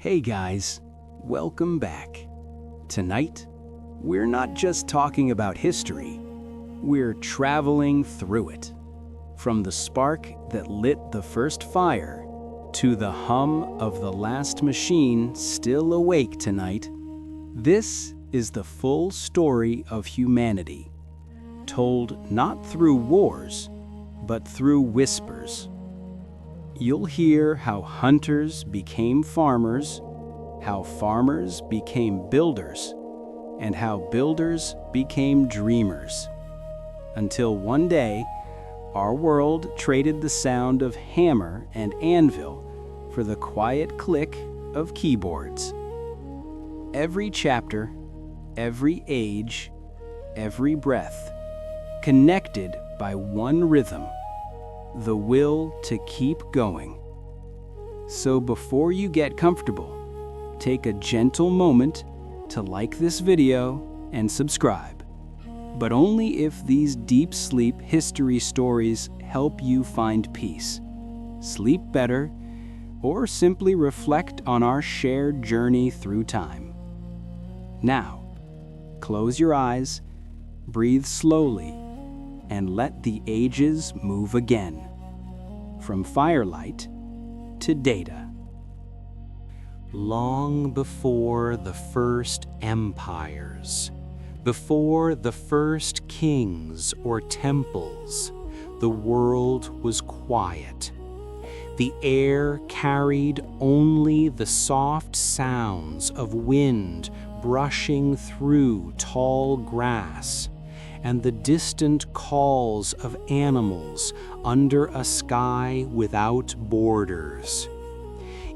Hey guys, welcome back. Tonight, we're not just talking about history, we're traveling through it. From the spark that lit the first fire to the hum of the last machine still awake tonight, this is the full story of humanity, told not through wars, but through whispers. You'll hear how hunters became farmers, how farmers became builders, and how builders became dreamers. Until one day, our world traded the sound of hammer and anvil for the quiet click of keyboards. Every chapter, every age, every breath, connected by one rhythm, the will to keep going. So before you get comfortable, take a gentle moment to like this video and subscribe. But only if these deep sleep history stories help you find peace, sleep better, or simply reflect on our shared journey through time. Now, close your eyes, breathe slowly, and let the ages move again. From Firelight to data. Long before the first empires, before the first kings or temples, the world was quiet. The air carried only the soft sounds of wind brushing through tall grass, and the distant calls of animals under a sky without borders.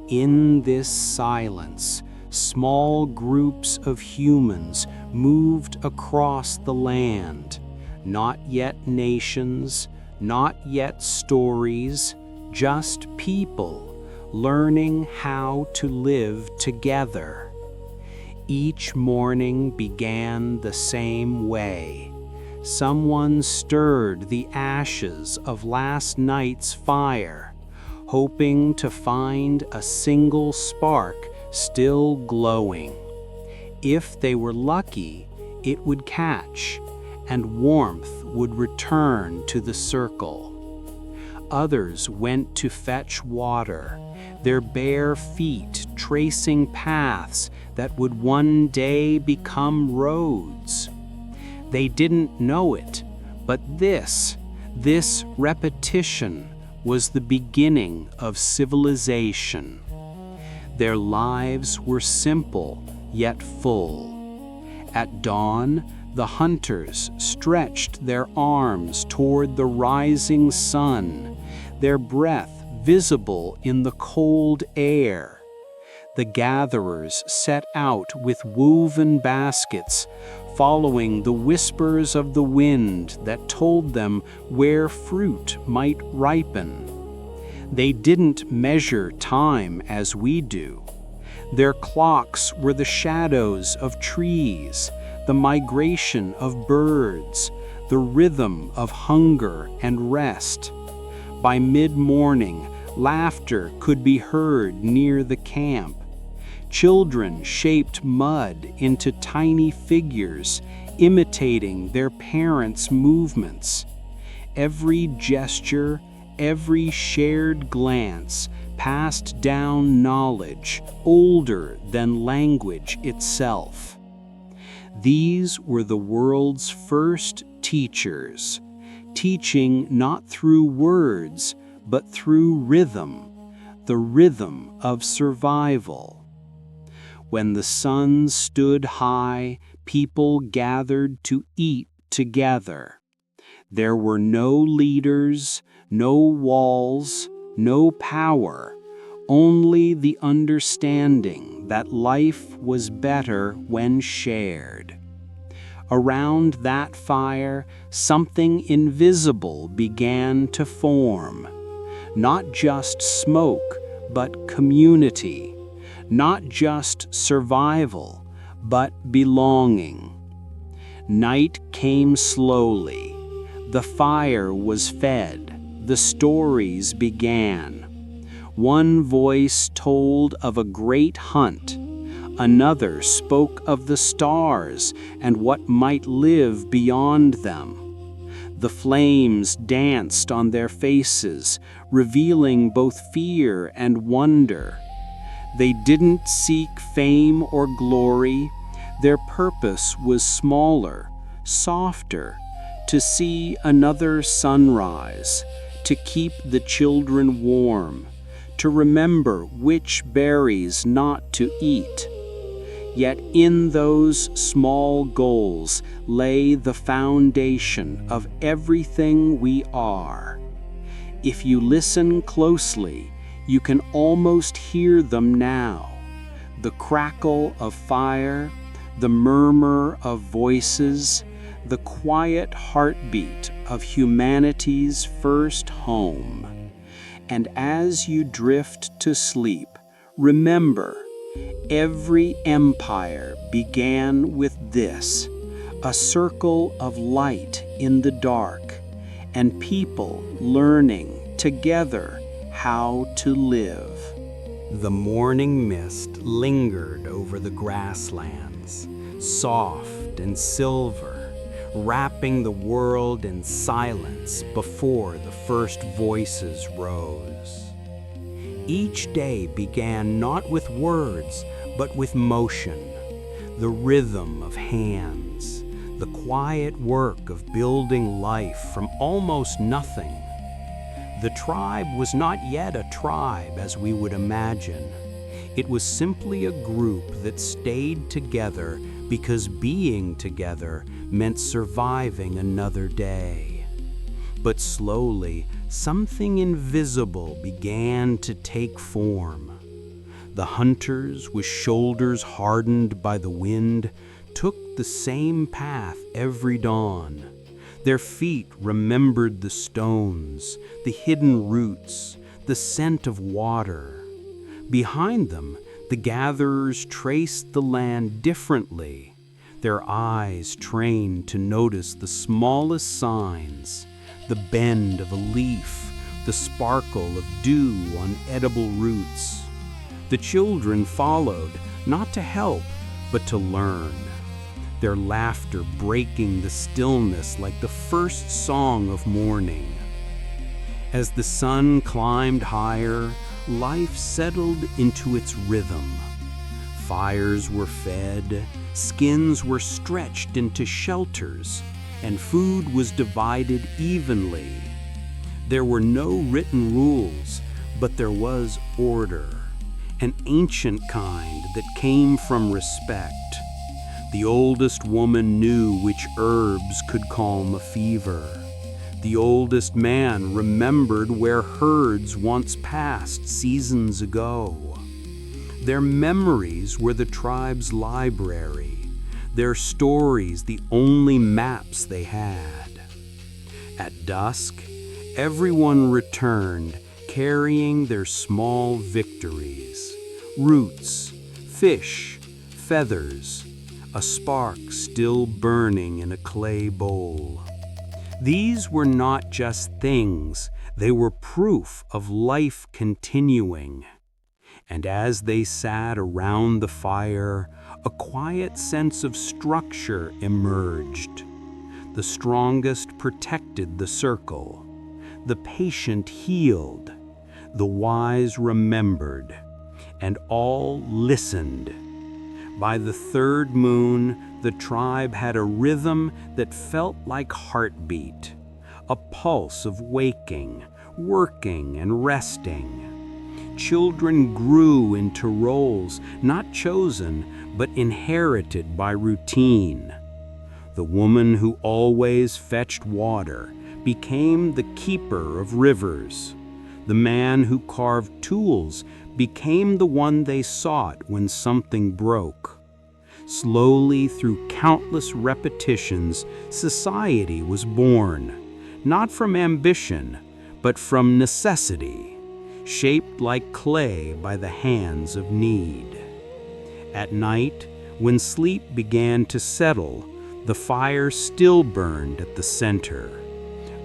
In this silence, small groups of humans moved across the land, not yet nations, not yet stories, just people learning how to live together. Each morning began the same way. Someone stirred the ashes of last night's fire, hoping to find a single spark still glowing. If they were lucky, it would catch, and warmth would return to the circle. Others went to fetch water, their bare feet tracing paths that would one day become roads. They didn't know it, but this repetition was the beginning of civilization. Their lives were simple yet full. At dawn, the hunters stretched their arms toward the rising sun, their breath visible in the cold air. The gatherers set out with woven baskets, following the whispers of the wind that told them where fruit might ripen. They didn't measure time as we do. Their clocks were the shadows of trees, the migration of birds, the rhythm of hunger and rest. By mid-morning, laughter could be heard near the camp. Children shaped mud into tiny figures, imitating their parents' movements. Every gesture, every shared glance passed down knowledge older than language itself. These were the world's first teachers, teaching not through words, but through rhythm, the rhythm of survival. When the sun stood high, people gathered to eat together. There were no leaders, no walls, no power, only the understanding that life was better when shared. Around that fire, something invisible began to form. Not just smoke, but community. Not just survival, but belonging. Night came slowly. The fire was fed. The stories began. One voice told of a great hunt. Another spoke of the stars and what might live beyond them. The flames danced on their faces, revealing both fear and wonder. They didn't seek fame or glory. Their purpose was smaller, softer, to see another sunrise, to keep the children warm, to remember which berries not to eat. Yet in those small goals lay the foundation of everything we are. If you listen closely, you can almost hear them now. The crackle of fire, the murmur of voices, the quiet heartbeat of humanity's first home. And as you drift to sleep, remember, every empire began with this, a circle of light in the dark, and people learning together how to live. The morning mist lingered over the grasslands, soft and silver, wrapping the world in silence before the first voices rose. Each day began not with words, but with motion, the rhythm of hands, the quiet work of building life from almost nothing. The tribe was not yet a tribe as we would imagine. It was simply a group that stayed together because being together meant surviving another day. But slowly, something invisible began to take form. The hunters, with shoulders hardened by the wind, took the same path every dawn. Their feet remembered the stones, the hidden roots, the scent of water. Behind them, the gatherers traced the land differently, their eyes trained to notice the smallest signs, the bend of a leaf, the sparkle of dew on edible roots. The children followed, not to help, but to learn, their laughter breaking the stillness like the first song of morning. As the sun climbed higher, life settled into its rhythm. Fires were fed, skins were stretched into shelters, and food was divided evenly. There were no written rules, but there was order, an ancient kind that came from respect. The oldest woman knew which herbs could calm a fever. The oldest man remembered where herds once passed seasons ago. Their memories were the tribe's library, their stories the only maps they had. At dusk, everyone returned carrying their small victories, roots, fish, feathers, a spark still burning in a clay bowl. These were not just things, they were proof of life continuing. And as they sat around the fire, a quiet sense of structure emerged. The strongest protected the circle. The patient healed. The wise remembered. And all listened. By the third moon, the tribe had a rhythm that felt like heartbeat, a pulse of waking, working, and resting. Children grew into roles not chosen, but inherited by routine. The woman who always fetched water became the keeper of rivers. The man who carved tools became the one they sought when something broke. Slowly, through countless repetitions, society was born, not from ambition, but from necessity, shaped like clay by the hands of need. At night, when sleep began to settle, the fire still burned at the center,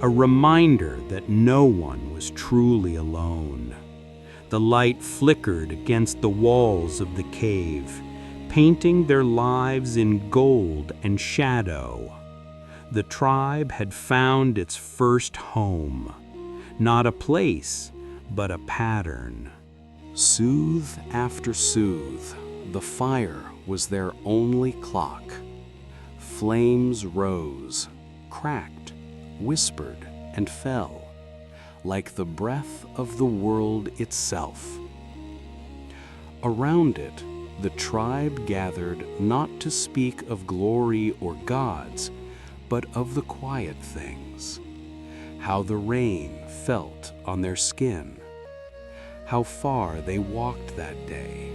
a reminder that no one was truly alone. The light flickered against the walls of the cave, painting their lives in gold and shadow. The tribe had found its first home, not a place, but a pattern. Soothe after soothe, the fire was their only clock. Flames rose, cracked, whispered, and fell, like the breath of the world itself. Around it, the tribe gathered not to speak of glory or gods, but of the quiet things. How the rain felt on their skin, how far they walked that day,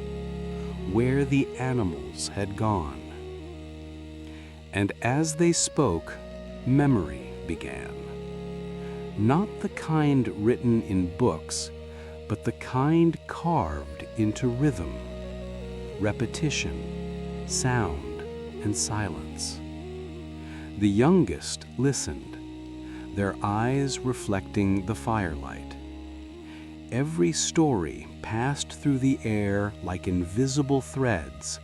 where the animals had gone. And as they spoke, memory began. Not the kind written in books, but the kind carved into rhythm, repetition, sound, and silence. The youngest listened, their eyes reflecting the firelight. Every story passed through the air like invisible threads,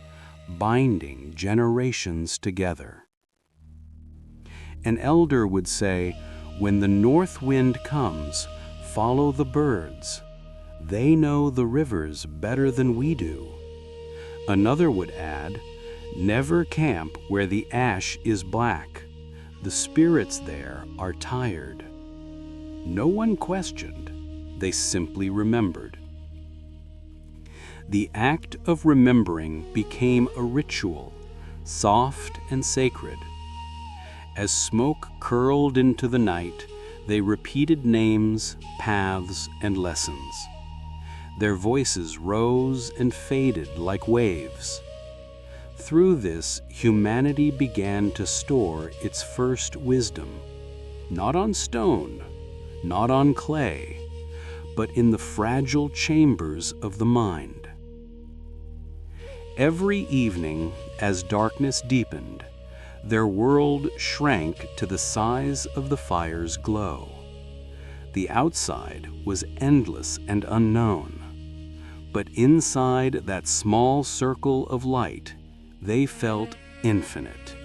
binding generations together. An elder would say, "When the north wind comes, follow the birds. They know the rivers better than we do." Another would add, "Never camp where the ash is black. The spirits there are tired." No one questioned, they simply remembered. The act of remembering became a ritual, soft and sacred. As smoke curled into the night, they repeated names, paths, and lessons. Their voices rose and faded like waves. Through this, humanity began to store its first wisdom, not on stone, not on clay, but in the fragile chambers of the mind. Every evening, as darkness deepened, their world shrank to the size of the fire's glow. The outside was endless and unknown, but inside that small circle of light, they felt infinite.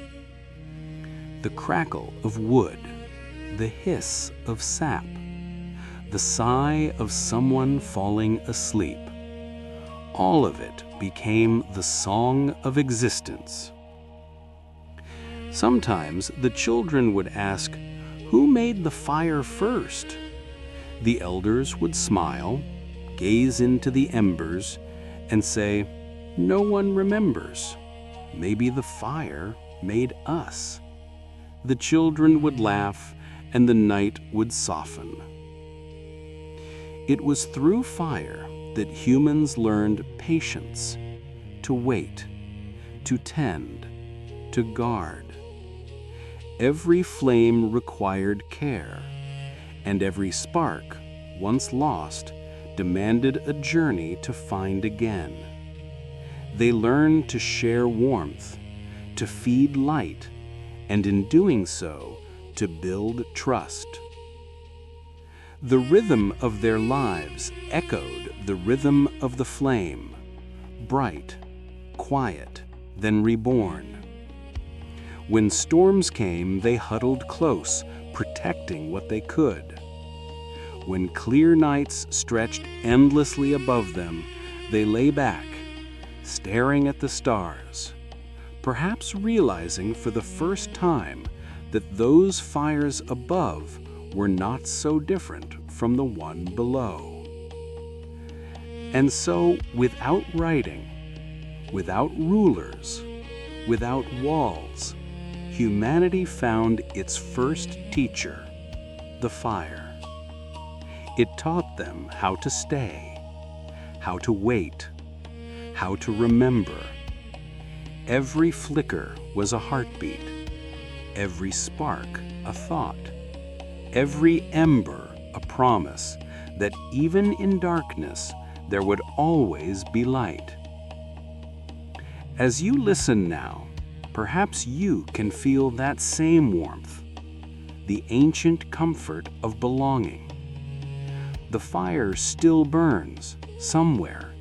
The crackle of wood, the hiss of sap, the sigh of someone falling asleep, all of it became the song of existence. Sometimes the children would ask, "Who made the fire first?" The elders would smile, gaze into the embers, and say, "No one remembers. Maybe the fire made us." The children would laugh, and the night would soften. It was through fire that humans learned patience, to wait, to tend, to guard. Every flame required care, and every spark, once lost, demanded a journey to find again. They learned to share warmth, to feed light, and in doing so, to build trust. The rhythm of their lives echoed the rhythm of the flame, bright, quiet, then reborn. When storms came, they huddled close, protecting what they could. When clear nights stretched endlessly above them, they lay back, staring at the stars, perhaps realizing for the first time that those fires above were not so different from the one below. And so, without writing, without rulers, without walls, humanity found its first teacher, the fire. It taught them how to stay, how to wait, how to remember. Every flicker was a heartbeat, every spark a thought, every ember a promise that even in darkness there would always be light. As you listen now, perhaps you can feel that same warmth, the ancient comfort of belonging. The fire still burns, somewhere,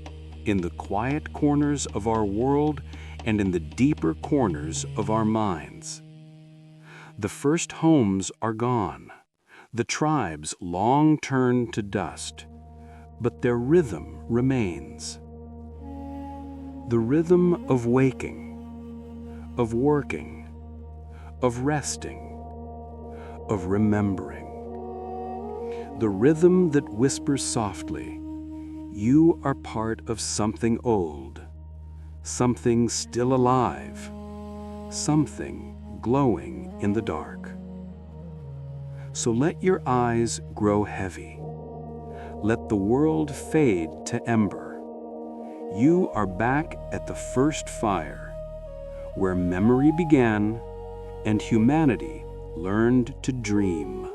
in the quiet corners of our world and in the deeper corners of our minds. The first homes are gone, the tribes long turned to dust, but their rhythm remains. The rhythm of waking, of working, of resting, of remembering. The rhythm that whispers softly, "You are part of something old, something still alive, something glowing in the dark." So let your eyes grow heavy. Let the world fade to ember. You are back at the first fire, where memory began and humanity learned to dream.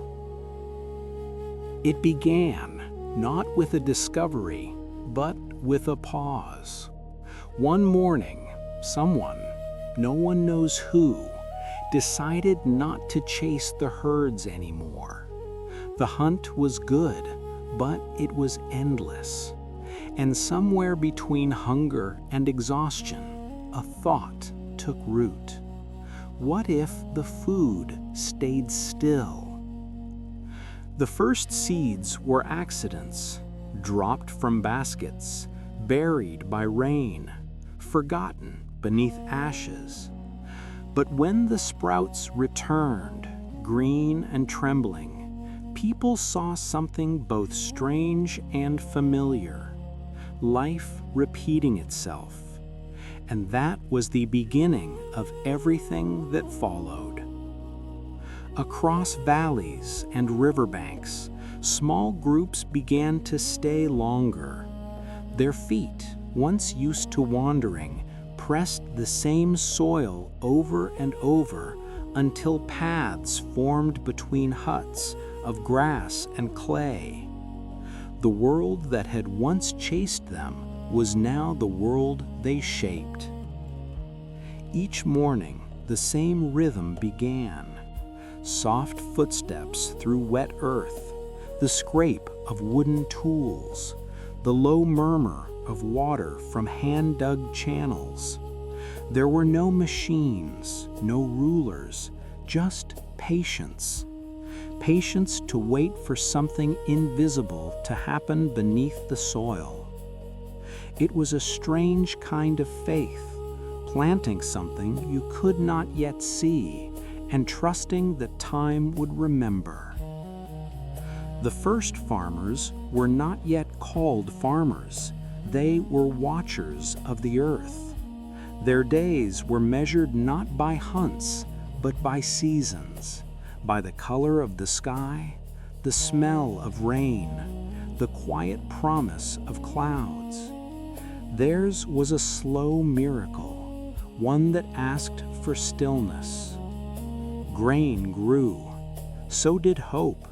It began not with a discovery, but with a pause. One morning, someone, no one knows who, decided not to chase the herds anymore. The hunt was good, but it was endless. And somewhere between hunger and exhaustion, a thought took root. What if the food stayed still? The first seeds were accidents, dropped from baskets, buried by rain, forgotten beneath ashes. But when the sprouts returned, green and trembling, people saw something both strange and familiar, life repeating itself. And that was the beginning of everything that followed. Across valleys and riverbanks, small groups began to stay longer. Their feet, once used to wandering, pressed the same soil over and over until paths formed between huts of grass and clay. The world that had once chased them was now the world they shaped. Each morning, the same rhythm began. Soft footsteps through wet earth, the scrape of wooden tools, the low murmur of water from hand-dug channels. There were no machines, no rulers, just patience. Patience to wait for something invisible to happen beneath the soil. It was a strange kind of faith, planting something you could not yet see and trusting that time would remember. The first farmers were not yet called farmers. They were watchers of the earth. Their days were measured not by hunts, but by seasons, by the color of the sky, the smell of rain, the quiet promise of clouds. Theirs was a slow miracle, one that asked for stillness. Grain grew, so did hope,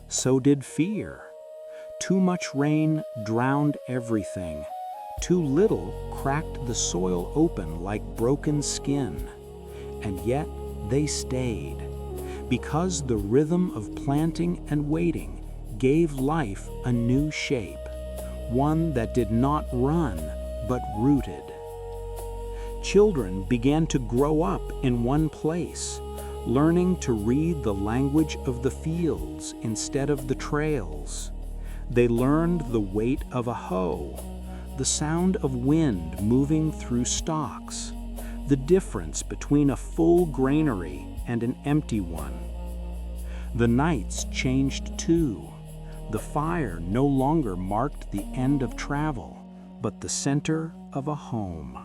so did fear. Too much rain drowned everything. Too little cracked the soil open like broken skin. And yet they stayed, because the rhythm of planting and waiting gave life a new shape, one that did not run, but rooted. Children began to grow up in one place, learning to read the language of the fields instead of the trails. They learned the weight of a hoe, the sound of wind moving through stalks, the difference between a full granary and an empty one. The nights changed too. The fire no longer marked the end of travel, but the center of a home.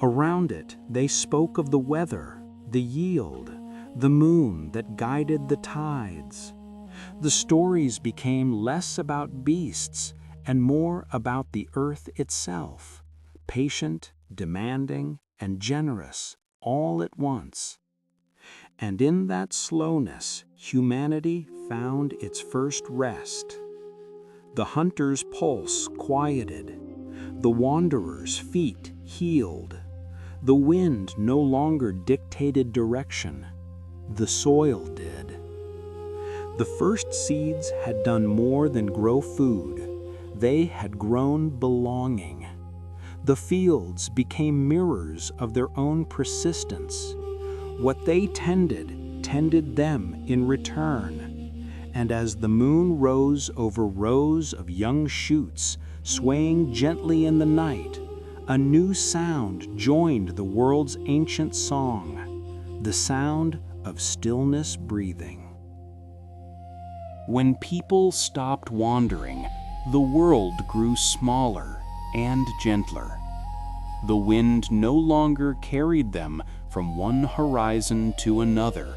Around it, they spoke of the weather, the yield, the moon that guided the tides. The stories became less about beasts and more about the earth itself, patient, demanding, and generous all at once. And in that slowness, humanity found its first rest. The hunter's pulse quieted, the wanderer's feet healed. The wind no longer dictated direction, the soil did. The first seeds had done more than grow food. they had grown belonging. The fields became mirrors of their own persistence. What they tended them in return. And as the moon rose over rows of young shoots, swaying gently in the night, a new sound joined the world's ancient song, the sound of stillness breathing. When people stopped wandering, the world grew smaller and gentler. The wind no longer carried them from one horizon to another.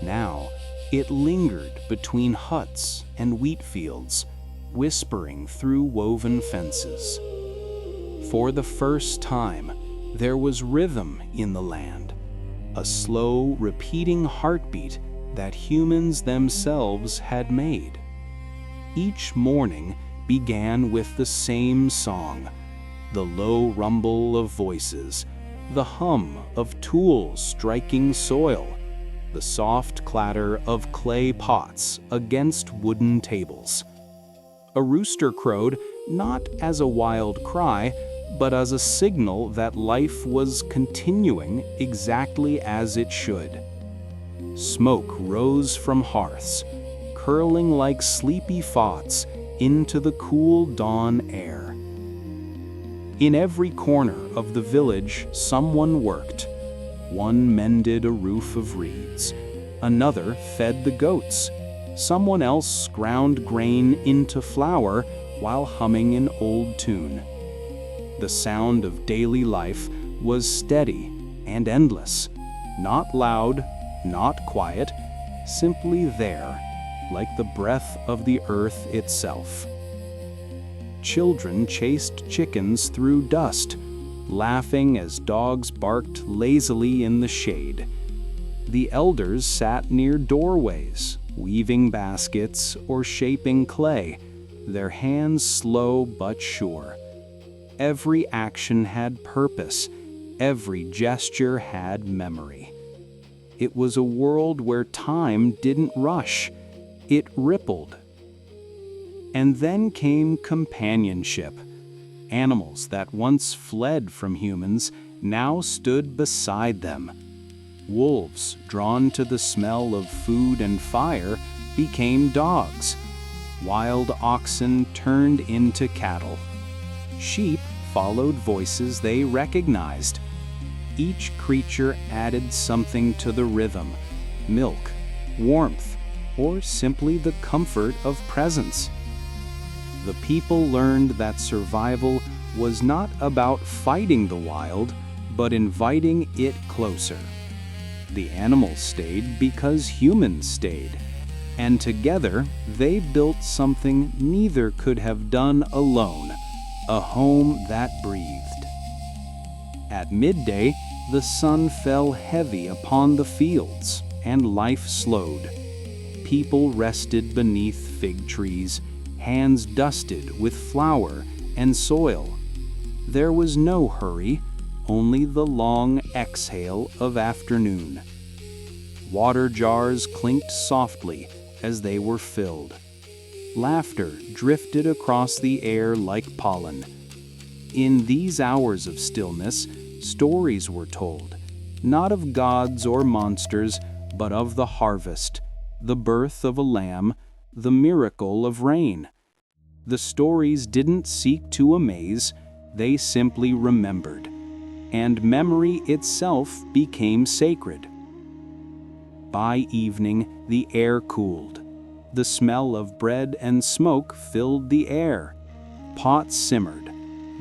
Now, it lingered between huts and wheat fields, whispering through woven fences. For the first time, there was rhythm in the land, a slow, repeating heartbeat that humans themselves had made. Each morning began with the same song, the low rumble of voices, the hum of tools striking soil, the soft clatter of clay pots against wooden tables. A rooster crowed not as a wild cry, but as a signal that life was continuing exactly as it should. Smoke rose from hearths, curling like sleepy thoughts into the cool dawn air. In every corner of the village, someone worked. One mended a roof of reeds, another fed the goats, someone else ground grain into flour while humming an old tune. The sound of daily life was steady and endless, not loud, not quiet, simply there, like the breath of the earth itself. Children chased chickens through dust, laughing as dogs barked lazily in the shade. The elders sat near doorways, weaving baskets or shaping clay, their hands slow but sure. Every action had purpose, every gesture had memory. It was a world where time didn't rush, it rippled. And then came companionship. Animals that once fled from humans now stood beside them. Wolves, drawn to the smell of food and fire, became dogs. Wild oxen turned into cattle. Sheep followed voices they recognized. Each creature added something to the rhythm: milk, warmth, or simply the comfort of presence. The people learned that survival was not about fighting the wild, but inviting it closer. The animals stayed because humans stayed, and together they built something neither could have done alone: a home that breathed. At midday, the sun fell heavy upon the fields, and life slowed. People rested beneath fig trees, hands dusted with flour and soil. There was no hurry, only the long exhale of afternoon. Water jars clinked softly as they were filled. Laughter drifted across the air like pollen. In these hours of stillness, stories were told, not of gods or monsters, but of the harvest, the birth of a lamb, the miracle of rain. The stories didn't seek to amaze, they simply remembered, and memory itself became sacred. By evening, the air cooled. The smell of bread and smoke filled the air. Pots simmered,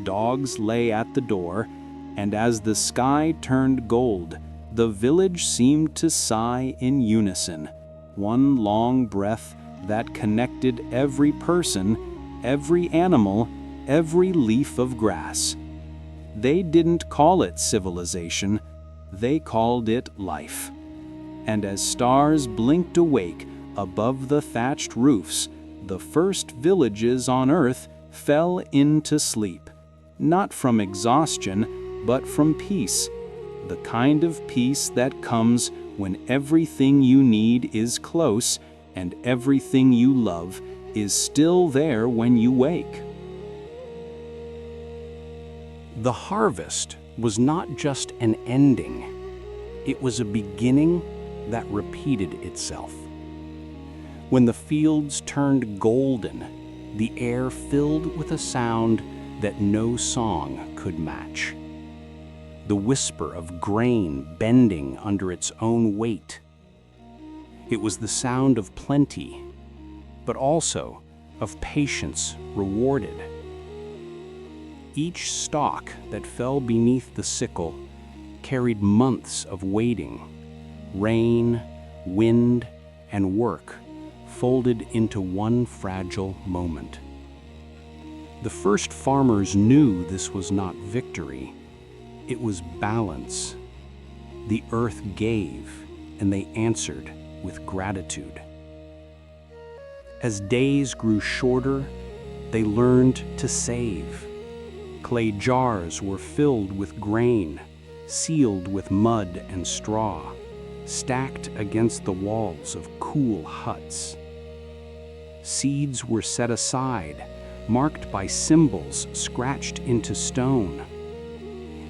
dogs lay at the door, and as the sky turned gold, the village seemed to sigh in unison, one long breath that connected every person, every animal, every leaf of grass. They didn't call it civilization, they called it life. And as stars blinked awake above the thatched roofs, the first villages on earth fell into sleep, not from exhaustion, but from peace, the kind of peace that comes when everything you need is close and everything you love is still there when you wake. The harvest was not just an ending, it was a beginning that repeated itself. When the fields turned golden, the air filled with a sound that no song could match. The whisper of grain bending under its own weight. It was the sound of plenty, but also of patience rewarded. Each stalk that fell beneath the sickle carried months of waiting, rain, wind, and work folded into one fragile moment. The first farmers knew this was not victory, it was balance. The earth gave, and they answered with gratitude. As days grew shorter, they learned to save. Clay jars were filled with grain, sealed with mud and straw, stacked against the walls of cool huts. Seeds were set aside, marked by symbols scratched into stone.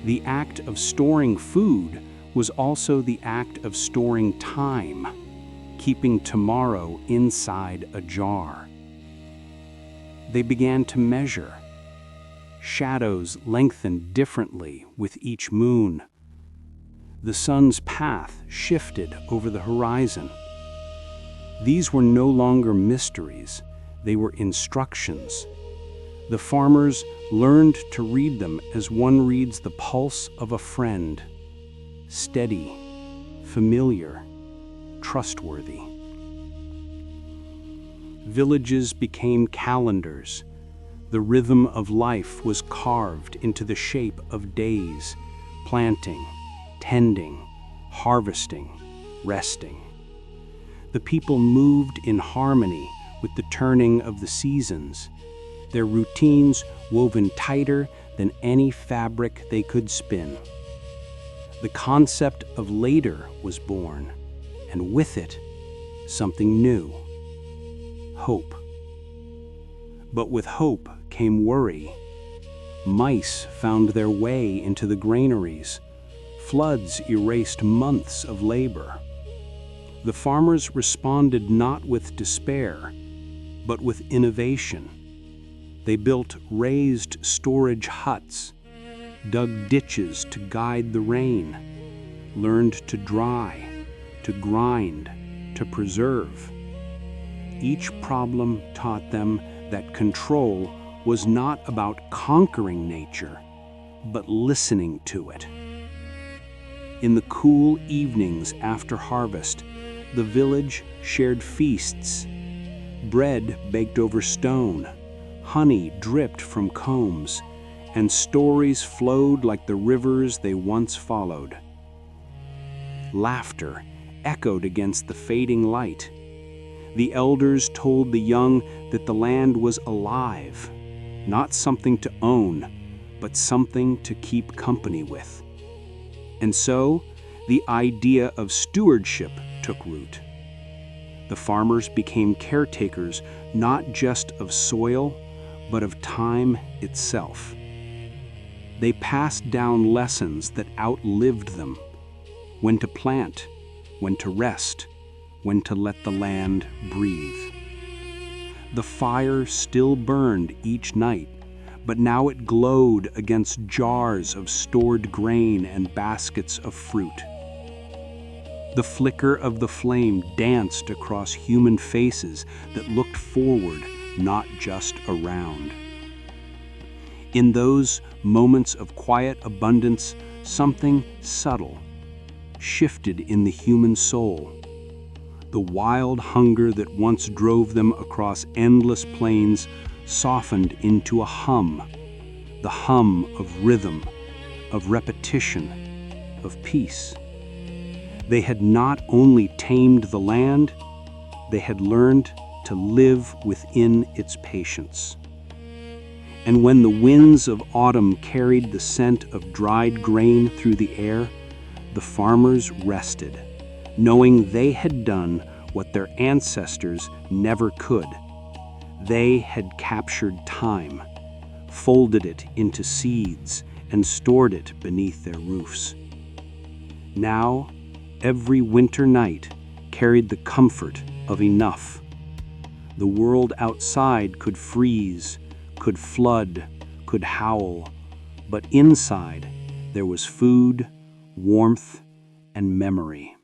The act of storing food was also the act of storing time, keeping tomorrow inside a jar. They began to measure. Shadows lengthened differently with each moon. The sun's path shifted over the horizon. These were no longer mysteries, they were instructions. The farmers learned to read them as one reads the pulse of a friend, steady, familiar, trustworthy. Villages became calendars. The rhythm of life was carved into the shape of days, planting, tending, harvesting, resting. The people moved in harmony with the turning of the seasons, their routines woven tighter than any fabric they could spin. The concept of later was born, and with it, something new. Hope. But with hope came worry. Mice found their way into the granaries. Floods erased months of labor. The farmers responded not with despair, but with innovation. They built raised storage huts, dug ditches to guide the rain, learned to dry, to grind, to preserve. Each problem taught them that control was not about conquering nature, but listening to it. In the cool evenings after harvest, the village shared feasts. Bread baked over stone, honey dripped from combs, and stories flowed like the rivers they once followed. Laughter echoed against the fading light. The elders told the young that the land was alive, not something to own, but something to keep company with. And so, the idea of stewardship took root. The farmers became caretakers not just of soil, but of time itself. They passed down lessons that outlived them: when to plant, when to rest, when to let the land breathe. The fire still burned each night, but now it glowed against jars of stored grain and baskets of fruit. The flicker of the flame danced across human faces that looked forward, not just around. In those moments of quiet abundance, something subtle shifted in the human soul. The wild hunger that once drove them across endless plains softened into a hum, the hum of rhythm, of repetition, of peace. They had not only tamed the land, they had learned to live within its patience. And when the winds of autumn carried the scent of dried grain through the air, the farmers rested, knowing they had done what their ancestors never could. They had captured time, folded it into seeds, and stored it beneath their roofs. Now, every winter night carried the comfort of enough. The world outside could freeze, could flood, could howl, but inside there was food, warmth, and memory.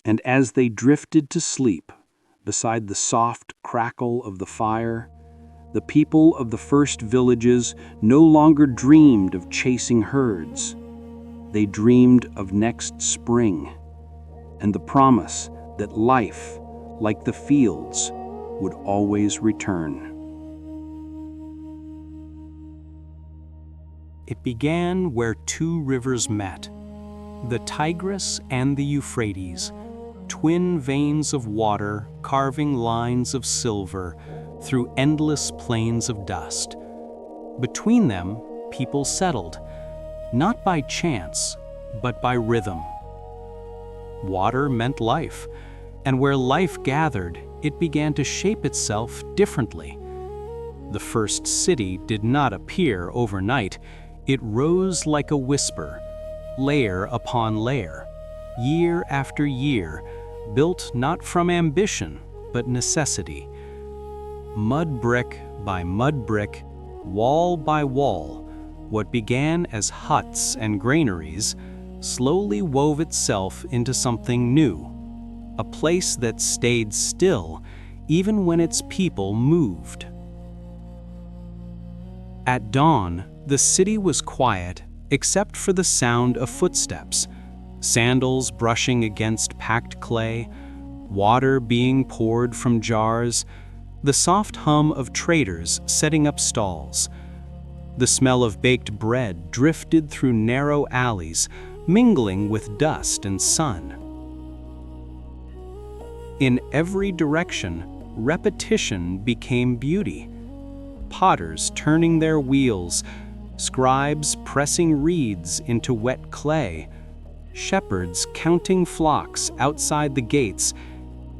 And as they drifted to sleep beside the soft crackle of the fire, the people of the first villages no longer dreamed of chasing herds. They dreamed of next spring and the promise that life, like the fields, would always return. It began where two rivers met, the Tigris and the Euphrates, twin veins of water carving lines of silver through endless plains of dust. Between them, people settled, not by chance, but by rhythm. Water meant life, and where life gathered, it began to shape itself differently. The first city did not appear overnight. It rose like a whisper, layer upon layer, year after year, built not from ambition, but necessity. Mud brick by mud brick, wall by wall, what began as huts and granaries slowly wove itself into something new, a place that stayed still even when its people moved. At dawn, the city was quiet except for the sound of footsteps, sandals brushing against packed clay, water being poured from jars, the soft hum of traders setting up stalls. The smell of baked bread drifted through narrow alleys, mingling with dust and sun. In every direction, repetition became beauty. Potters turning their wheels, scribes pressing reeds into wet clay, shepherds counting flocks outside the gates.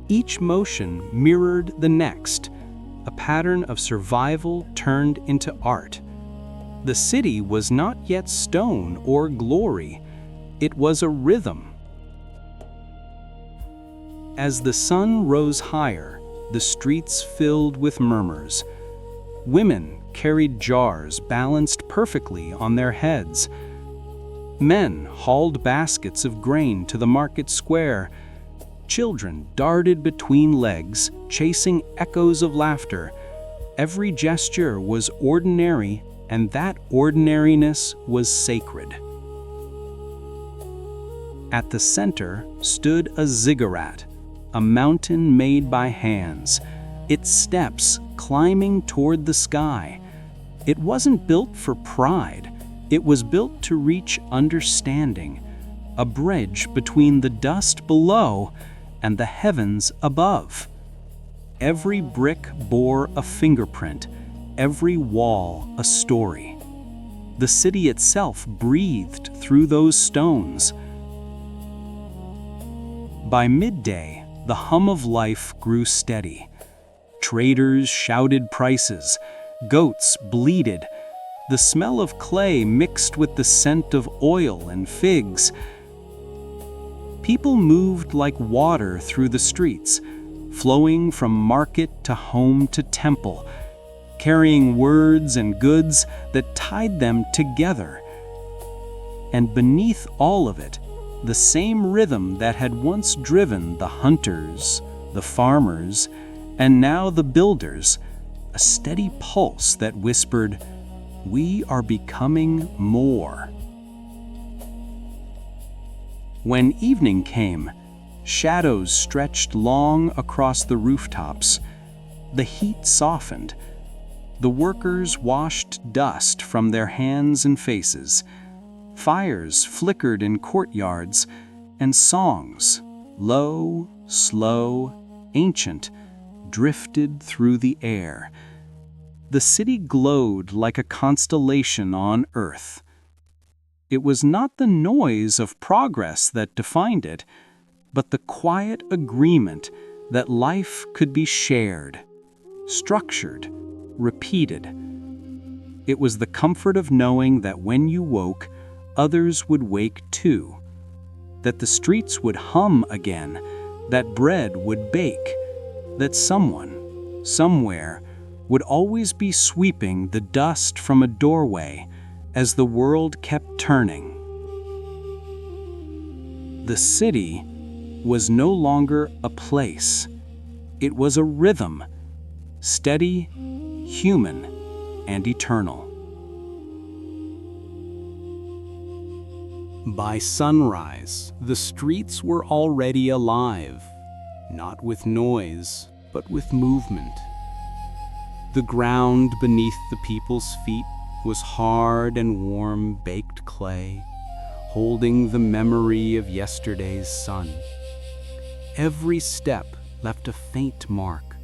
Each motion mirrored the next, a pattern of survival turned into art. The city was not yet stone or glory. It was a rhythm. As the sun rose higher, the streets filled with murmurs. Women carried jars balanced perfectly on their heads. Men hauled baskets of grain to the market square. Children darted between legs, chasing echoes of laughter. Every gesture was ordinary, and that ordinariness was sacred. At the center stood a ziggurat, a mountain made by hands, its steps climbing toward the sky. It wasn't built for pride. It was built to reach understanding, a bridge between the dust below and the heavens above. Every brick bore a fingerprint, every wall a story. The city itself breathed through those stones. By midday, the hum of life grew steady. Traders shouted prices, goats bleated. The smell of clay mixed with the scent of oil and figs. People moved like water through the streets, flowing from market to home to temple, carrying words and goods that tied them together. And beneath all of it, the same rhythm that had once driven the hunters, the farmers, and now the builders, a steady pulse that whispered, "We are becoming more." When evening came, shadows stretched long across the rooftops. The heat softened. The workers washed dust from their hands and faces. Fires flickered in courtyards, and songs, low, slow, ancient, drifted through the air. The city glowed like a constellation on earth. It was not the noise of progress that defined it, but the quiet agreement that life could be shared, structured, repeated. It was the comfort of knowing that when you woke, others would wake too, that the streets would hum again, that bread would bake, that someone, somewhere, would always be sweeping the dust from a doorway as the world kept turning. The city was no longer a place. It was a rhythm, steady, human, and eternal. By sunrise, the streets were already alive, not with noise, but with movement. The ground beneath the people's feet was hard and warm baked clay, holding the memory of yesterday's sun. Every step left a faint mark,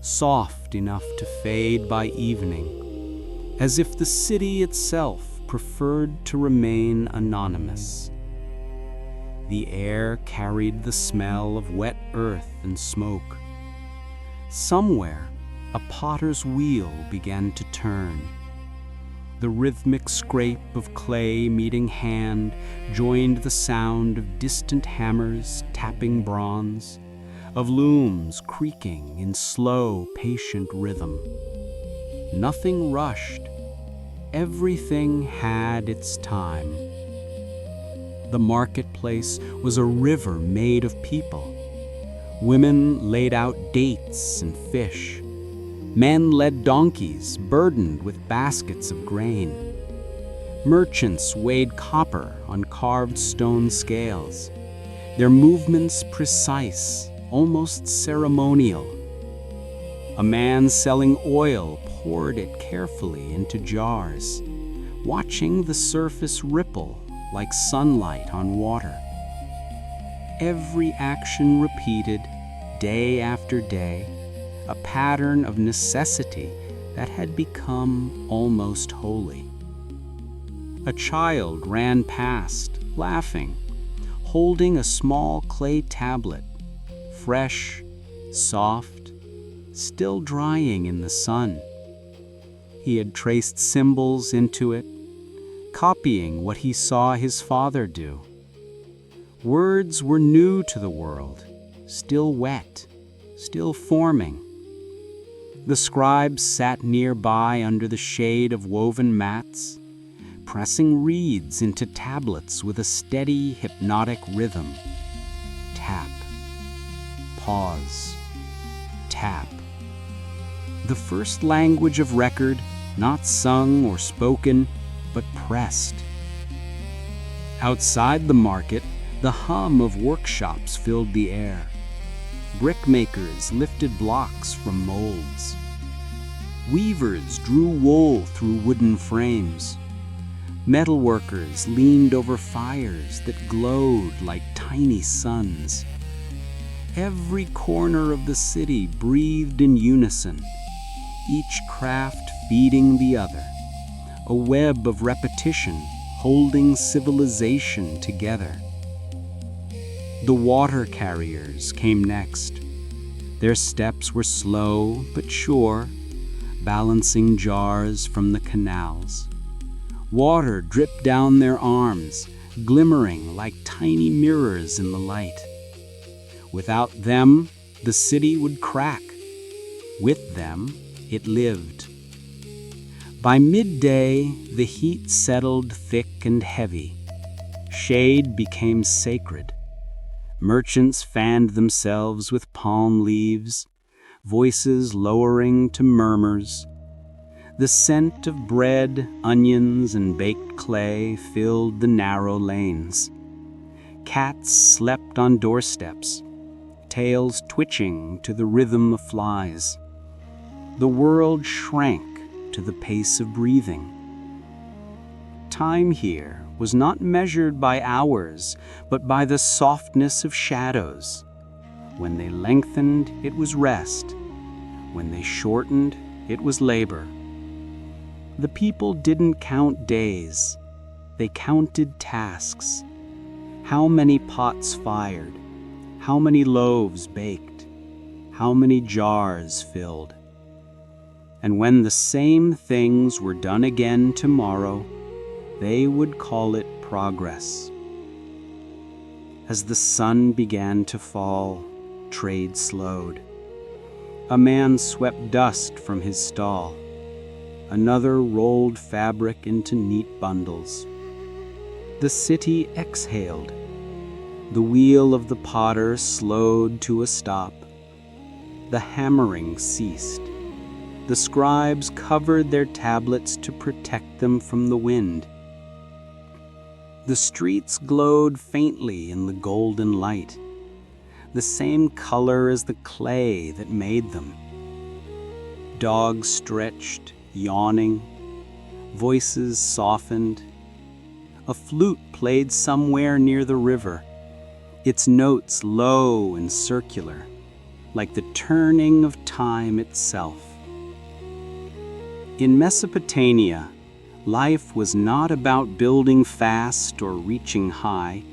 soft enough to fade by evening, as if the city itself preferred to remain anonymous. The air carried the smell of wet earth and smoke. Somewhere, a potter's wheel began to turn. The rhythmic scrape of clay meeting hand joined the sound of distant hammers tapping bronze, of looms creaking in slow, patient rhythm. Nothing rushed. Everything had its time. The marketplace was a river made of people. Women laid out dates and fish. Men led donkeys burdened with baskets of grain. Merchants weighed copper on carved stone scales, their movements precise, almost ceremonial. A man selling oil poured it carefully into jars, watching the surface ripple like sunlight on water. Every action repeated, day after day, a pattern of necessity that had become almost holy. A child ran past, laughing, holding a small clay tablet, fresh, soft, still drying in the sun. He had traced symbols into it, copying what he saw his father do. Words were new to the world, still wet, still forming. The scribes sat nearby under the shade of woven mats, pressing reeds into tablets with a steady, hypnotic rhythm. Tap, pause, tap. The first language of record, not sung or spoken, but pressed. Outside the market, the hum of workshops filled the air. Brickmakers lifted blocks from molds. Weavers drew wool through wooden frames. Metalworkers leaned over fires that glowed like tiny suns. Every corner of the city breathed in unison, each craft feeding the other, a web of repetition holding civilization together. The water carriers came next. Their steps were slow but sure, balancing jars from the canals. Water dripped down their arms, glimmering like tiny mirrors in the light. Without them, the city would crack. With them, it lived. By midday, the heat settled thick and heavy. Shade became sacred. Merchants fanned themselves with palm leaves, voices lowering to murmurs. The scent of bread, onions, and baked clay filled the narrow lanes. Cats slept on doorsteps, tails twitching to the rhythm of flies. The world shrank to the pace of breathing. Time here was not measured by hours, but by the softness of shadows. When they lengthened, it was rest. When they shortened, it was labor. The people didn't count days. They counted tasks. How many pots fired? How many loaves baked? How many jars filled? And when the same things were done again tomorrow, they would call it progress. As the sun began to fall, trade slowed. A man swept dust from his stall. Another rolled fabric into neat bundles. The city exhaled. The wheel of the potter slowed to a stop. The hammering ceased. The scribes covered their tablets to protect them from the wind. The streets glowed faintly in the golden light, the same color as the clay that made them. Dogs stretched, yawning. Voices softened. A flute played somewhere near the river, its notes low and circular, like the turning of time itself. In Mesopotamia, life was not about building fast or reaching high.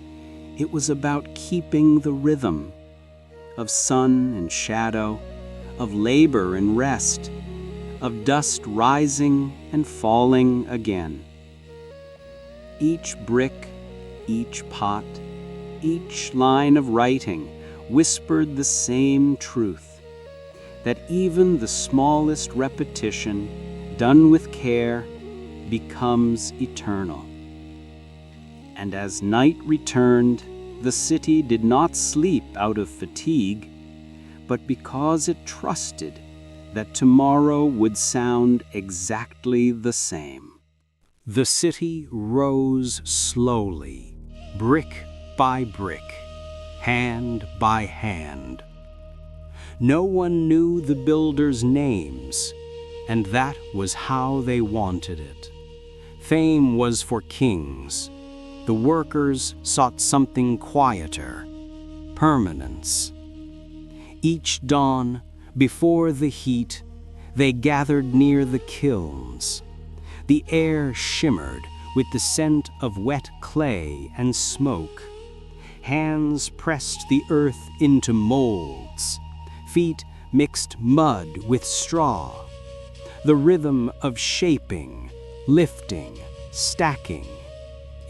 It was about keeping the rhythm of sun and shadow, of labor and rest, of dust rising and falling again. Each brick, each pot, each line of writing whispered the same truth, that even the smallest repetition, done with care, becomes eternal. And as night returned, the city did not sleep out of fatigue, but because it trusted that tomorrow would sound exactly the same. The city rose slowly, brick by brick, hand by hand. No one knew the builders' names, and that was how they wanted it. Fame was for kings. The workers sought something quieter, permanence. Each dawn, before the heat, they gathered near the kilns. The air shimmered with the scent of wet clay and smoke. Hands pressed the earth into molds. Feet mixed mud with straw. The rhythm of shaping, lifting, stacking.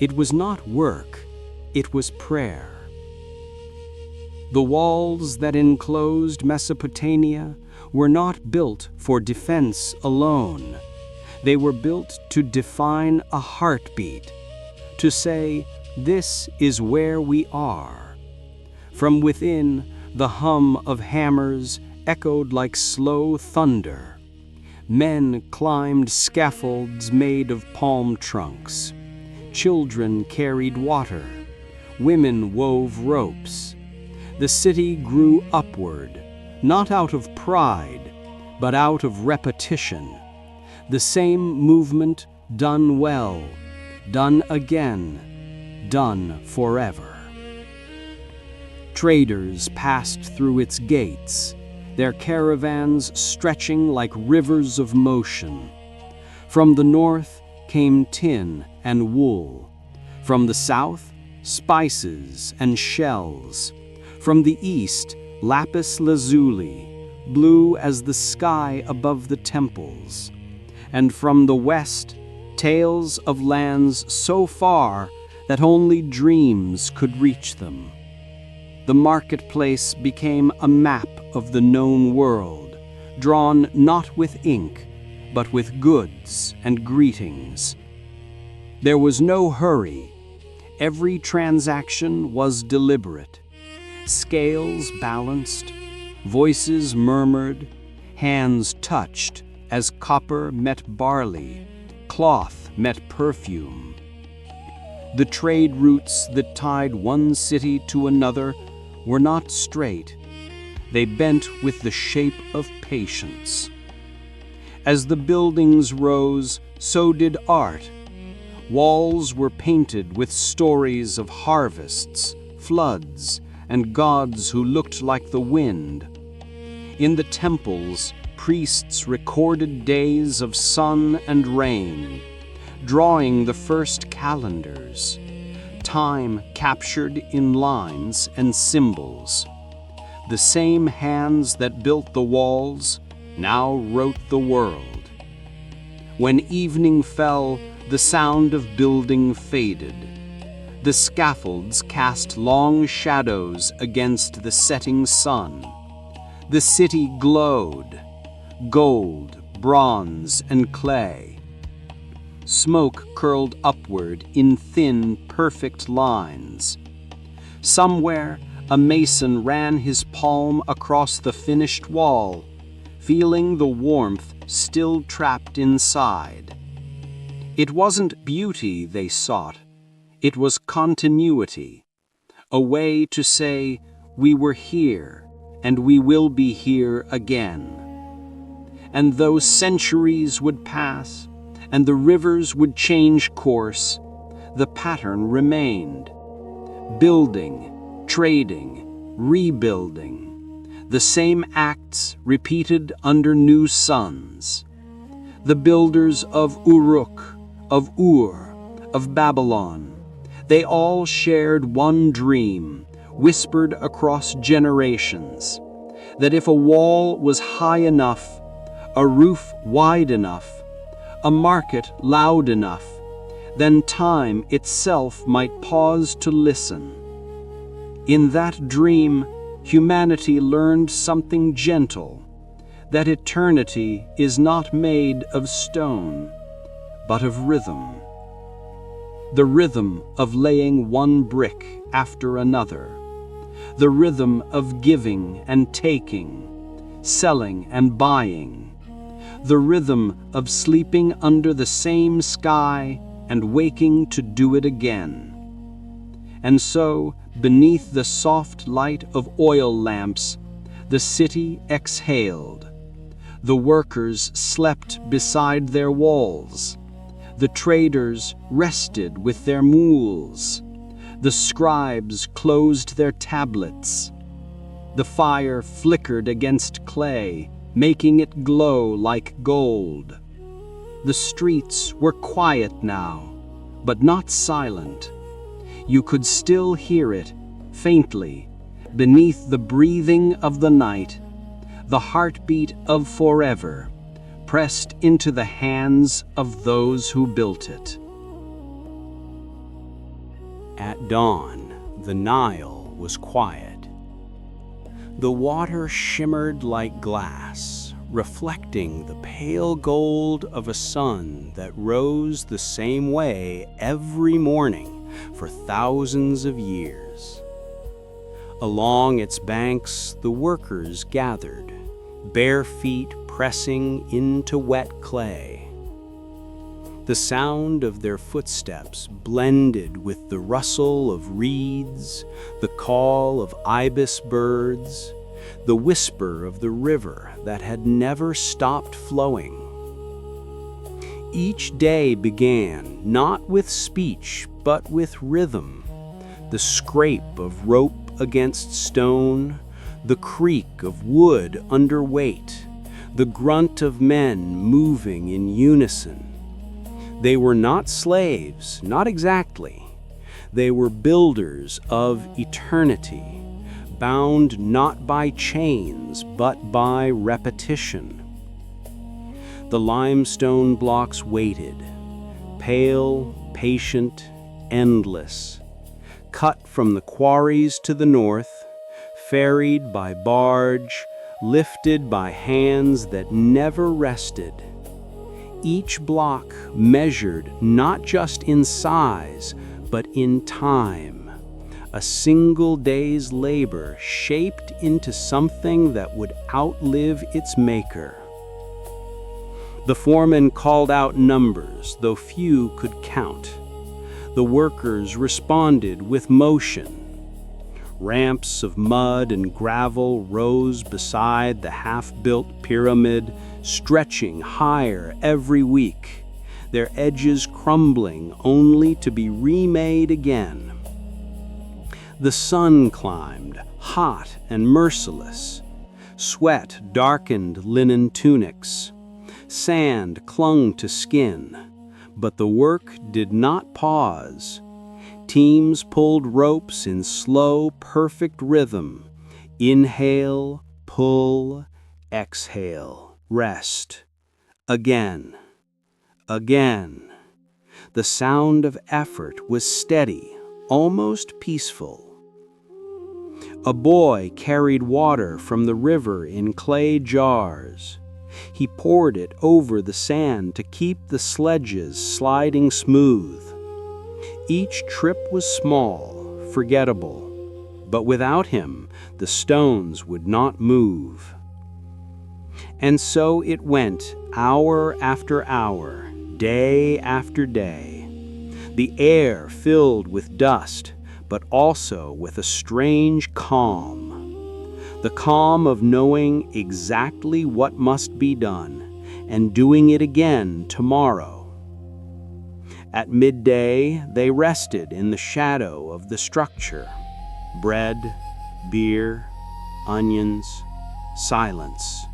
It was not work, it was prayer. The walls that enclosed Mesopotamia were not built for defense alone. They were built to define a heartbeat, to say, "This is where we are." From within, the hum of hammers echoed like slow thunder. Men climbed scaffolds made of palm trunks. Children carried water. Women wove ropes. The city grew upward, not out of pride, but out of repetition. The same movement done well, done again, done forever. Traders passed through its gates, their caravans stretching like rivers of motion. From the north came tin and wool. From the south, spices and shells. From the east, lapis lazuli, blue as the sky above the temples. And from the west, tales of lands so far that only dreams could reach them. The marketplace became a map of the known world, drawn not with ink, but with goods and greetings. There was no hurry. Every transaction was deliberate. Scales balanced, voices murmured, hands touched as copper met barley, cloth met perfume. The trade routes that tied one city to another were not straight. They bent with the shape of patience. As the buildings rose, so did art. Walls were painted with stories of harvests, floods, and gods who looked like the wind. In the temples, priests recorded days of sun and rain, drawing the first calendars, time captured in lines and symbols. The same hands that built the walls now wrote the world. When evening fell, the sound of building faded. The scaffolds cast long shadows against the setting sun. The city glowed, gold, bronze, and clay. Smoke curled upward in thin, perfect lines. Somewhere, a mason ran his palm across the finished wall, feeling the warmth still trapped inside. It wasn't beauty they sought. It was continuity, a way to say, we were here, and we will be here again. And though centuries would pass, and the rivers would change course, the pattern remained. Building, trading, rebuilding, the same acts repeated under new suns. The builders of Uruk, of Ur, of Babylon, they all shared one dream, whispered across generations, that if a wall was high enough, a roof wide enough, a market loud enough, then time itself might pause to listen. In that dream, humanity learned something gentle, that eternity is not made of stone, but of rhythm. The rhythm of laying one brick after another, the rhythm of giving and taking, selling and buying, the rhythm of sleeping under the same sky and waking to do it again. And so, beneath the soft light of oil lamps, the city exhaled. The workers slept beside their walls. The traders rested with their mules. The scribes closed their tablets. The fire flickered against clay, making it glow like gold. The streets were quiet now, but not silent. You could still hear it, faintly, beneath the breathing of the night, the heartbeat of forever, pressed into the hands of those who built it. At dawn, the Nile was quiet. The water shimmered like glass, reflecting the pale gold of a sun that rose the same way every morning for thousands of years. Along its banks, the workers gathered, bare feet pressing into wet clay. The sound of their footsteps blended with the rustle of reeds, the call of ibis birds, the whisper of the river that had never stopped flowing. Each day began not with speech but with rhythm, the scrape of rope against stone, the creak of wood under weight, the grunt of men moving in unison. They were not slaves, not exactly. They were builders of eternity, bound not by chains, but by repetition. The limestone blocks waited, pale, patient, endless, cut from the quarries to the north, ferried by barge, lifted by hands that never rested. Each block measured not just in size, but in time, a single day's labor shaped into something that would outlive its maker. The foreman called out numbers, though few could count. The workers responded with motion. Ramps of mud and gravel rose beside the half-built pyramid, stretching higher every week, their edges crumbling only to be remade again. The sun climbed, hot and merciless. Sweat darkened linen tunics. Sand clung to skin, but the work did not pause. Teams pulled ropes in slow, perfect rhythm. Inhale, pull, exhale. rest. Again. Again. The sound of effort was steady, almost peaceful. A boy carried water from the river in clay jars. He poured it over the sand to keep the sledges sliding smooth. Each trip was small, forgettable, but without him, the stones would not move. And so it went, hour after hour, day after day. The air filled with dust, but also with a strange calm. The calm of knowing exactly what must be done and doing it again tomorrow. At midday, they rested in the shadow of the structure. Bread, beer, onions, silence.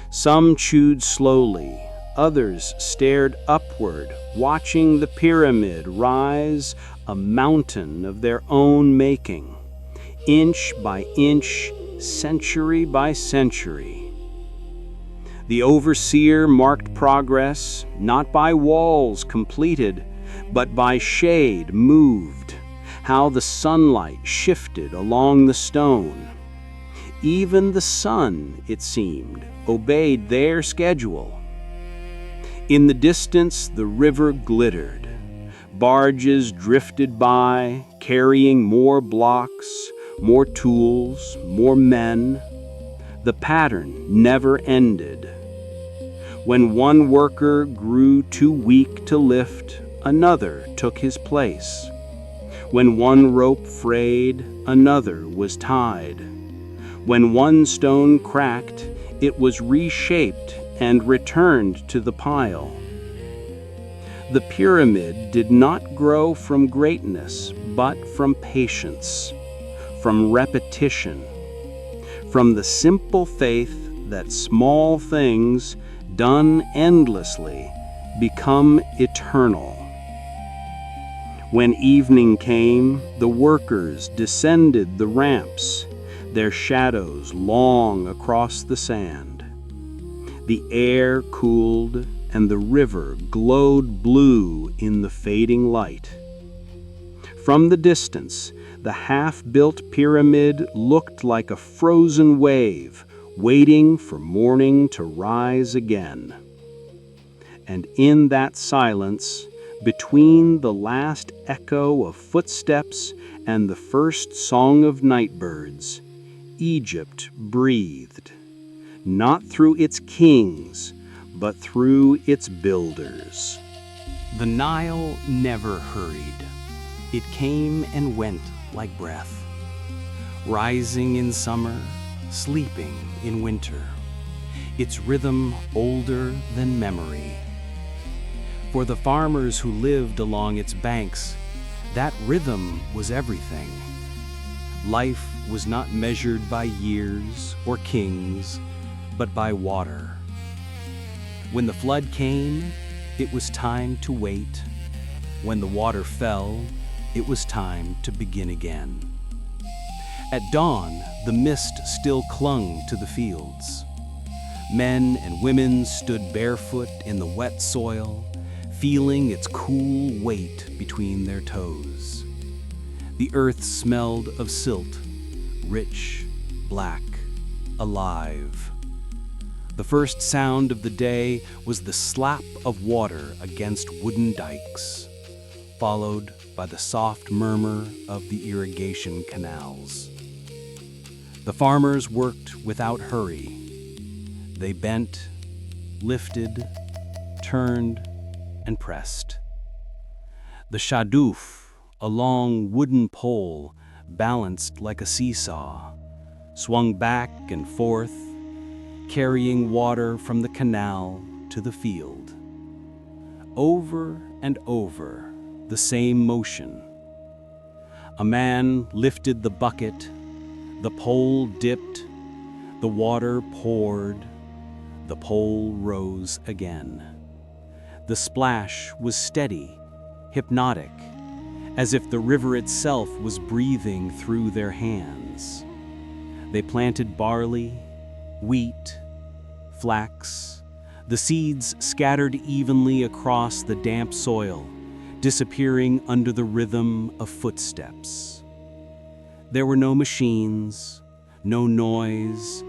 Some chewed slowly, others stared upward, watching the pyramid rise, a mountain of their own making, inch by inch, century by century. The overseer marked progress, not by walls completed, but by shade moved, how the sunlight shifted along the stone. Even the sun, it seemed, obeyed their schedule. In the distance, the river glittered. Barges drifted by, carrying more blocks, more tools, more men. The pattern never ended. When one worker grew too weak to lift, another took his place. When one rope frayed, another was tied. When one stone cracked, it was reshaped and returned to the pile. The pyramid did not grow from greatness, but from patience, from repetition, from the simple faith that small things, done endlessly, become eternal. When evening came, the workers descended the ramps, their shadows long across the sand. The air cooled, and the river glowed blue in the fading light. From the distance, the half-built pyramid looked like a frozen wave, waiting for morning to rise again. And in that silence, between the last echo of footsteps and the first song of nightbirds, Egypt breathed, not through its kings, but through its builders. The Nile never hurried. It came and went like breath, rising in summer, sleeping in winter, its rhythm older than memory. For the farmers who lived along its banks, that rhythm was everything. Life was not measured by years or kings, but by water. When the flood came, it was time to wait. When the water fell, it was time to begin again. At dawn, the mist still clung to the fields. Men and women stood barefoot in the wet soil, feeling its cool weight between their toes. The earth smelled of silt, rich, black, alive. The first sound of the day was the slap of water against wooden dikes, followed by the soft murmur of the irrigation canals. The farmers worked without hurry. They bent, lifted, turned, and pressed. The shaduf, a long wooden pole balanced like a seesaw, swung back and forth, carrying water from the canal to the field. Over and over, the same motion. A man lifted the bucket, the pole dipped, the water poured, the pole rose again. The splash was steady, hypnotic, as if the river itself was breathing through their hands. They planted barley, wheat, flax, the seeds scattered evenly across the damp soil, disappearing under the rhythm of footsteps. There were no machines, no noise,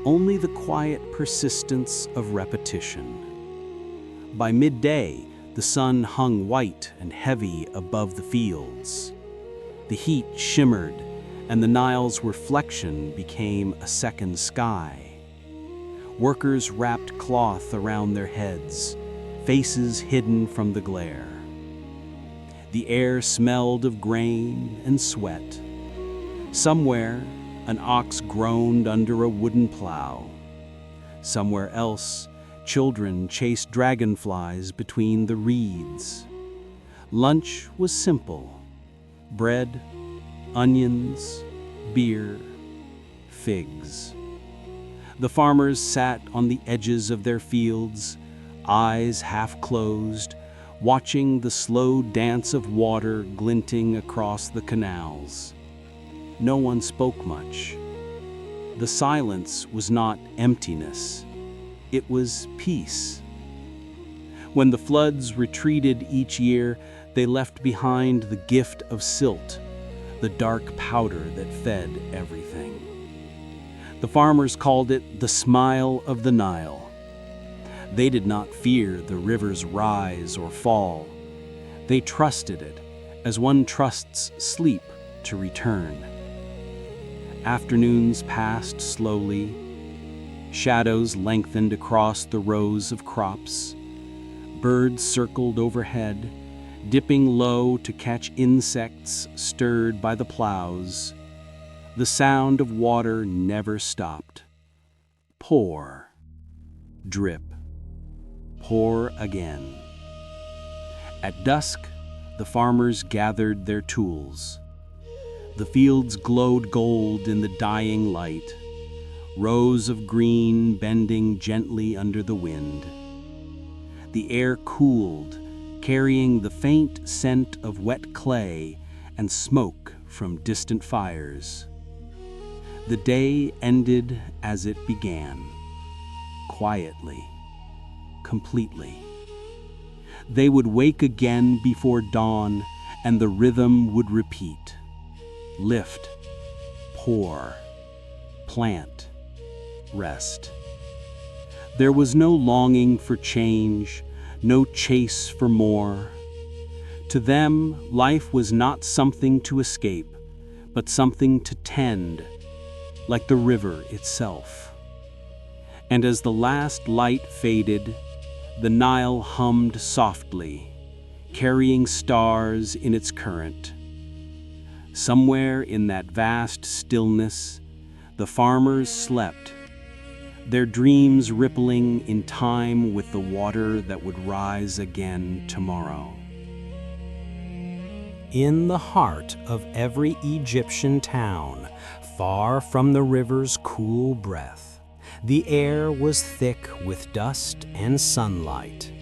only the quiet persistence of repetition. By midday, the sun hung white and heavy above the fields. The heat shimmered, and the Nile's reflection became a second sky. Workers wrapped cloth around their heads, faces hidden from the glare. The air smelled of grain and sweat. Somewhere, an ox groaned under a wooden plow. Somewhere else, children chased dragonflies between the reeds. Lunch was simple: bread, onions, beer, figs. The farmers sat on the edges of their fields, eyes half closed, watching the slow dance of water glinting across the canals. No one spoke much. The silence was not emptiness, it was peace. When the floods retreated each year, they left behind the gift of silt, the dark powder that fed everything. The farmers called it the smile of the Nile. They did not fear the river's rise or fall. They trusted it, as one trusts sleep to return. Afternoons passed slowly. Shadows lengthened across the rows of crops. Birds circled overhead, dipping low to catch insects stirred by the plows. The sound of water never stopped. Pour, drip, pour again. At dusk, the farmers gathered their tools. The fields glowed gold in the dying light, rows of green bending gently under the wind. The air cooled, carrying the faint scent of wet clay and smoke from distant fires. The day ended as it began, quietly, completely. They would wake again before dawn, and the rhythm would repeat. Lift, pour, plant, rest. There was no longing for change, no chase for more. To them, life was not something to escape, but something to tend, like the river itself. And as the last light faded, the Nile hummed softly, carrying stars in its current. Somewhere in that vast stillness, the farmers slept, their dreams rippling in time with the water that would rise again tomorrow. In the heart of every Egyptian town, far from the river's cool breath, the air was thick with dust and sunlight.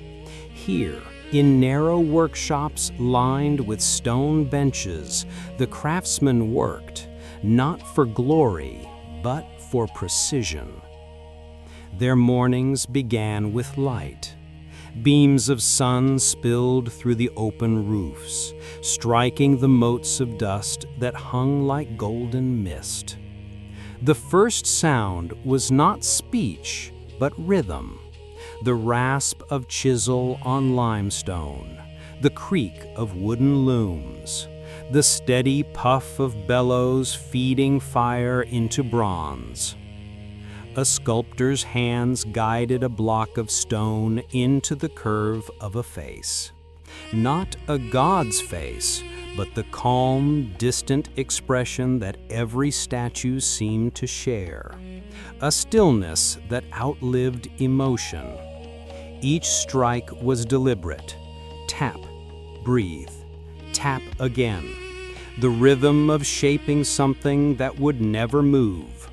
Here, in narrow workshops lined with stone benches, the craftsmen worked, not for glory, but for precision. Their mornings began with light. Beams of sun spilled through the open roofs, striking the motes of dust that hung like golden mist. The first sound was not speech, but rhythm. The rasp of chisel on limestone, the creak of wooden looms, the steady puff of bellows feeding fire into bronze. A sculptor's hands guided a block of stone into the curve of a face. Not a god's face, but the calm, distant expression that every statue seemed to share. A stillness that outlived emotion. Each strike was deliberate. Tap, breathe, tap again. The rhythm of shaping something that would never move.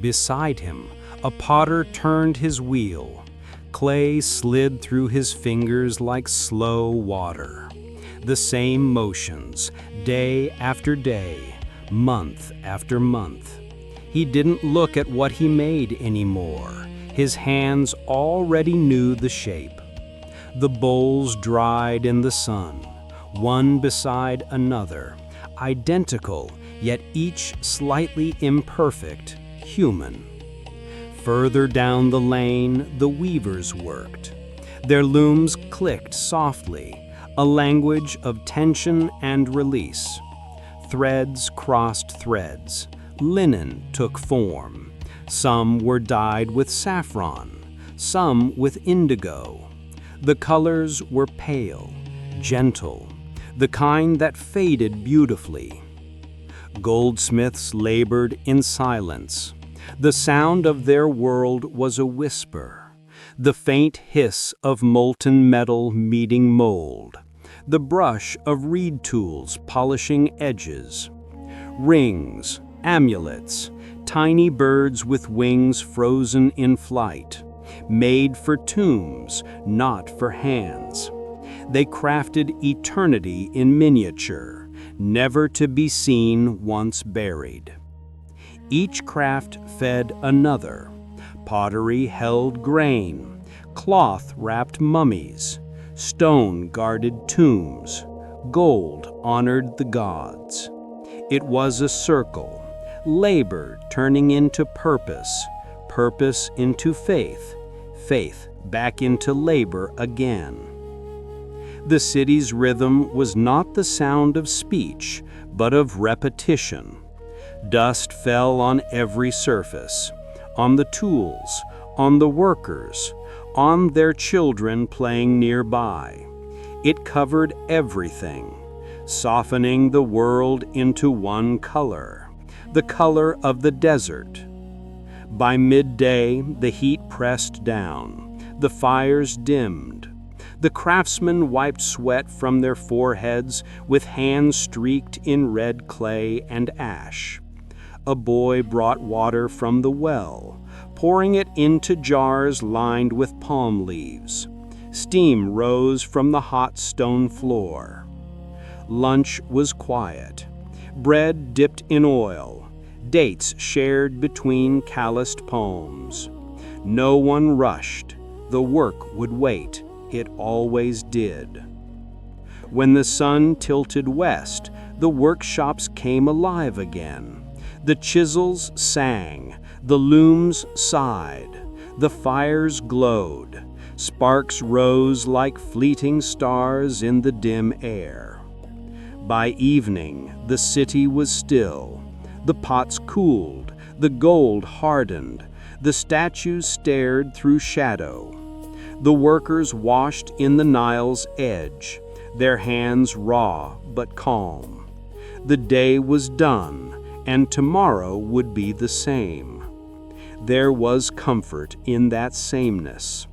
Beside him, a potter turned his wheel. Clay slid through his fingers like slow water. The same motions, day after day, month after month. He didn't look at what he made anymore. His hands already knew the shape. The bowls dried in the sun, one beside another, identical, yet each slightly imperfect, human. Further down the lane, the weavers worked. Their looms clicked softly, a language of tension and release. Threads crossed threads. Linen took form. Some were dyed with saffron, some with indigo. The colors were pale, gentle, the kind that faded beautifully. Goldsmiths labored in silence. The sound of their world was a whisper, the faint hiss of molten metal meeting mold, the brush of reed tools polishing edges. Rings, amulets, tiny birds with wings frozen in flight, made for tombs, not for hands. They crafted eternity in miniature, never to be seen once buried. Each craft fed another. Pottery held grain, cloth wrapped mummies, stone guarded tombs, gold honored the gods. It was a circle, labor turning into purpose, purpose into faith, faith back into labor again. The city's rhythm was not the sound of speech, but of repetition. Dust fell on every surface, on the tools, on the workers, on their children playing nearby. It covered everything, softening the world into one color, the color of the desert. By midday, the heat pressed down, the fires dimmed. The craftsmen wiped sweat from their foreheads with hands streaked in red clay and ash. A boy brought water from the well, pouring it into jars lined with palm leaves. Steam rose from the hot stone floor. Lunch was quiet. Bread dipped in oil, dates shared between calloused palms. No one rushed. The work would wait. It always did. When the sun tilted west, the workshops came alive again. The chisels sang, the looms sighed, the fires glowed, sparks rose like fleeting stars in the dim air. By evening, the city was still. The pots cooled, the gold hardened, the statues stared through shadow. The workers washed in the Nile's edge, their hands raw but calm. The day was done, and tomorrow would be the same. There was comfort in that sameness.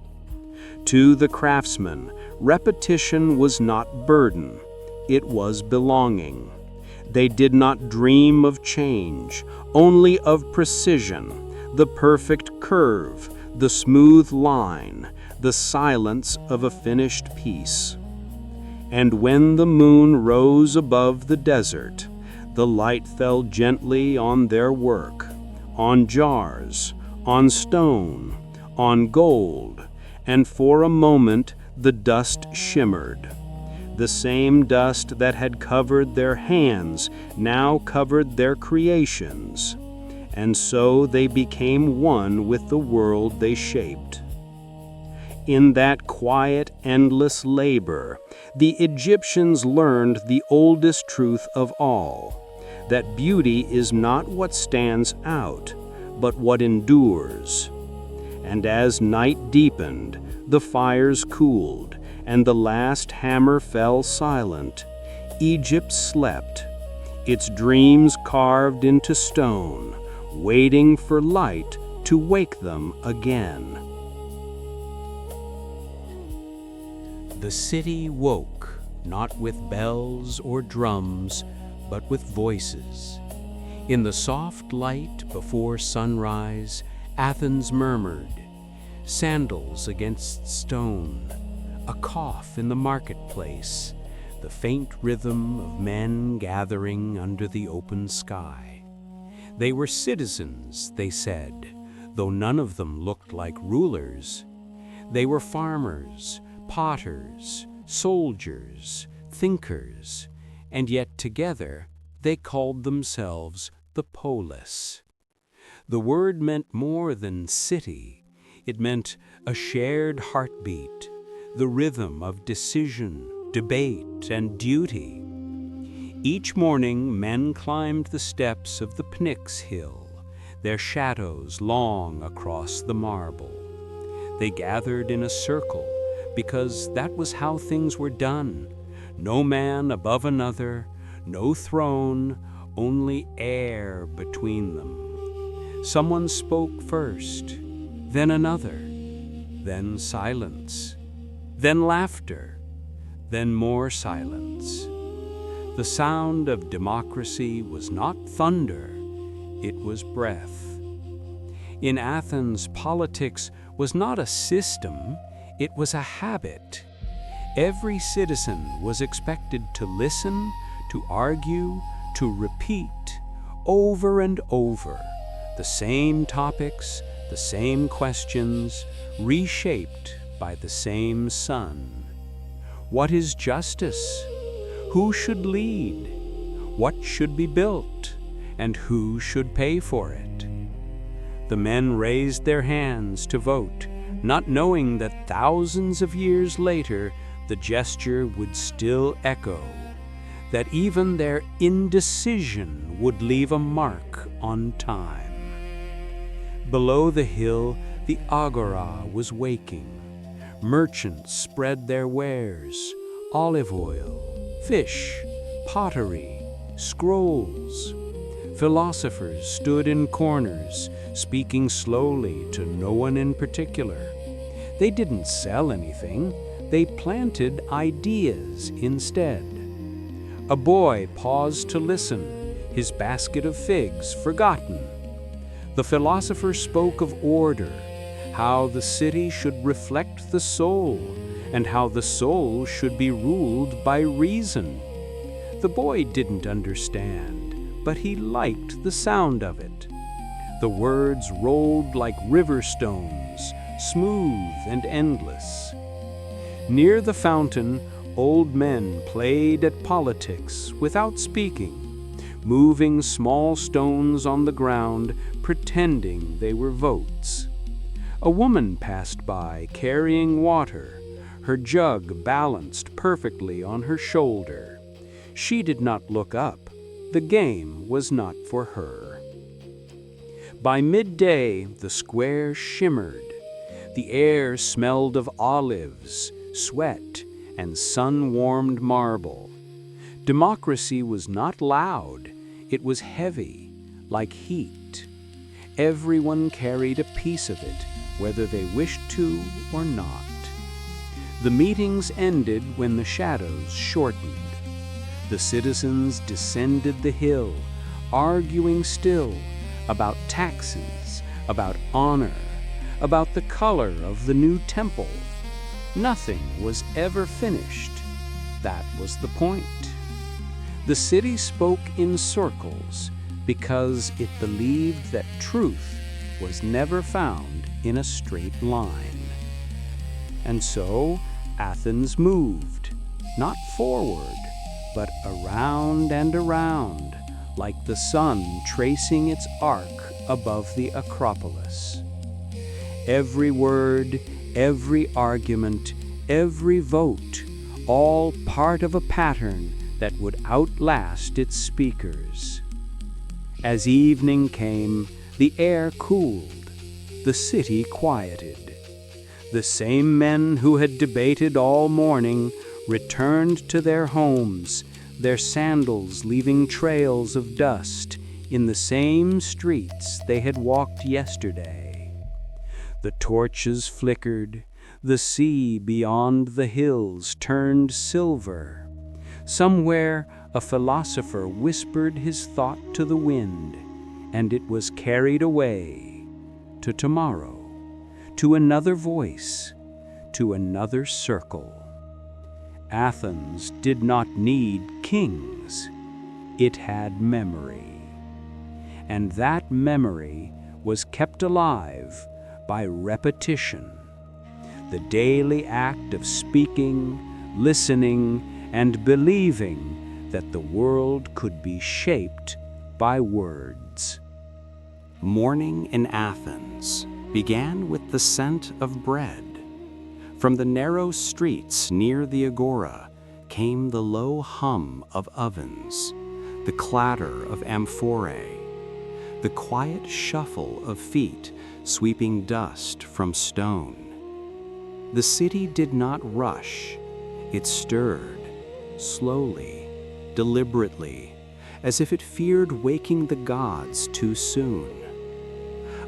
To the craftsman, repetition was not burden, it was belonging. They did not dream of change, only of precision, the perfect curve, the smooth line, the silence of a finished piece. And when the moon rose above the desert, the light fell gently on their work, on jars, on stone, on gold, and for a moment the dust shimmered. The same dust that had covered their hands now covered their creations, and so they became one with the world they shaped. In that quiet, endless labor, the Egyptians learned the oldest truth of all, that beauty is not what stands out, but what endures. And as night deepened, the fires cooled, and the last hammer fell silent, Egypt slept, its dreams carved into stone, waiting for light to wake them again. The city woke, not with bells or drums, but with voices. In the soft light before sunrise, Athens murmured, sandals against stone, a cough in the marketplace, the faint rhythm of men gathering under the open sky. They were citizens, they said, though none of them looked like rulers. They were farmers, potters, soldiers, thinkers, and yet together they called themselves the polis. The word meant more than city. It meant a shared heartbeat, the rhythm of decision, debate, and duty. Each morning men climbed the steps of the Pnyx hill, their shadows long across the marble. They gathered in a circle because that was how things were done. No man above another, no throne, only air between them. Someone spoke first, then another, then silence, then laughter, then more silence. The sound of democracy was not thunder, it was breath. In Athens, politics was not a system, it was a habit. Every citizen was expected to listen, to argue, to repeat, over and over, the same topics, the same questions, reshaped by the same sun. What is justice? Who should lead? What should be built? And who should pay for it? The men raised their hands to vote, not knowing that thousands of years later the gesture would still echo, that even their indecision would leave a mark on time. Below the hill, the agora was waking. Merchants spread their wares, olive oil, fish, pottery, scrolls. Philosophers stood in corners, speaking slowly to no one in particular. They didn't sell anything, they planted ideas instead. A boy paused to listen, his basket of figs forgotten. The philosopher spoke of order, how the city should reflect the soul, and how the soul should be ruled by reason. The boy didn't understand, but he liked the sound of it. The words rolled like river stones, smooth and endless. Near the fountain, old men played at politics without speaking, moving small stones on the ground, pretending they were votes. A woman passed by carrying water, her jug balanced perfectly on her shoulder. She did not look up. The game was not for her. By midday, the square shimmered. The air smelled of olives, sweat, and sun-warmed marble. Democracy was not loud. It was heavy, like heat. Everyone carried a piece of it, whether they wished to or not. The meetings ended when the shadows shortened. The citizens descended the hill, arguing still about taxes, about honor, about the color of the new temple. Nothing was ever finished. That was the point. The city spoke in circles because it believed that truth was never found in a straight line. And so Athens moved, not forward, but around and around, like the sun tracing its arc above the Acropolis. Every word, every argument, every vote, all part of a pattern that would outlast its speakers. As evening came, the air cooled, the city quieted. The same men who had debated all morning returned to their homes, their sandals leaving trails of dust in the same streets they had walked yesterday. The torches flickered, the sea beyond the hills turned silver. Somewhere a philosopher whispered his thought to the wind, and it was carried away to tomorrow, to another voice, to another circle. Athens did not need kings. It had memory. And that memory was kept alive by repetition, the daily act of speaking, listening, and believing that the world could be shaped by words. Morning in Athens began with the scent of bread. From the narrow streets near the agora came the low hum of ovens, the clatter of amphorae, the quiet shuffle of feet sweeping dust from stone. The city did not rush. It stirred, slowly, deliberately, as if it feared waking the gods too soon.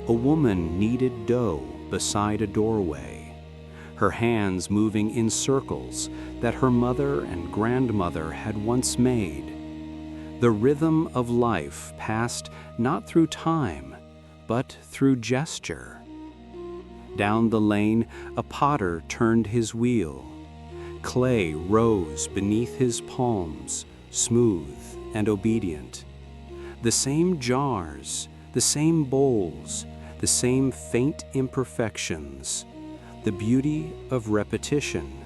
A woman kneaded dough beside a doorway, her hands moving in circles that her mother and grandmother had once made. The rhythm of life passed not through time, but through gesture. Down the lane, a potter turned his wheel. Clay rose beneath his palms, smooth and obedient. The same jars, the same bowls, the same faint imperfections, the beauty of repetition,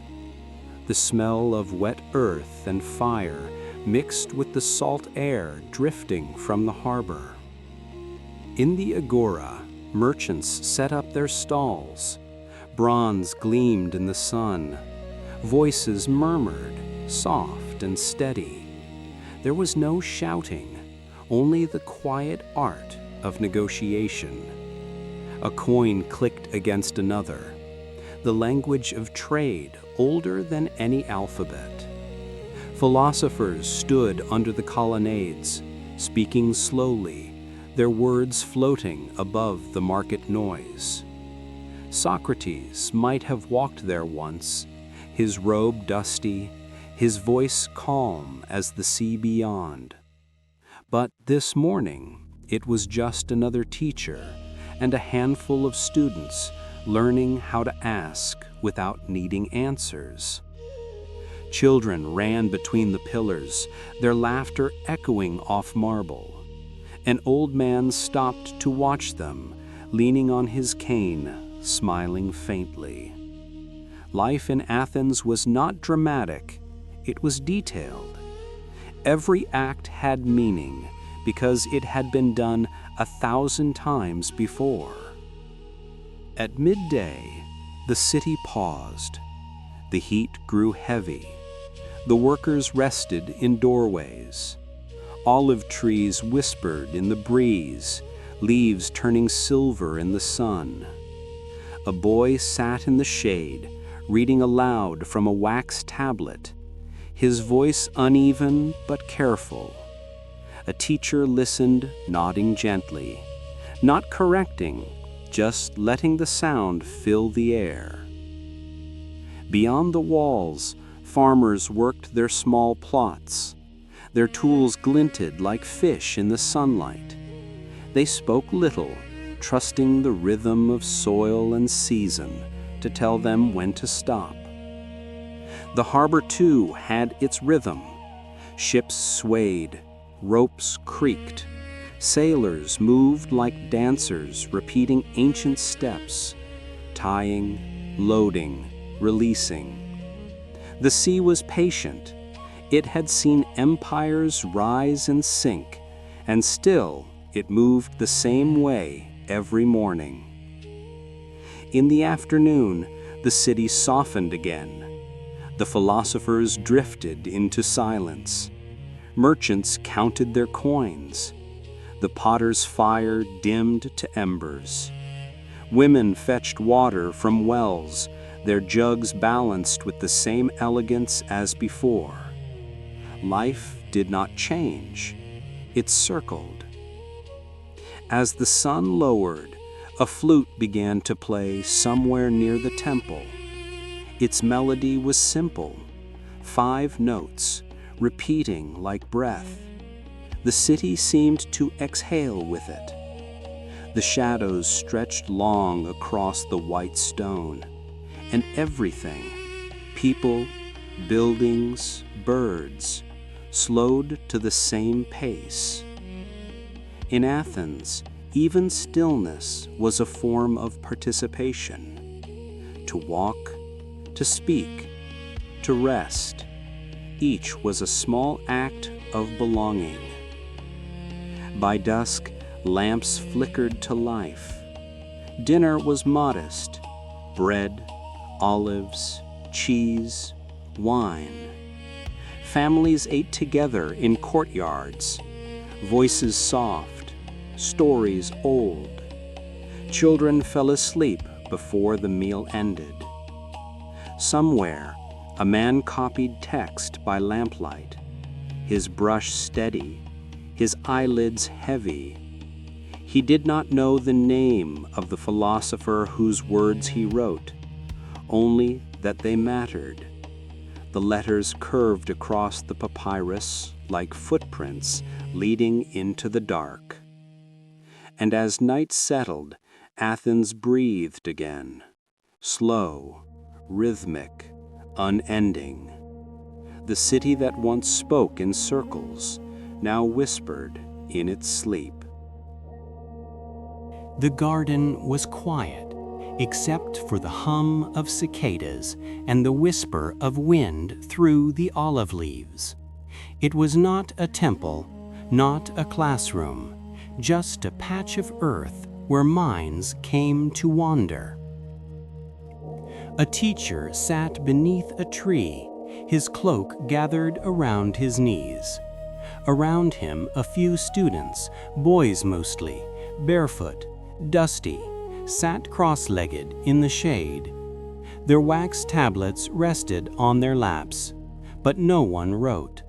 the smell of wet earth and fire mixed with the salt air drifting from the harbor. In the agora, merchants set up their stalls. Bronze gleamed in the sun. Voices murmured, soft and steady. There was no shouting, only the quiet art of negotiation. A coin clicked against another, the language of trade older than any alphabet. Philosophers stood under the colonnades, speaking slowly, their words floating above the market noise. Socrates might have walked there once, his robe dusty, his voice calm as the sea beyond. But this morning, it was just another teacher and a handful of students learning how to ask without needing answers. Children ran between the pillars, their laughter echoing off marble. An old man stopped to watch them, leaning on his cane, smiling faintly. Life in Athens was not dramatic, it was detailed. Every act had meaning because it had been done 1,000 times before. At midday, the city paused. The heat grew heavy. The workers rested in doorways. Olive trees whispered in the breeze, leaves turning silver in the sun. A boy sat in the shade, reading aloud from a wax tablet, his voice uneven but careful. A teacher listened, nodding gently, not correcting, just letting the sound fill the air. Beyond the walls, farmers worked their small plots. Their tools glinted like fish in the sunlight. They spoke little, trusting the rhythm of soil and season to tell them when to stop. The harbor, too, had its rhythm. Ships swayed, ropes creaked. Sailors moved like dancers, repeating ancient steps, tying, loading, releasing. The sea was patient. It had seen empires rise and sink, and still it moved the same way every morning. In the afternoon, the city softened again. The philosophers drifted into silence. Merchants counted their coins. The potter's fire dimmed to embers. Women fetched water from wells, their jugs balanced with the same elegance as before. Life did not change. It circled. As the sun lowered, a flute began to play somewhere near the temple. Its melody was simple, 5 notes, repeating like breath. The city seemed to exhale with it. The shadows stretched long across the white stone, and everything, people, buildings, birds, slowed to the same pace. In Athens, Even stillness was a form of participation. To walk, to speak, to rest, each was a small act of belonging. By dusk, lamps flickered to life. Dinner was modest: bread, olives, cheese, wine. Families ate together in courtyards, voices soft, stories old. Children fell asleep before the meal ended. Somewhere, a man copied text by lamplight, his brush steady, his eyelids heavy. He did not know the name of the philosopher whose words he wrote, only that they mattered. The letters curved across the papyrus like footprints leading into the dark. And as night settled, Athens breathed again, slow, rhythmic, unending. The city that once spoke in circles now whispered in its sleep. The garden was quiet, except for the hum of cicadas and the whisper of wind through the olive leaves. It was not a temple, not a classroom, just a patch of earth where minds came to wander. A teacher sat beneath a tree, his cloak gathered around his knees. Around him, a few students, boys mostly, barefoot, dusty, sat cross-legged in the shade. Their wax tablets rested on their laps, but no one wrote.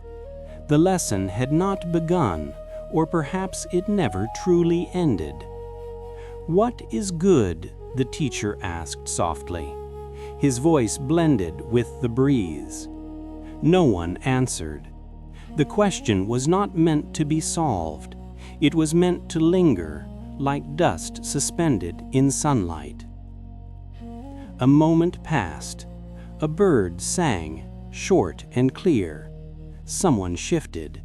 The lesson had not begun, or perhaps it never truly ended. "What is good?" the teacher asked softly. His voice blended with the breeze. No one answered. The question was not meant to be solved. It was meant to linger, like dust suspended in sunlight. A moment passed. A bird sang, short and clear. Someone shifted.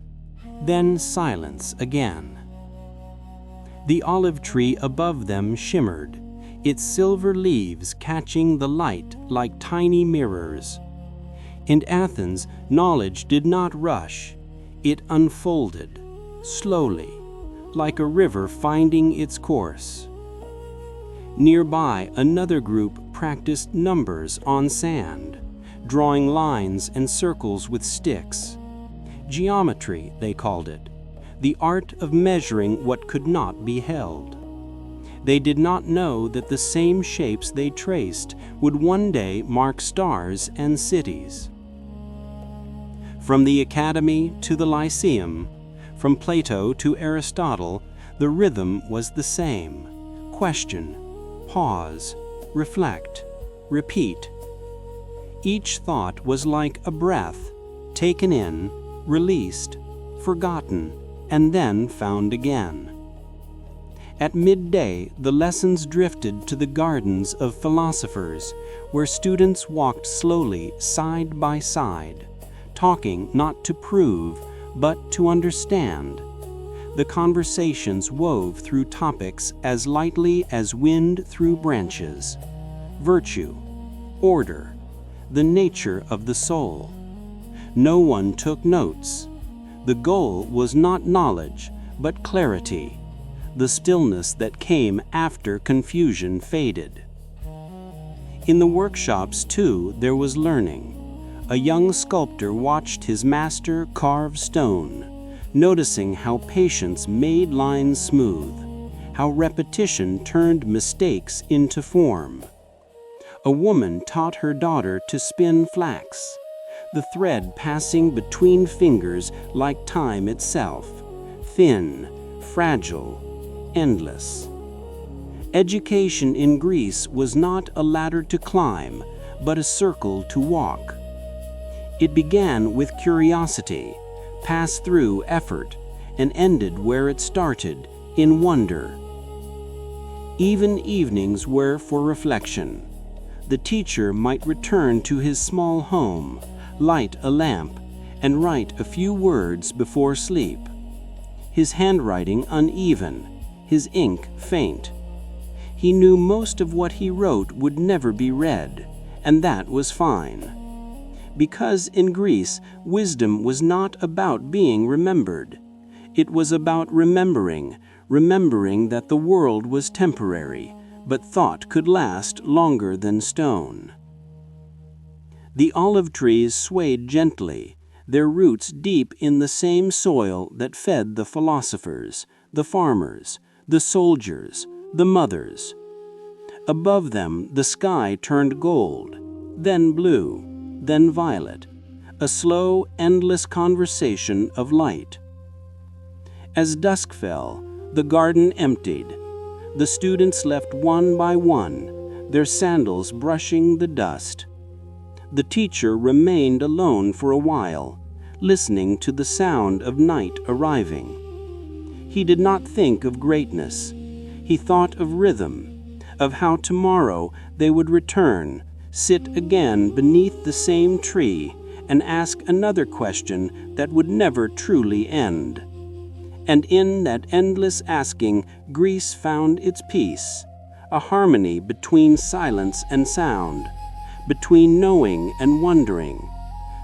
Then silence again. The olive tree above them shimmered, its silver leaves catching the light like tiny mirrors. In Athens, knowledge did not rush. It unfolded, slowly, like a river finding its course. Nearby, another group practiced numbers on sand, drawing lines and circles with sticks. Geometry, they called it, the art of measuring what could not be held. They did not know that the same shapes they traced would one day mark stars and cities. From the academy to the Lyceum, from Plato to Aristotle, the rhythm was the same: question, pause, reflect, repeat. Each thought was like a breath, taken in, released, forgotten, and then found again. At midday, the lessons drifted to the gardens of philosophers, where students walked slowly side by side, talking not to prove, but to understand. The conversations wove through topics as lightly as wind through branches: virtue, order, the nature of the soul. No one took notes. The goal was not knowledge, but clarity, the stillness that came after confusion faded. In the workshops, too, there was learning. A young sculptor watched his master carve stone, noticing how patience made lines smooth, how repetition turned mistakes into form. A woman taught her daughter to spin flax, the thread passing between fingers like time itself, thin, fragile, endless. Education in Greece was not a ladder to climb, but a circle to walk. It began with curiosity, passed through effort, and ended where it started, in wonder. Even evenings were for reflection. The teacher might return to his small home, light a lamp, and write a few words before sleep. His handwriting uneven, his ink faint. He knew most of what he wrote would never be read, and that was fine. Because in Greece, wisdom was not about being remembered. It was about remembering that the world was temporary, but thought could last longer than stone. The olive trees swayed gently, their roots deep in the same soil that fed the philosophers, the farmers, the soldiers, the mothers. Above them, the sky turned gold, then blue, then violet, a slow, endless conversation of light. As dusk fell, the garden emptied. The students left one by one, their sandals brushing the dust. The teacher remained alone for a while, listening to the sound of night arriving. He did not think of greatness. He thought of rhythm, of how tomorrow they would return, sit again beneath the same tree, and ask another question that would never truly end. And in that endless asking, Greece found its peace, a harmony between silence and sound, between knowing and wondering,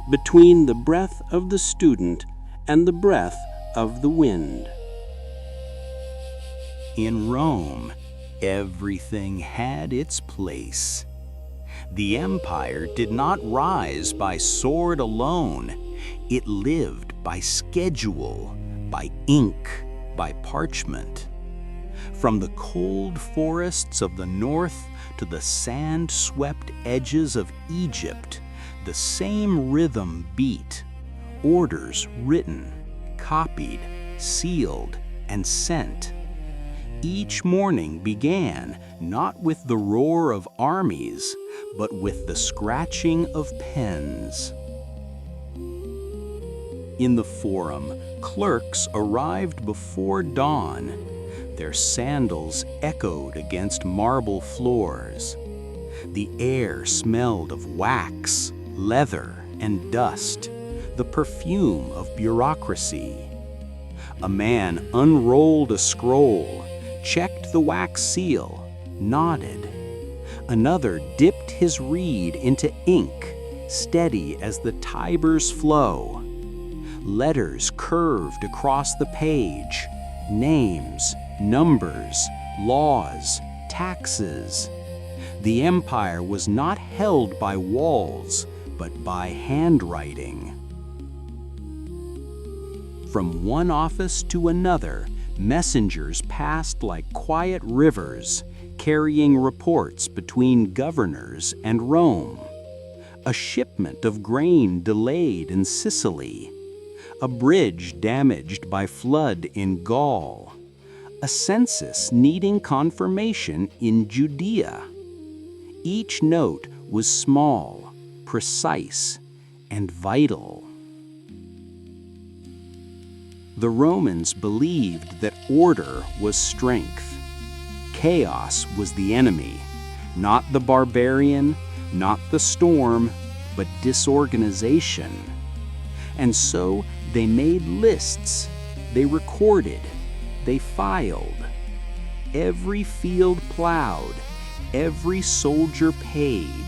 between the breath of the student and the breath of the wind. In Rome, everything had its place. The empire did not rise by sword alone. It lived by schedule, by ink, by parchment. From the cold forests of the north to the sand-swept edges of Egypt, the same rhythm beat, orders written, copied, sealed, and sent. Each morning began not with the roar of armies, but with the scratching of pens. In the forum, clerks arrived before dawn. Their sandals echoed against marble floors. The air smelled of wax, leather, and dust, the perfume of bureaucracy. A man unrolled a scroll, checked the wax seal, nodded. Another dipped his reed into ink, steady as the Tiber's flow. Letters curved across the page, names, numbers, laws, taxes. The empire was not held by walls, but by handwriting. From one office to another, messengers passed like quiet rivers, carrying reports between governors and Rome. A shipment of grain delayed in Sicily. A bridge damaged by flood in Gaul. A census needing confirmation in Judea. Each note was small, precise, and vital. The Romans believed that order was strength. Chaos was the enemy, not the barbarian, not the storm, but disorganization. And so they made lists, they recorded, they filed. Every field plowed, every soldier paid,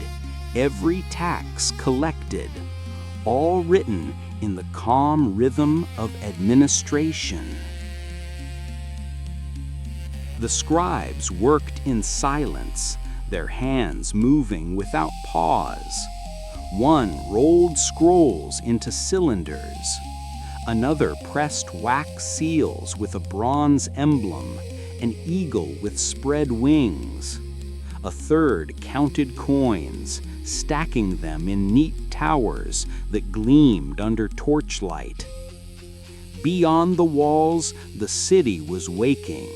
every tax collected, all written in the calm rhythm of administration. The scribes worked in silence, their hands moving without pause. One rolled scrolls into cylinders. Another pressed wax seals with a bronze emblem, an eagle with spread wings. A third counted coins, stacking them in neat towers that gleamed under torchlight. Beyond the walls, the city was waking,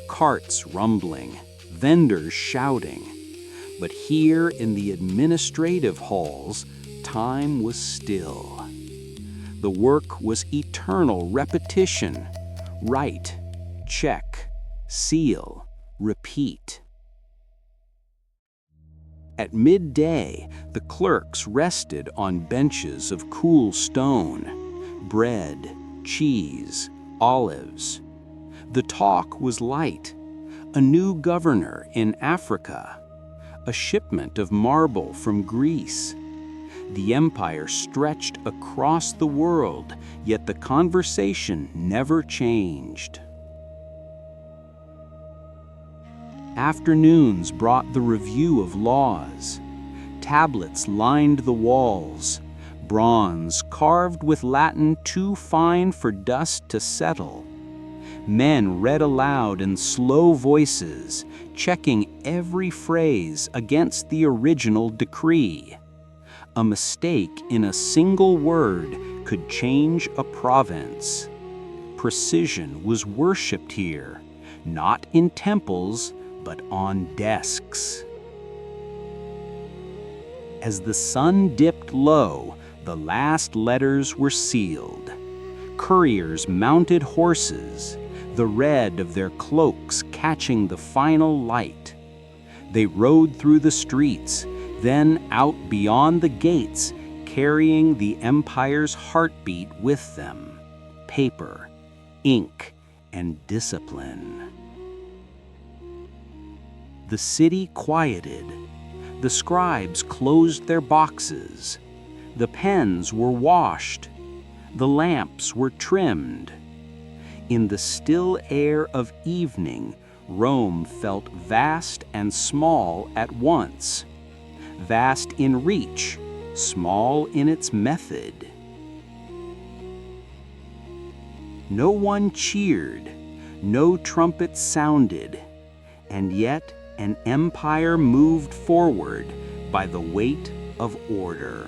carts rumbling, vendors shouting. But here in the administrative halls, time was still. The work was eternal repetition. Write, check, seal, repeat. At midday, the clerks rested on benches of cool stone, bread, cheese, olives. The talk was light. A new governor in Africa. A shipment of marble from Greece. The empire stretched across the world, yet the conversation never changed. Afternoons brought the review of laws. Tablets lined the walls, bronze carved with Latin too fine for dust to settle. Men read aloud in slow voices, checking every phrase against the original decree. A mistake in a single word could change a province. Precision was worshipped here, not in temples, but on desks. As the sun dipped low, the last letters were sealed. Couriers mounted horses, the red of their cloaks catching the final light. They rode through the streets, then out beyond the gates, carrying the empire's heartbeat with them: paper, ink, and discipline. The city quieted. The scribes closed their boxes. The pens were washed. The lamps were trimmed. In the still air of evening, Rome felt vast and small at once. Vast in reach, small in its method. No one cheered, no trumpet sounded, and yet an empire moved forward by the weight of order.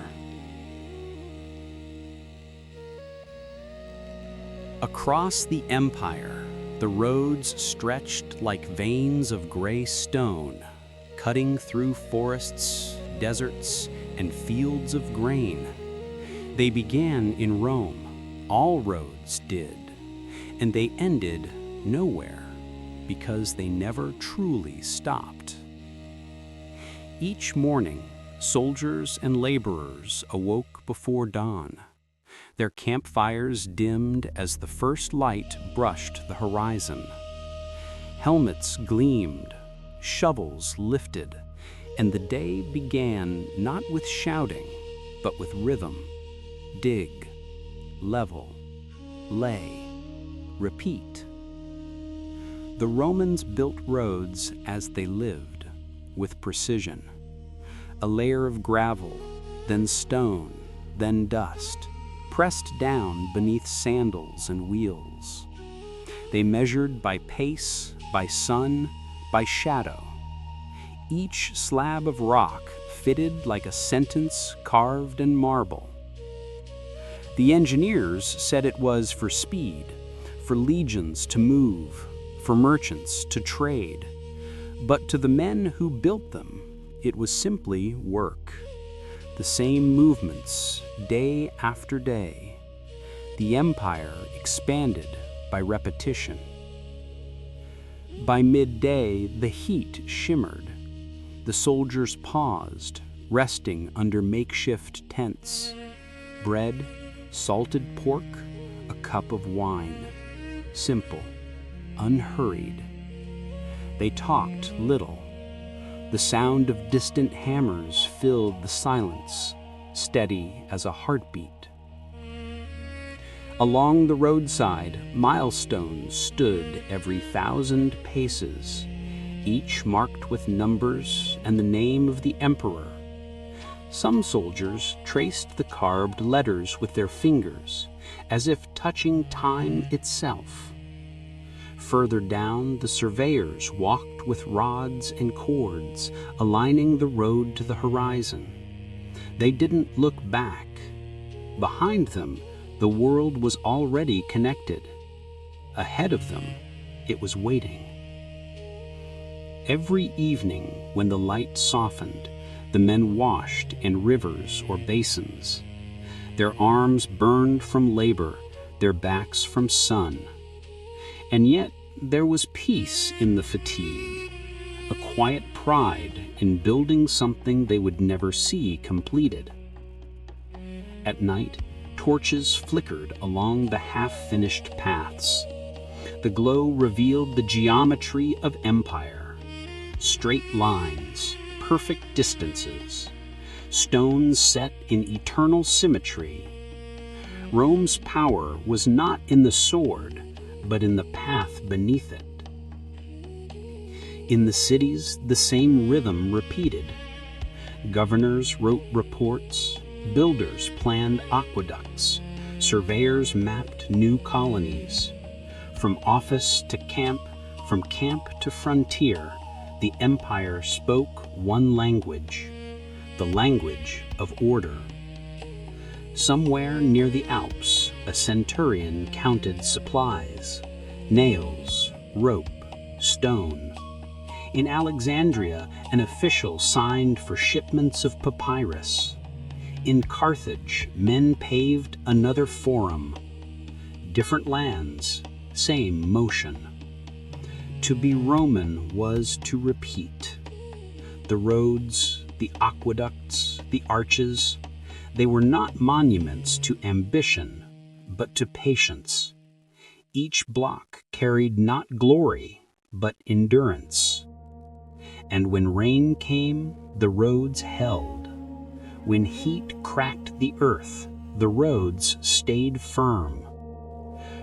Across the empire, the roads stretched like veins of gray stone, cutting through forests, deserts, and fields of grain. They began in Rome, all roads did, and they ended nowhere, because they never truly stopped. Each morning, soldiers and laborers awoke before dawn. Their campfires dimmed as the first light brushed the horizon. Helmets gleamed, shovels lifted, and the day began not with shouting, but with rhythm. Dig, level, lay, repeat. The Romans built roads as they lived, with precision. A layer of gravel, then stone, then dust, pressed down beneath sandals and wheels. They measured by pace, by sun, by shadow. Each slab of rock fitted like a sentence carved in marble. The engineers said it was for speed, for legions to move, for merchants to trade. But to the men who built them, it was simply work. The same movements, day after day. The empire expanded by repetition. By midday, the heat shimmered. The soldiers paused, resting under makeshift tents. Bread, salted pork, a cup of wine. Simple, unhurried. They talked little. The sound of distant hammers filled the silence, steady as a heartbeat. Along the roadside, milestones stood every 1,000 paces, each marked with numbers and the name of the emperor. Some soldiers traced the carved letters with their fingers, as if touching time itself. Further down, the surveyors walked with rods and cords, aligning the road to the horizon. They didn't look back. Behind them, the world was already connected. Ahead of them, it was waiting. Every evening, when the light softened, the men washed in rivers or basins. Their arms burned from labor, their backs from sun. And yet there was peace in the fatigue, a quiet pride in building something they would never see completed. At night, torches flickered along the half-finished paths. The glow revealed the geometry of empire. Straight lines, perfect distances, stones set in eternal symmetry. Rome's power was not in the sword, but in the path beneath it. In the cities, the same rhythm repeated. Governors wrote reports, builders planned aqueducts, surveyors mapped new colonies. From office to camp, from camp to frontier, the empire spoke one language, the language of order. Somewhere near the Alps, a centurion counted supplies, nails, rope, stone. In Alexandria, an official signed for shipments of papyrus. In Carthage, men paved another forum. Different lands, same motion. To be Roman was to repeat. The roads, the aqueducts, the arches, they were not monuments to ambition, but to patience. Each block carried not glory, but endurance. And when rain came, the roads held. When heat cracked the earth, the roads stayed firm.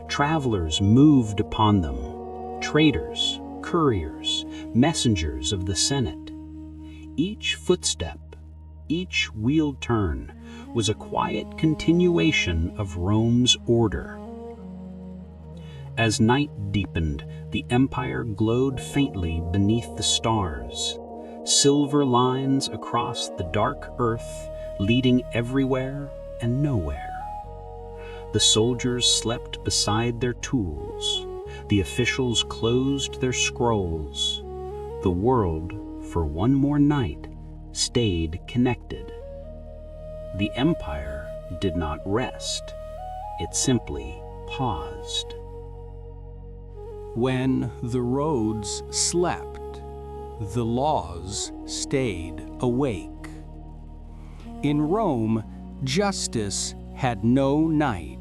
Travelers moved upon them, traders, couriers, messengers of the Senate. Each footstep, each wheel turn, was a quiet continuation of Rome's order. As night deepened, the empire glowed faintly beneath the stars, silver lines across the dark earth, leading everywhere and nowhere. The soldiers slept beside their tools. The officials closed their scrolls. The world, for one more night, stayed connected. The empire did not rest. It simply paused. When the roads slept, the laws stayed awake. In Rome, justice had no night.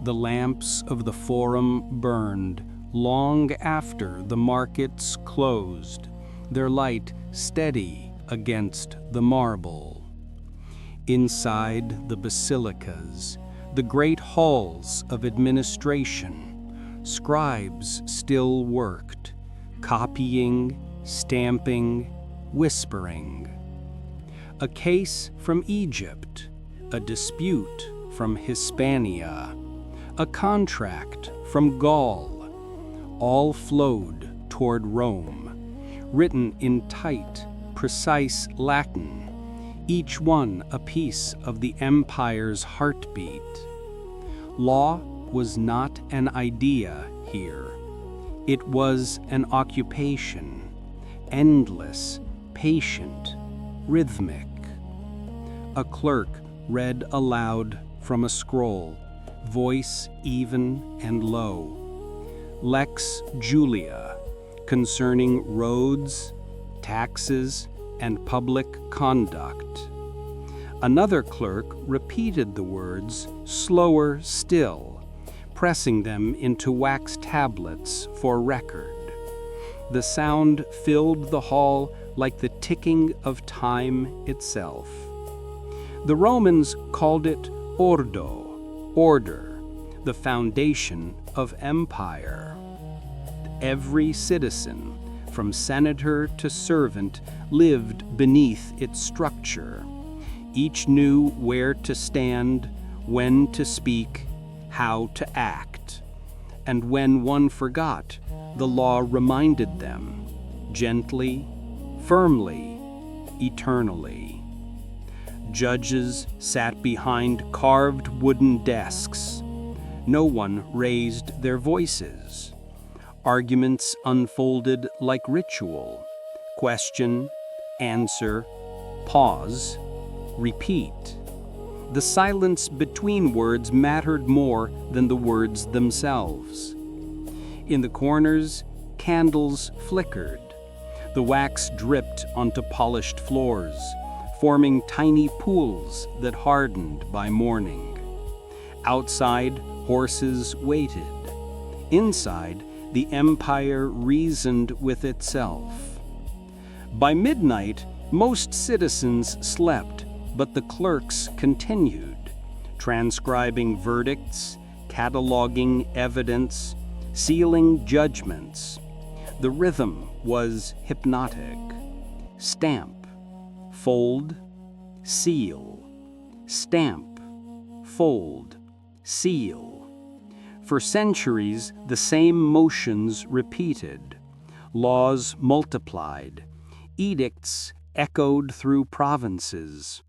The lamps of the Forum burned long after the markets closed, their light steady against the marble. Inside the basilicas, the great halls of administration, scribes still worked, copying, stamping, whispering. A case from Egypt, a dispute from Hispania, a contract from Gaul, all flowed toward Rome, written in tight, precise Latin, each one a piece of the empire's heartbeat. Law was not an idea here. It was an occupation, endless, patient, rhythmic. A clerk read aloud from a scroll, voice even and low. Lex Julia, concerning roads, taxes, and public conduct. Another clerk repeated the words slower still, pressing them into wax tablets for record. The sound filled the hall like the ticking of time itself. The Romans called it ordo, order, the foundation of empire. Every citizen, from senator to servant, lived beneath its structure. Each knew where to stand, when to speak, how to act. And when one forgot, the law reminded them, gently, firmly, eternally. Judges sat behind carved wooden desks. No one raised their voices. Arguments unfolded like ritual. Question, answer, pause, repeat. The silence between words mattered more than the words themselves. In the corners, candles flickered. The wax dripped onto polished floors, forming tiny pools that hardened by morning. Outside, horses waited. Inside, the empire reasoned with itself. By midnight, most citizens slept, but the clerks continued, transcribing verdicts, cataloging evidence, sealing judgments. The rhythm was hypnotic. Stamp, fold, seal. Stamp, fold, seal. For centuries, the same motions repeated. Laws multiplied. Edicts echoed through provinces.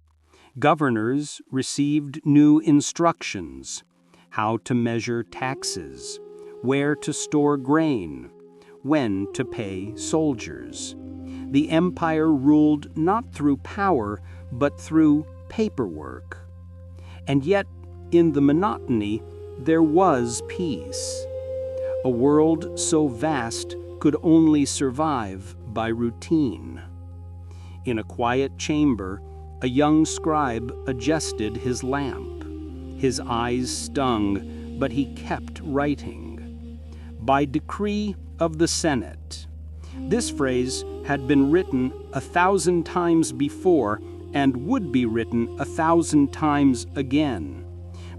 Governors received new instructions: how to measure taxes, where to store grain, when to pay soldiers. The empire ruled not through power, but through paperwork. And yet, in the monotony, there was peace. A world so vast could only survive by routine. In a quiet chamber, a young scribe adjusted his lamp. His eyes stung, but he kept writing. By decree of the Senate. This phrase had been written 1,000 times before and would be written 1,000 times again.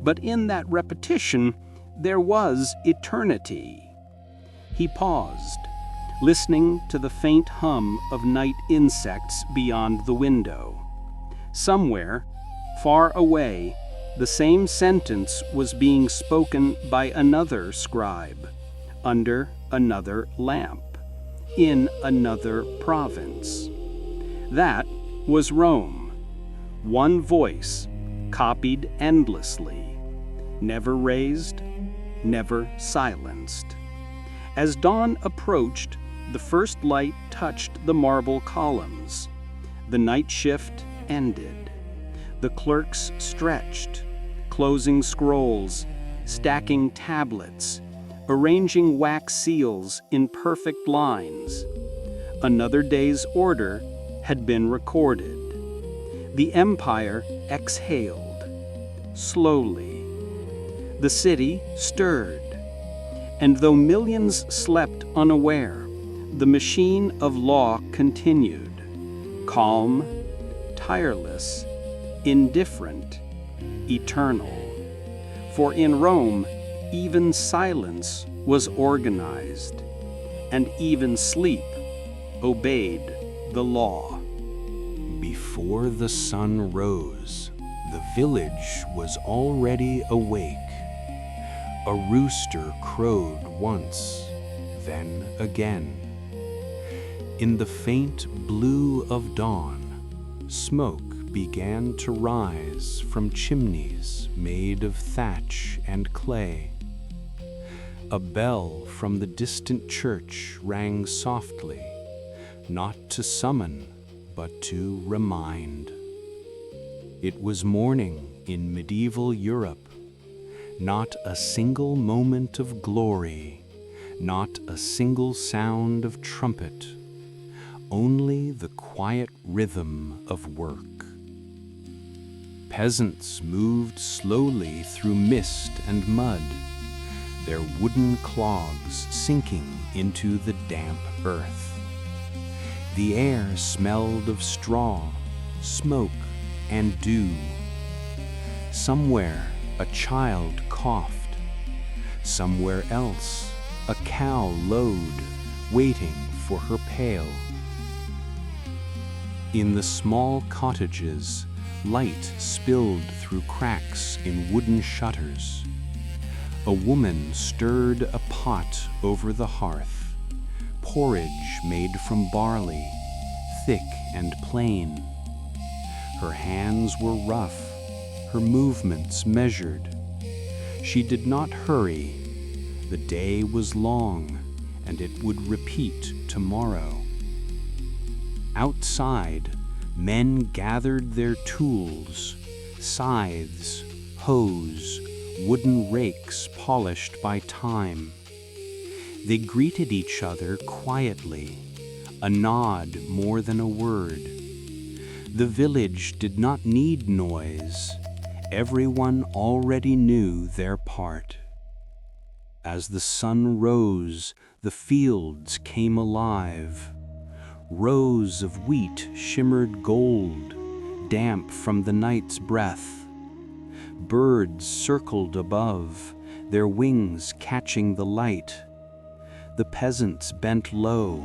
But in that repetition, there was eternity. He paused, listening to the faint hum of night insects beyond the window. Somewhere, far away, the same sentence was being spoken by another scribe, under another lamp, in another province. That was Rome. One voice, copied endlessly, never raised, never silenced. As dawn approached, the first light touched the marble columns. The night shift ended. The clerks stretched, closing scrolls, stacking tablets, arranging wax seals in perfect lines. Another day's order had been recorded. The empire exhaled, slowly. The city stirred. And though millions slept unaware, the machine of law continued, calm, tireless, indifferent, eternal. For in Rome, even silence was organized, and even sleep obeyed the law. Before the sun rose, the village was already awake. A rooster crowed once, then again. In the faint blue of dawn, smoke began to rise from chimneys made of thatch and clay. A bell from the distant church rang softly, not to summon, but to remind. It was morning in medieval Europe. Not a single moment of glory, not a single sound of trumpet, only the quiet rhythm of work. Peasants moved slowly through mist and mud, their wooden clogs sinking into the damp earth. The air smelled of straw, smoke, and dew. Somewhere, a child coughed. Somewhere else, a cow lowed, waiting for her pail. In the small cottages, light spilled through cracks in wooden shutters. A woman stirred a pot over the hearth, porridge made from barley, thick and plain. Her hands were rough, her movements measured. She did not hurry. The day was long, and it would repeat tomorrow. Outside, men gathered their tools, scythes, hoes, wooden rakes polished by time. They greeted each other quietly, a nod more than a word. The village did not need noise. Everyone already knew their part. As the sun rose, the fields came alive. Rows of wheat shimmered gold, damp from the night's breath. Birds circled above, their wings catching the light. The peasants bent low,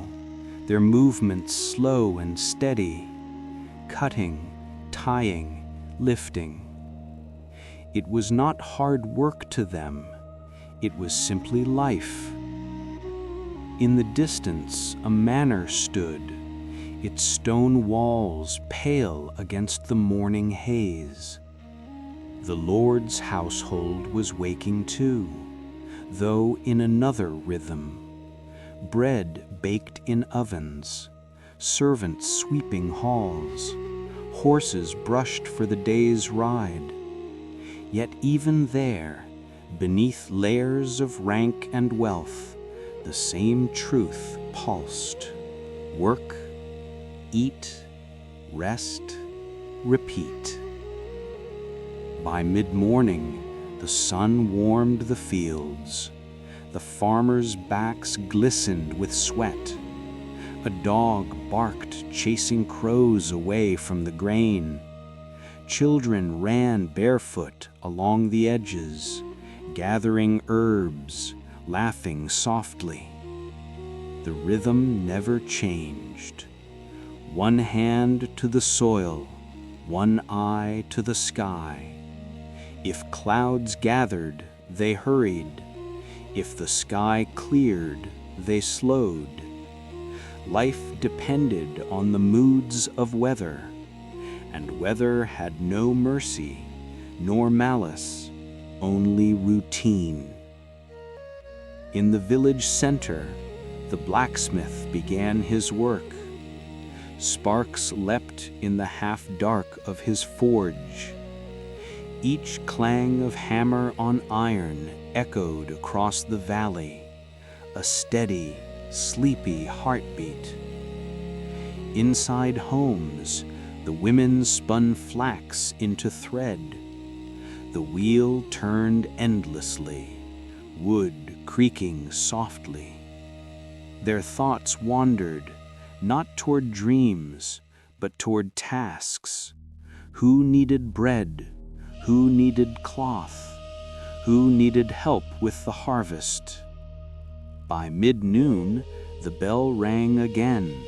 their movements slow and steady, cutting, tying, lifting. It was not hard work to them, it was simply life. In the distance, a manor stood, its stone walls pale against the morning haze. The Lord's household was waking too, though in another rhythm. Bread baked in ovens, servants sweeping halls, horses brushed for the day's ride. Yet even there, beneath layers of rank and wealth, the same truth pulsed. Work, eat, rest, repeat. By mid-morning, the sun warmed the fields. The farmers' backs glistened with sweat. A dog barked, chasing crows away from the grain. Children ran barefoot along the edges, gathering herbs, laughing softly. The rhythm never changed. One hand to the soil, one eye to the sky. If clouds gathered, they hurried. If the sky cleared, they slowed. Life depended on the moods of weather, and weather had no mercy, nor malice, only routine. In the village center, the blacksmith began his work. Sparks leapt in the half-dark of his forge. Each clang of hammer on iron echoed across the valley, a steady, sleepy heartbeat. Inside homes, the women spun flax into thread. The wheel turned endlessly, wood creaking softly. Their thoughts wandered, not toward dreams, but toward tasks. Who needed bread? Who needed cloth? Who needed help with the harvest? By mid-noon, the bell rang again.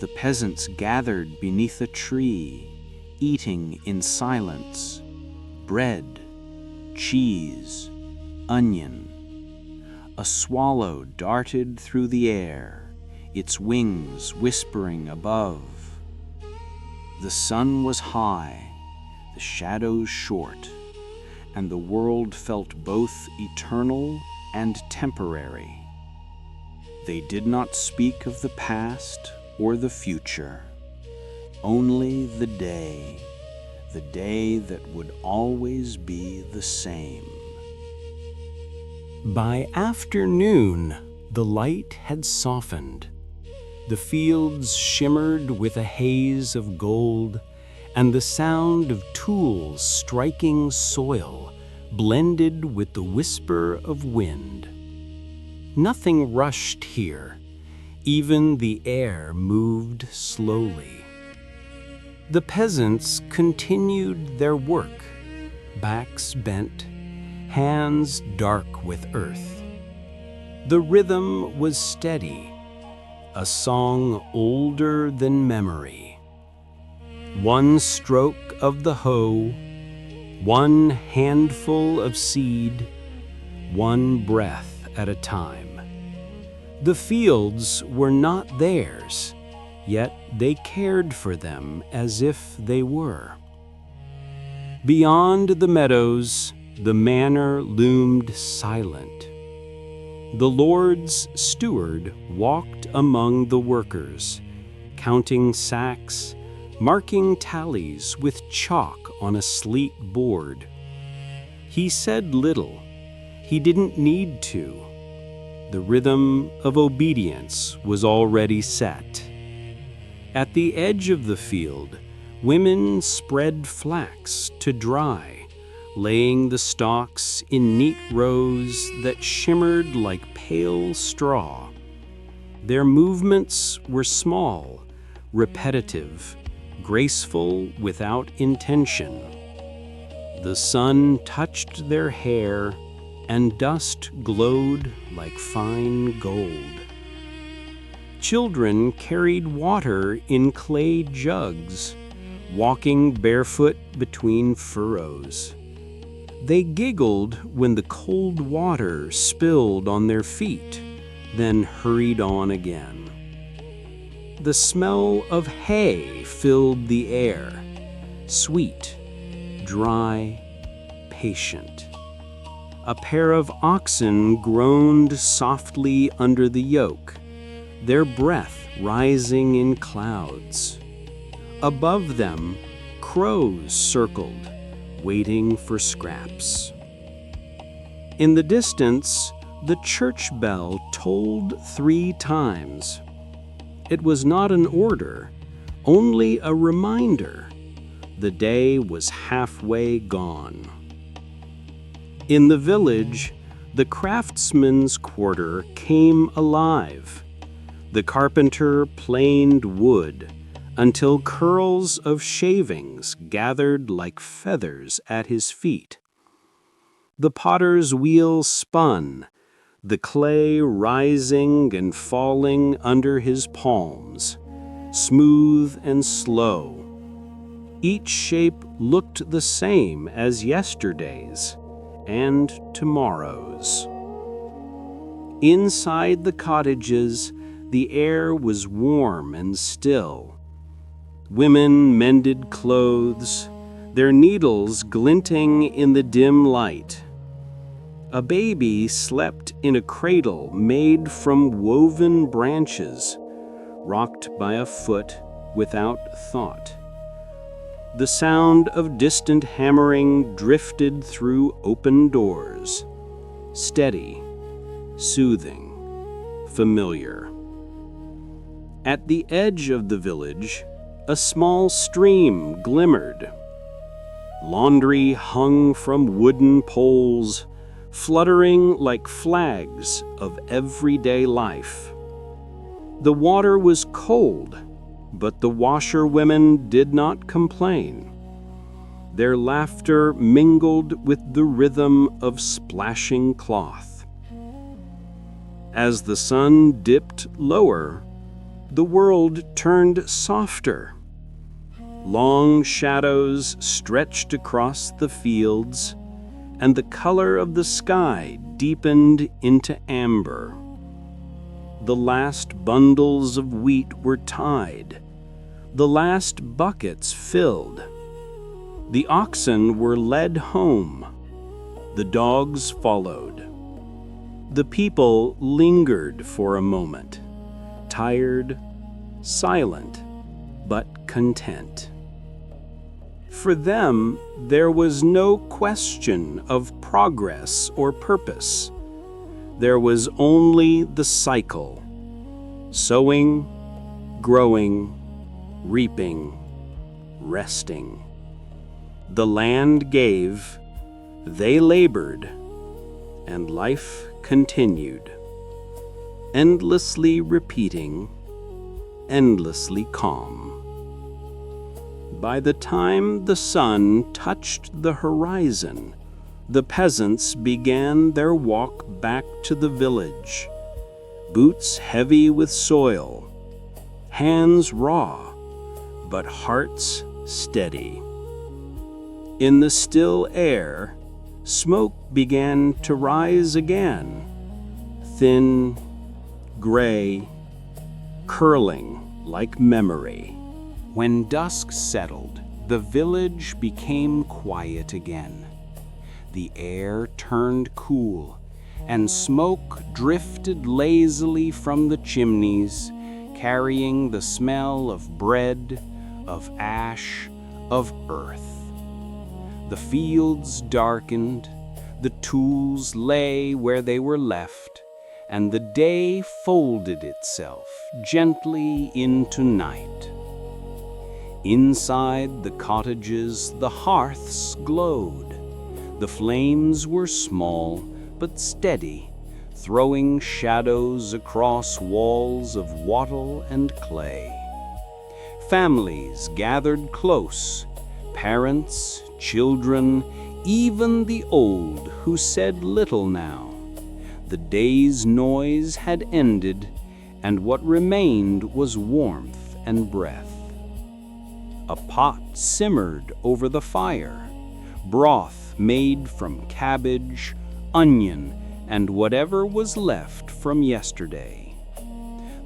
The peasants gathered beneath a tree, eating in silence. Bread, cheese, onion. A swallow darted through the air, its wings whispering above. The sun was high, the shadows short, and the world felt both eternal and temporary. They did not speak of the past or the future, only the day that would always be the same. By afternoon, the light had softened. The fields shimmered with a haze of gold, and the sound of tools striking soil blended with the whisper of wind. Nothing rushed here. Even the air moved slowly. The peasants continued their work, backs bent, hands dark with earth. The rhythm was steady, a song older than memory. One stroke of the hoe, one handful of seed, one breath at a time. The fields were not theirs, yet they cared for them as if they were. Beyond the meadows, the manor loomed silent. The Lord's steward walked among the workers, counting sacks, marking tallies with chalk on a slate board. He said little. He didn't need to. The rhythm of obedience was already set. At the edge of the field, women spread flax to dry, laying the stalks in neat rows that shimmered like pale straw. Their movements were small, repetitive, graceful without intention. The sun touched their hair, and dust glowed like fine gold. Children carried water in clay jugs, walking barefoot between furrows. They giggled when the cold water spilled on their feet, then hurried on again. The smell of hay filled the air, sweet, dry, patient. A pair of oxen groaned softly under the yoke, their breath rising in clouds. Above them, crows circled, waiting for scraps. In the distance, the church bell tolled 3 times. It was not an order, only a reminder. The day was halfway gone. In the village, the craftsman's quarter came alive. The carpenter planed wood until curls of shavings gathered like feathers at his feet. The potter's wheel spun, the clay rising and falling under his palms, smooth and slow. Each shape looked the same as yesterday's and tomorrow's. Inside the cottages, the air was warm and still. Women mended clothes, their needles glinting in the dim light. A baby slept in a cradle made from woven branches, rocked by a foot without thought. The sound of distant hammering drifted through open doors, steady, soothing, familiar. At the edge of the village, a small stream glimmered. Laundry hung from wooden poles, fluttering like flags of everyday life. The water was cold, but the washerwomen did not complain. Their laughter mingled with the rhythm of splashing cloth. As the sun dipped lower, the world turned softer. Long shadows stretched across the fields, and the color of the sky deepened into amber. The last bundles of wheat were tied, the last buckets filled. The oxen were led home, the dogs followed. The people lingered for a moment, tired, silent, but content. For them, there was no question of progress or purpose. There was only the cycle: sowing, growing, reaping, resting. The land gave, they labored, and life continued, endlessly repeating, endlessly calm. By the time the sun touched the horizon, the peasants began their walk back to the village, boots heavy with soil, hands raw, but hearts steady. In the still air, smoke began to rise again, thin, gray, curling like memory. When dusk settled, the village became quiet again. The air turned cool, and smoke drifted lazily from the chimneys, carrying the smell of bread, of ash, of earth. The fields darkened, the tools lay where they were left, and the day folded itself gently into night. Inside the cottages, the hearths glowed. The flames were small but steady, throwing shadows across walls of wattle and clay. Families gathered close, parents, children, even the old who said little now. The day's noise had ended, and what remained was warmth and breath. A pot simmered over the fire, broth made from cabbage, onion, and whatever was left from yesterday.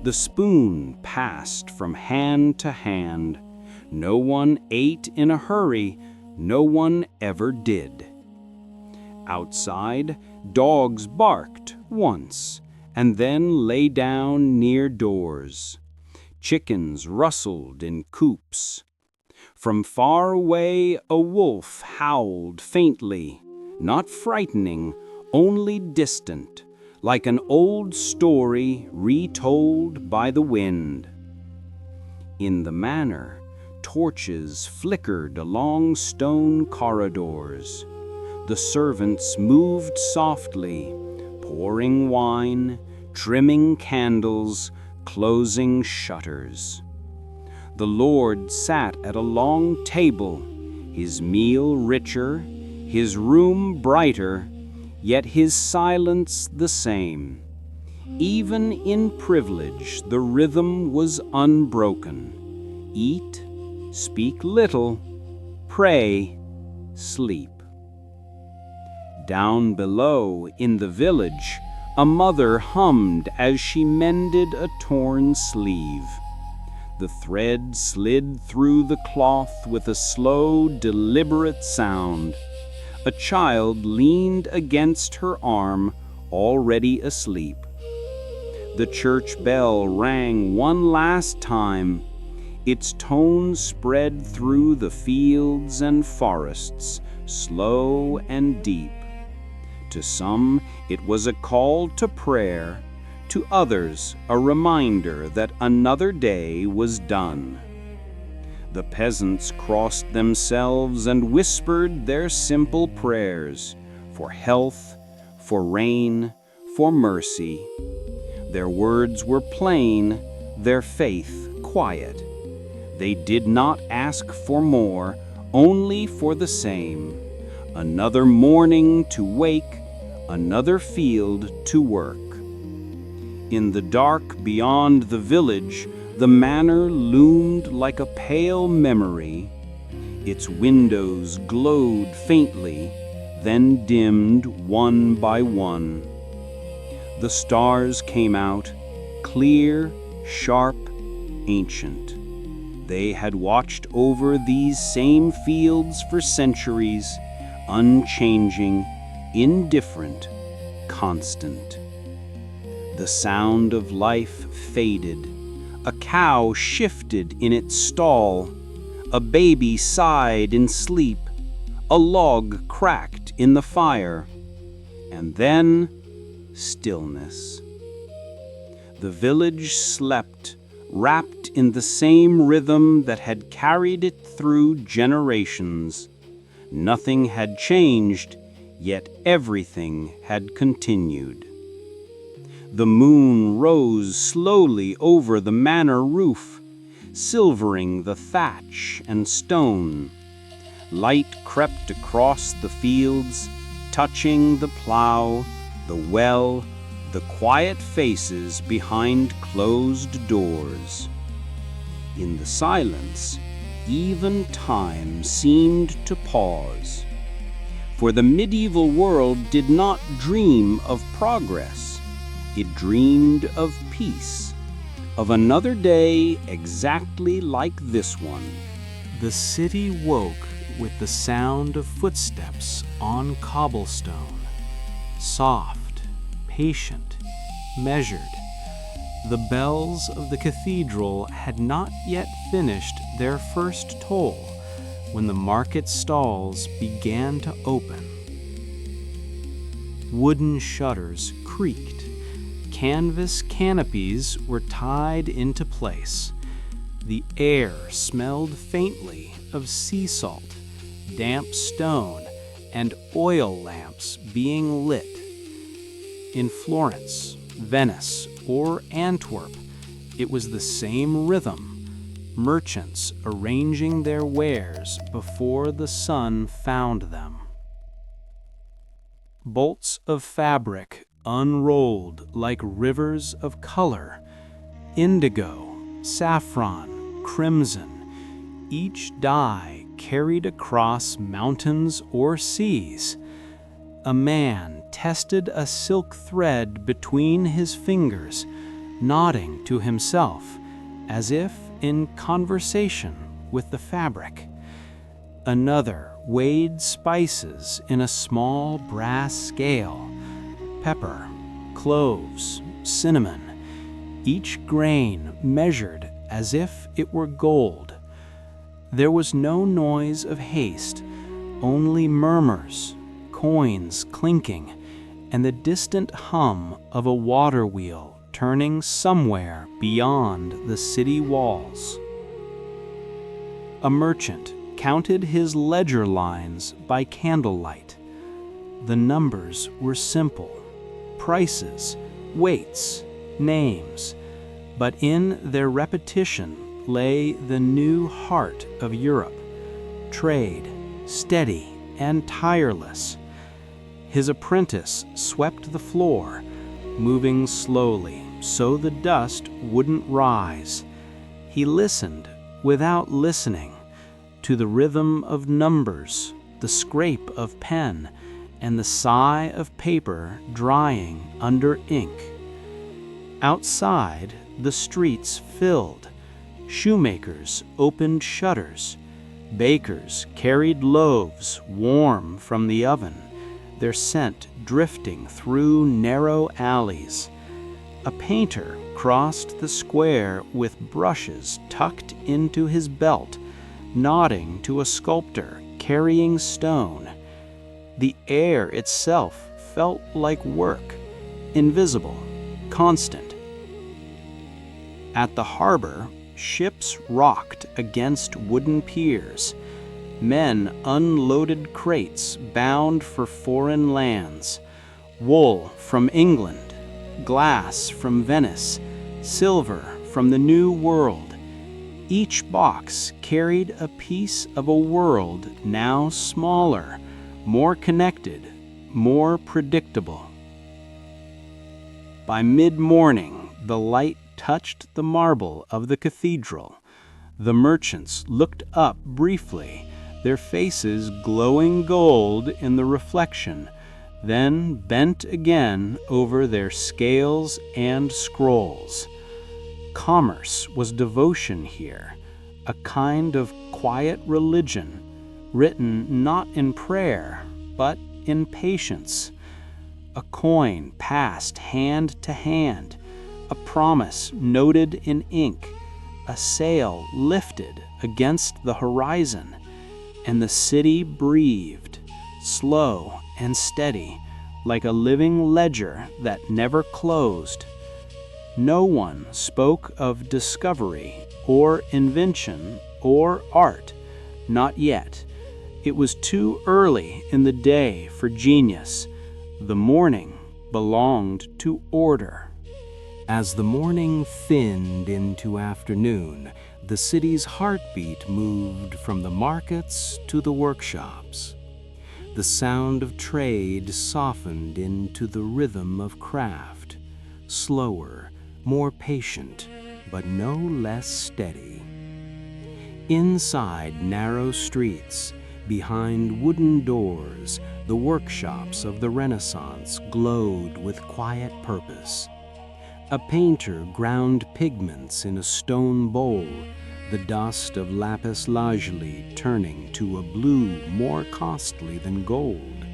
The spoon passed from hand to hand. No one ate in a hurry, no one ever did. Outside, dogs barked once, and then lay down near doors. Chickens rustled in coops. From far away a wolf howled faintly, not frightening, only distant, like an old story retold by the wind. In the manor, torches flickered along stone corridors. The servants moved softly, pouring wine, trimming candles, closing shutters. The Lord sat at a long table, his meal richer, his room brighter, yet his silence the same. Even in privilege the rhythm was unbroken. Eat, speak little, pray, sleep. Down below in the village, a mother hummed as she mended a torn sleeve. The thread slid through the cloth with a slow, deliberate sound. A child leaned against her arm, already asleep. The church bell rang one last time. Its tone spread through the fields and forests, slow and deep. To some, it was a call to prayer. To others, a reminder that another day was done. The peasants crossed themselves and whispered their simple prayers for health, for rain, for mercy. Their words were plain, their faith quiet. They did not ask for more, only for the same. Another morning to wake, another field to work. In the dark beyond the village, the manor loomed like a pale memory. Its windows glowed faintly, then dimmed one by one. The stars came out, clear, sharp, ancient. They had watched over these same fields for centuries, unchanging, indifferent, constant. The sound of life faded. A cow shifted in its stall. A baby sighed in sleep. A log cracked in the fire. And then, stillness. The village slept, wrapped in the same rhythm that had carried it through generations. Nothing had changed, yet everything had continued. The moon rose slowly over the manor roof, silvering the thatch and stone. Light crept across the fields, touching the plow, the well, the quiet faces behind closed doors. In the silence, even time seemed to pause. For the medieval world did not dream of progress. It dreamed of peace, of another day exactly like this one. The city woke with the sound of footsteps on cobblestone. Soft, patient, measured. The bells of the cathedral had not yet finished their first toll when the market stalls began to open. Wooden shutters creaked. Canvas canopies were tied into place. The air smelled faintly of sea salt, damp stone, and oil lamps being lit. In Florence, Venice, or Antwerp, it was the same rhythm, merchants arranging their wares before the sun found them. Bolts of fabric unrolled like rivers of color, indigo, saffron, crimson, each dye carried across mountains or seas. A man tested a silk thread between his fingers, nodding to himself, as if in conversation with the fabric. Another weighed spices in a small brass scale: pepper, cloves, cinnamon, each grain measured as if it were gold. There was no noise of haste, only murmurs, coins clinking, and the distant hum of a water wheel turning somewhere beyond the city walls. A merchant counted his ledger lines by candlelight. The numbers were simple: prices, weights, names, but in their repetition lay the new heart of Europe, trade, steady and tireless. His apprentice swept the floor, moving slowly so the dust wouldn't rise. He listened without listening to the rhythm of numbers, the scrape of pen, and the sigh of paper drying under ink. Outside, the streets filled. Shoemakers opened shutters. Bakers carried loaves warm from the oven, their scent drifting through narrow alleys. A painter crossed the square with brushes tucked into his belt, nodding to a sculptor carrying stone. The air itself felt like work, invisible, constant. At the harbor, ships rocked against wooden piers. Men unloaded crates bound for foreign lands. Wool from England, glass from Venice, silver from the New World. Each box carried a piece of a world now smaller, more connected, more predictable. By mid-morning, the light touched the marble of the cathedral. The merchants looked up briefly, their faces glowing gold in the reflection, then bent again over their scales and scrolls. Commerce was devotion here, a kind of quiet religion, written not in prayer, but in patience. A coin passed hand to hand, a promise noted in ink, a sail lifted against the horizon, and the city breathed, slow and steady, like a living ledger that never closed. No one spoke of discovery or invention or art, not yet. It was too early in the day for genius. The morning belonged to order. As the morning thinned into afternoon, the city's heartbeat moved from the markets to the workshops. The sound of trade softened into the rhythm of craft, slower, more patient, but no less steady. Inside narrow streets, behind wooden doors, the workshops of the Renaissance glowed with quiet purpose. A painter ground pigments in a stone bowl, the dust of lapis lazuli turning to a blue more costly than gold.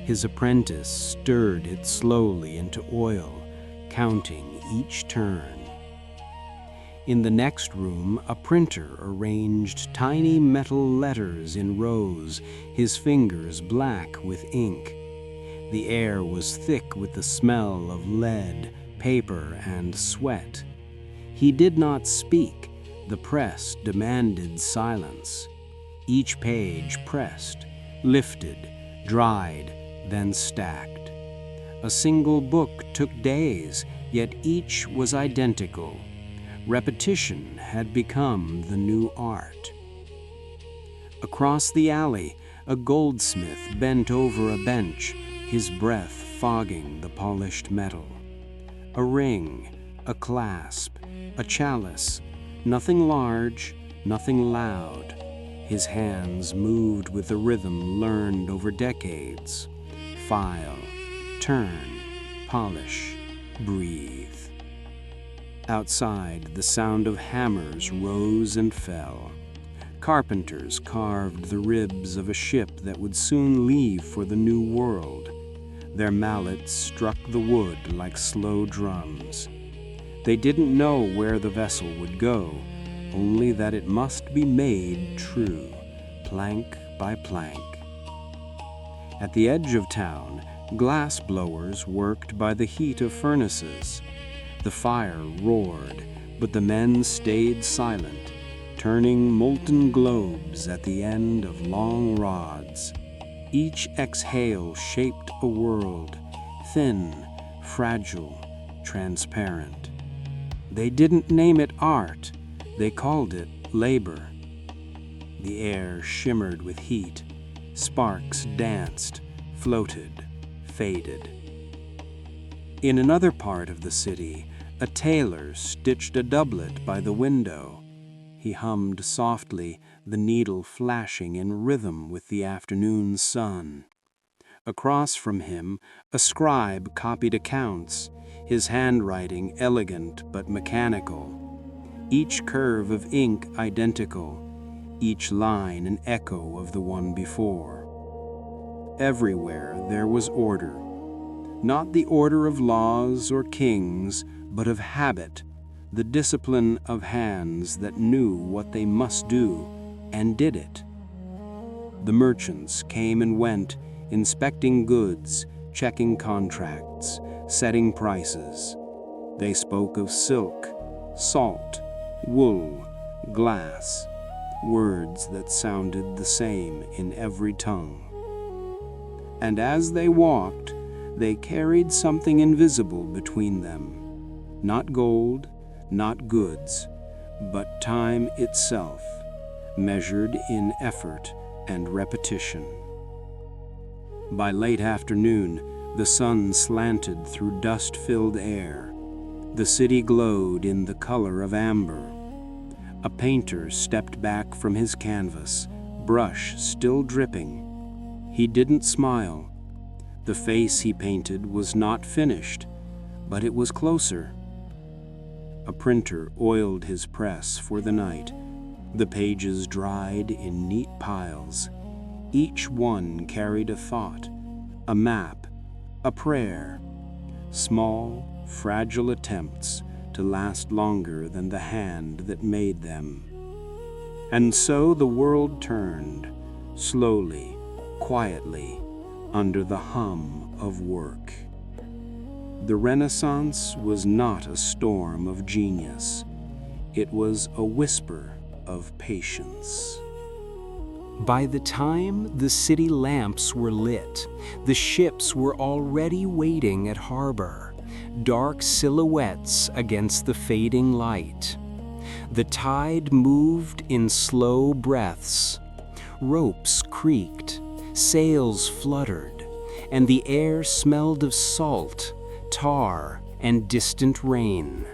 His apprentice stirred it slowly into oil, counting each turn. In the next room, a printer arranged tiny metal letters in rows, his fingers black with ink. The air was thick with the smell of lead, paper, and sweat. He did not speak. The press demanded silence. Each page pressed, lifted, dried, then stacked. A single book took days, yet each was identical. Repetition had become the new art. Across the alley, a goldsmith bent over a bench, his breath fogging the polished metal. A ring, a clasp, a chalice, nothing large, nothing loud. His hands moved with a rhythm learned over decades. File, turn, polish, breathe. Outside, the sound of hammers rose and fell. Carpenters carved the ribs of a ship that would soon leave for the new world. Their mallets struck the wood like slow drums. They didn't know where the vessel would go, only that it must be made true, plank by plank. At the edge of town, glass blowers worked by the heat of furnaces. The fire roared, but the men stayed silent, turning molten globes at the end of long rods. Each exhale shaped a world, thin, fragile, transparent. They didn't name it art, they called it labor. The air shimmered with heat. Sparks danced, floated, faded. In another part of the city, a tailor stitched a doublet by the window. He hummed softly, the needle flashing in rhythm with the afternoon sun. Across from him, a scribe copied accounts, his handwriting elegant but mechanical. Each curve of ink identical, each line an echo of the one before. Everywhere there was order, not the order of laws or kings, but of habit, the discipline of hands that knew what they must do and did it. The merchants came and went, inspecting goods, checking contracts, setting prices. They spoke of silk, salt, wool, glass, words that sounded the same in every tongue. And as they walked, they carried something invisible between them. Not gold, not goods, but time itself, measured in effort and repetition. By late afternoon, the sun slanted through dust-filled air. The city glowed in the color of amber. A painter stepped back from his canvas, brush still dripping. He didn't smile. The face he painted was not finished, but it was closer. A printer oiled his press for the night. The pages dried in neat piles. Each one carried a thought, a map, a prayer. Small, fragile attempts to last longer than the hand that made them. And so the world turned, slowly, quietly, under the hum of work. The Renaissance was not a storm of genius. It was a whisper of patience. By the time the city lamps were lit, the ships were already waiting at harbor, dark silhouettes against the fading light. The tide moved in slow breaths. Ropes creaked, sails fluttered, and the air smelled of salt, tar, and distant rain.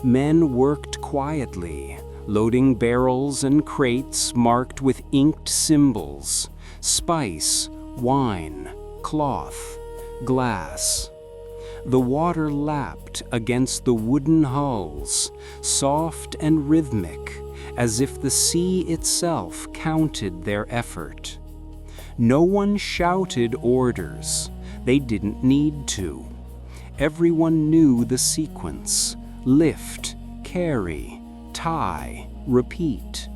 Men worked quietly, loading barrels and crates marked with inked symbols, spice, wine, cloth, glass. The water lapped against the wooden hulls, soft and rhythmic, as if the sea itself counted their effort. No one shouted orders. They didn't need to. Everyone knew the sequence: lift, carry, tie, repeat.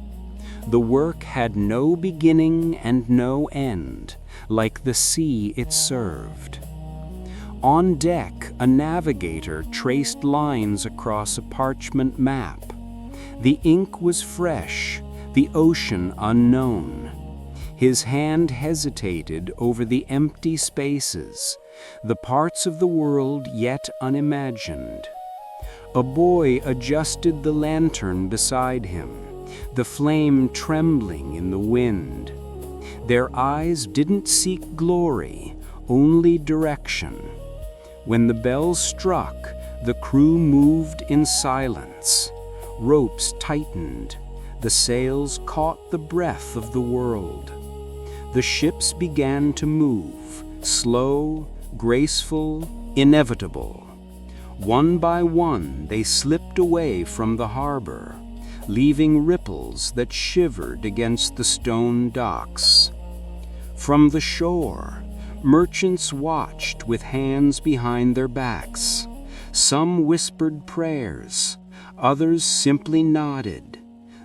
The work had no beginning and no end, like the sea it served. On deck, a navigator traced lines across a parchment map. The ink was fresh, the ocean unknown. His hand hesitated over the empty spaces, the parts of the world yet unimagined. A boy adjusted the lantern beside him, the flame trembling in the wind. Their eyes didn't seek glory, only direction. When the bells struck, the crew moved in silence. Ropes tightened. The sails caught the breath of the world. The ships began to move, slow, graceful, inevitable. One by one, they slipped away from the harbor, leaving ripples that shivered against the stone docks. From the shore, merchants watched with hands behind their backs. Some whispered prayers, others simply nodded.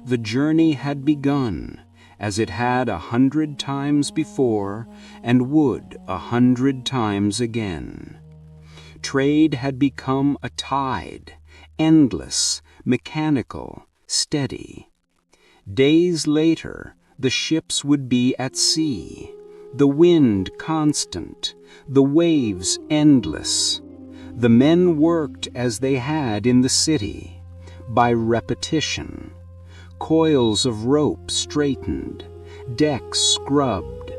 The journey had begun, as it had 100 times before and would 100 times again. Trade had become a tide, endless, mechanical, steady. Days later, the ships would be at sea, the wind constant, the waves endless. The men worked as they had in the city, by repetition. Coils of rope straightened, decks scrubbed,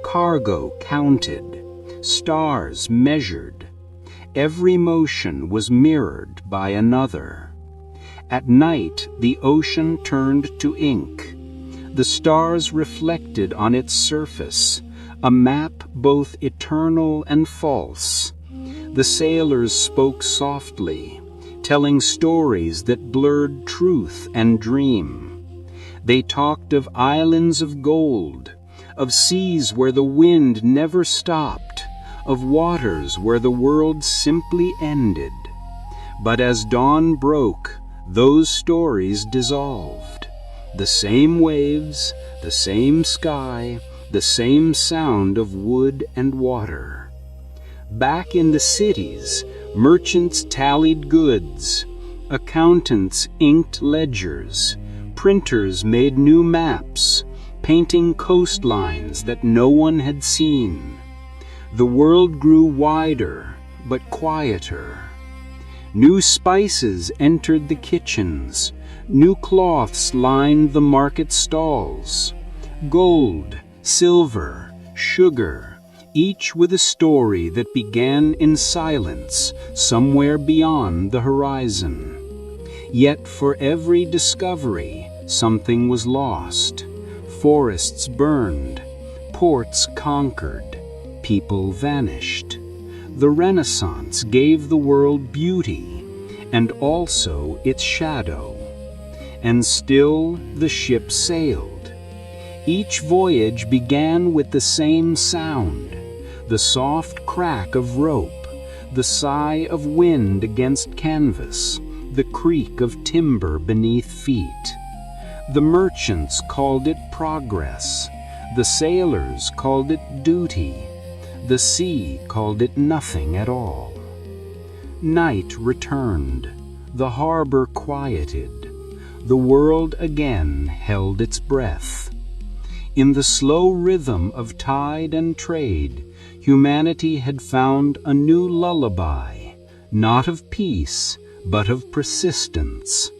cargo counted, stars measured. Every motion was mirrored by another. At night, the ocean turned to ink. The stars reflected on its surface, a map both eternal and false. The sailors spoke softly, telling stories that blurred truth and dream. They talked of islands of gold, of seas where the wind never stopped, of waters where the world simply ended. But as dawn broke, those stories dissolved. The same waves, the same sky, the same sound of wood and water. Back in the cities, merchants tallied goods, accountants inked ledgers, printers made new maps, painting coastlines that no one had seen. The world grew wider, but quieter. New spices entered the kitchens, new cloths lined the market stalls. Gold, silver, sugar, each with a story that began in silence somewhere beyond the horizon. Yet for every discovery, something was lost. Forests burned, ports conquered, people vanished. The Renaissance gave the world beauty, and also its shadow. And still the ship sailed. Each voyage began with the same sound, the soft crack of rope, the sigh of wind against canvas, the creak of timber beneath feet. The merchants called it progress, the sailors called it duty, the sea called it nothing at all. Night returned, the harbor quieted, the world again held its breath. In the slow rhythm of tide and trade, humanity had found a new lullaby, not of peace, but of persistence.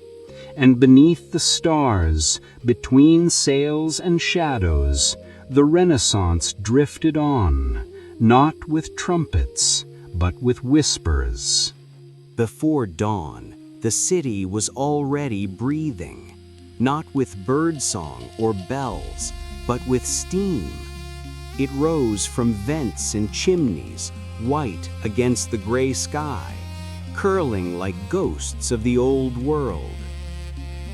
And beneath the stars, between sails and shadows, the Renaissance drifted on, not with trumpets, but with whispers. Before dawn, the city was already breathing, not with birdsong or bells, but with steam. It rose from vents and chimneys, white against the gray sky, curling like ghosts of the old world.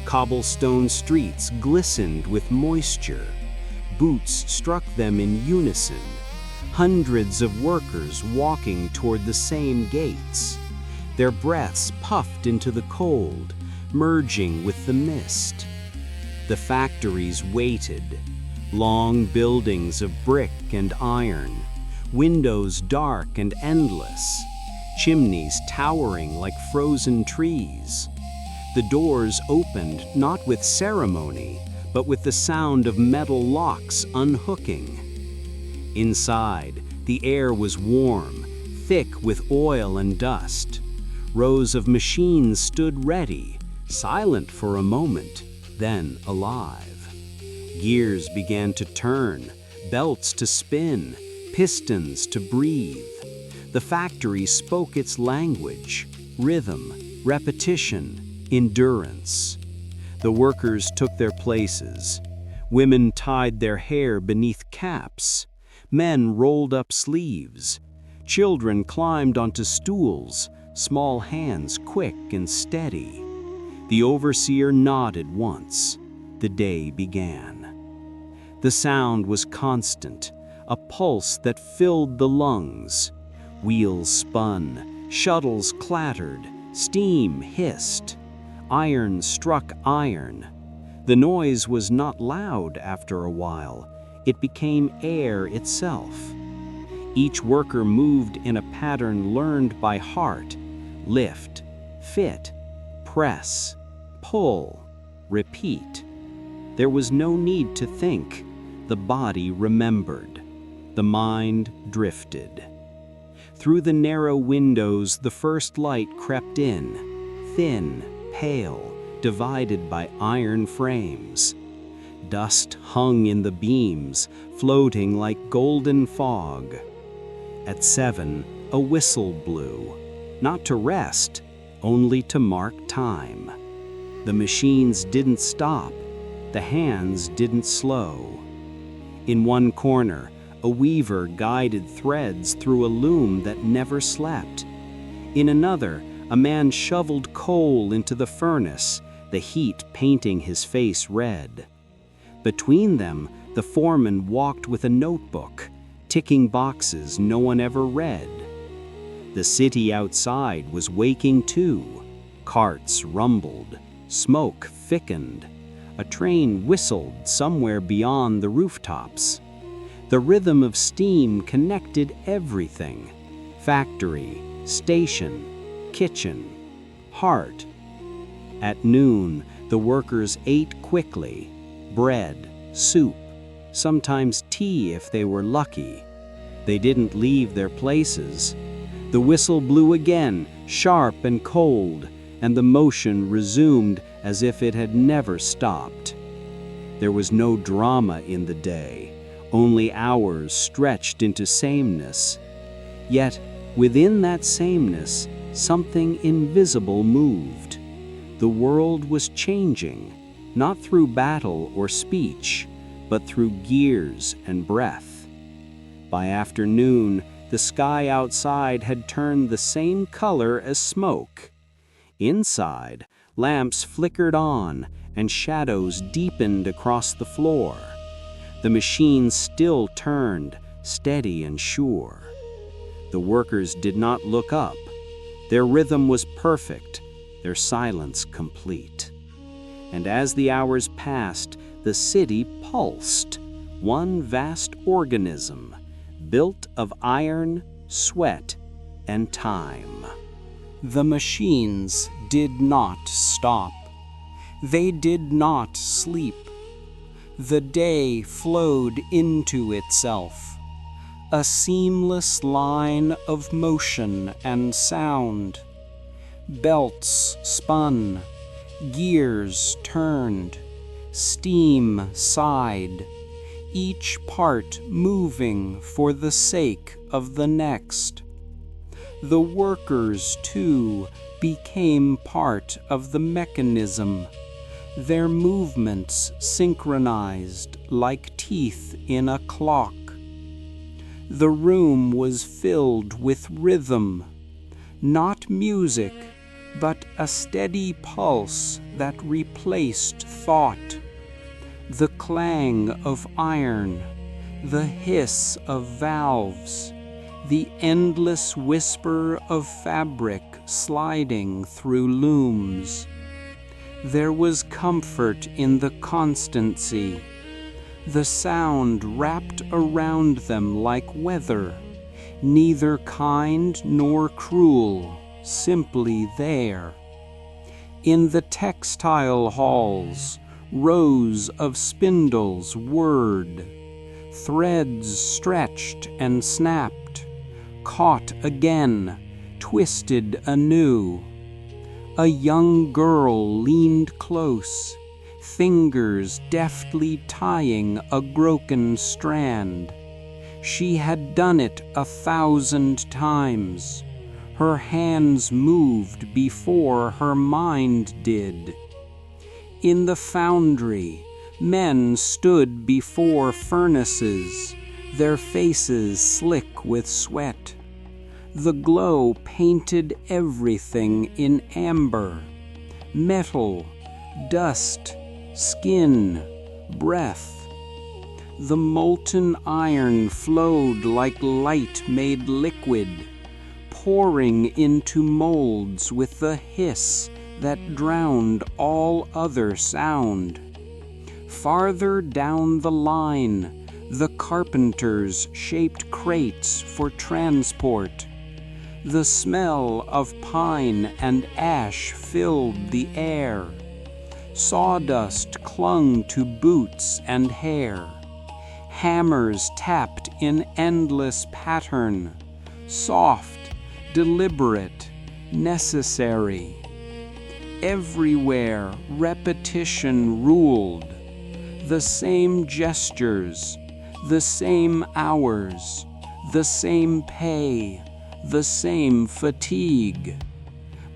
Cobblestone streets glistened with moisture. Boots struck them in unison. Hundreds of workers walking toward the same gates. Their breaths puffed into the cold, merging with the mist. The factories waited. Long buildings of brick and iron, windows dark and endless, chimneys towering like frozen trees. The doors opened not with ceremony, but with the sound of metal locks unhooking. Inside, the air was warm, thick with oil and dust. Rows of machines stood ready, silent for a moment, then alive. Gears began to turn, belts to spin, pistons to breathe. The factory spoke its language: rhythm, repetition, endurance. The workers took their places. Women tied their hair beneath caps. Men rolled up sleeves. Children climbed onto stools, small hands quick and steady. The overseer nodded once. The day began. The sound was constant, a pulse that filled the lungs. Wheels spun, shuttles clattered, steam hissed. Iron struck iron. The noise was not loud after a while. It became air itself. Each worker moved in a pattern learned by heart: lift, fit, press, pull, repeat. There was no need to think. The body remembered. The mind drifted. Through the narrow windows, the first light crept in, thin, pale, divided by iron frames. Dust hung in the beams, floating like golden fog. At 7, a whistle blew, not to rest, only to mark time. The machines didn't stop. The hands didn't slow. In one corner, a weaver guided threads through a loom that never slept. In another, a man shoveled coal into the furnace, the heat painting his face red. Between them, the foreman walked with a notebook, ticking boxes no one ever read. The city outside was waking too. Carts rumbled, smoke thickened. A train whistled somewhere beyond the rooftops. The rhythm of steam connected everything: factory, station, kitchen, heart. At noon, the workers ate quickly: bread, soup, sometimes tea if they were lucky. They didn't leave their places. The whistle blew again, sharp and cold, and the motion resumed as if it had never stopped. There was no drama in the day, only hours stretched into sameness. Yet, within that sameness, something invisible moved. The world was changing, not through battle or speech, but through gears and breath. By afternoon, the sky outside had turned the same color as smoke. Inside, lamps flickered on and shadows deepened across the floor. The machines still turned, steady and sure. The workers did not look up. Their rhythm was perfect, their silence complete. And as the hours passed, the city pulsed, one vast organism, built of iron, sweat, and time. The machines did not stop. They did not sleep. The day flowed into itself, a seamless line of motion and sound. Belts spun, gears turned, steam sighed, each part moving for the sake of the next. The workers, too, became part of the mechanism, their movements synchronized like teeth in a clock. The room was filled with rhythm, not music, but a steady pulse that replaced thought. The clang of iron, the hiss of valves, the endless whisper of fabric sliding through looms. There was comfort in the constancy. The sound wrapped around them like weather, neither kind nor cruel, simply there. In the textile halls, rows of spindles whirred, threads stretched and snapped, caught again, twisted anew. A young girl leaned close, fingers deftly tying a broken strand. She had done it 1,000 times. Her hands moved before her mind did. In the foundry, men stood before furnaces, their faces slick with sweat. The glow painted everything in amber: metal, dust, skin, breath. The molten iron flowed like light made liquid, pouring into molds with a hiss that drowned all other sound. Farther down the line, the carpenters shaped crates for transport. The smell of pine and ash filled the air. Sawdust clung to boots and hair. Hammers tapped in endless pattern, soft, deliberate, necessary. Everywhere repetition ruled. The same gestures, the same hours, the same pay, the same fatigue.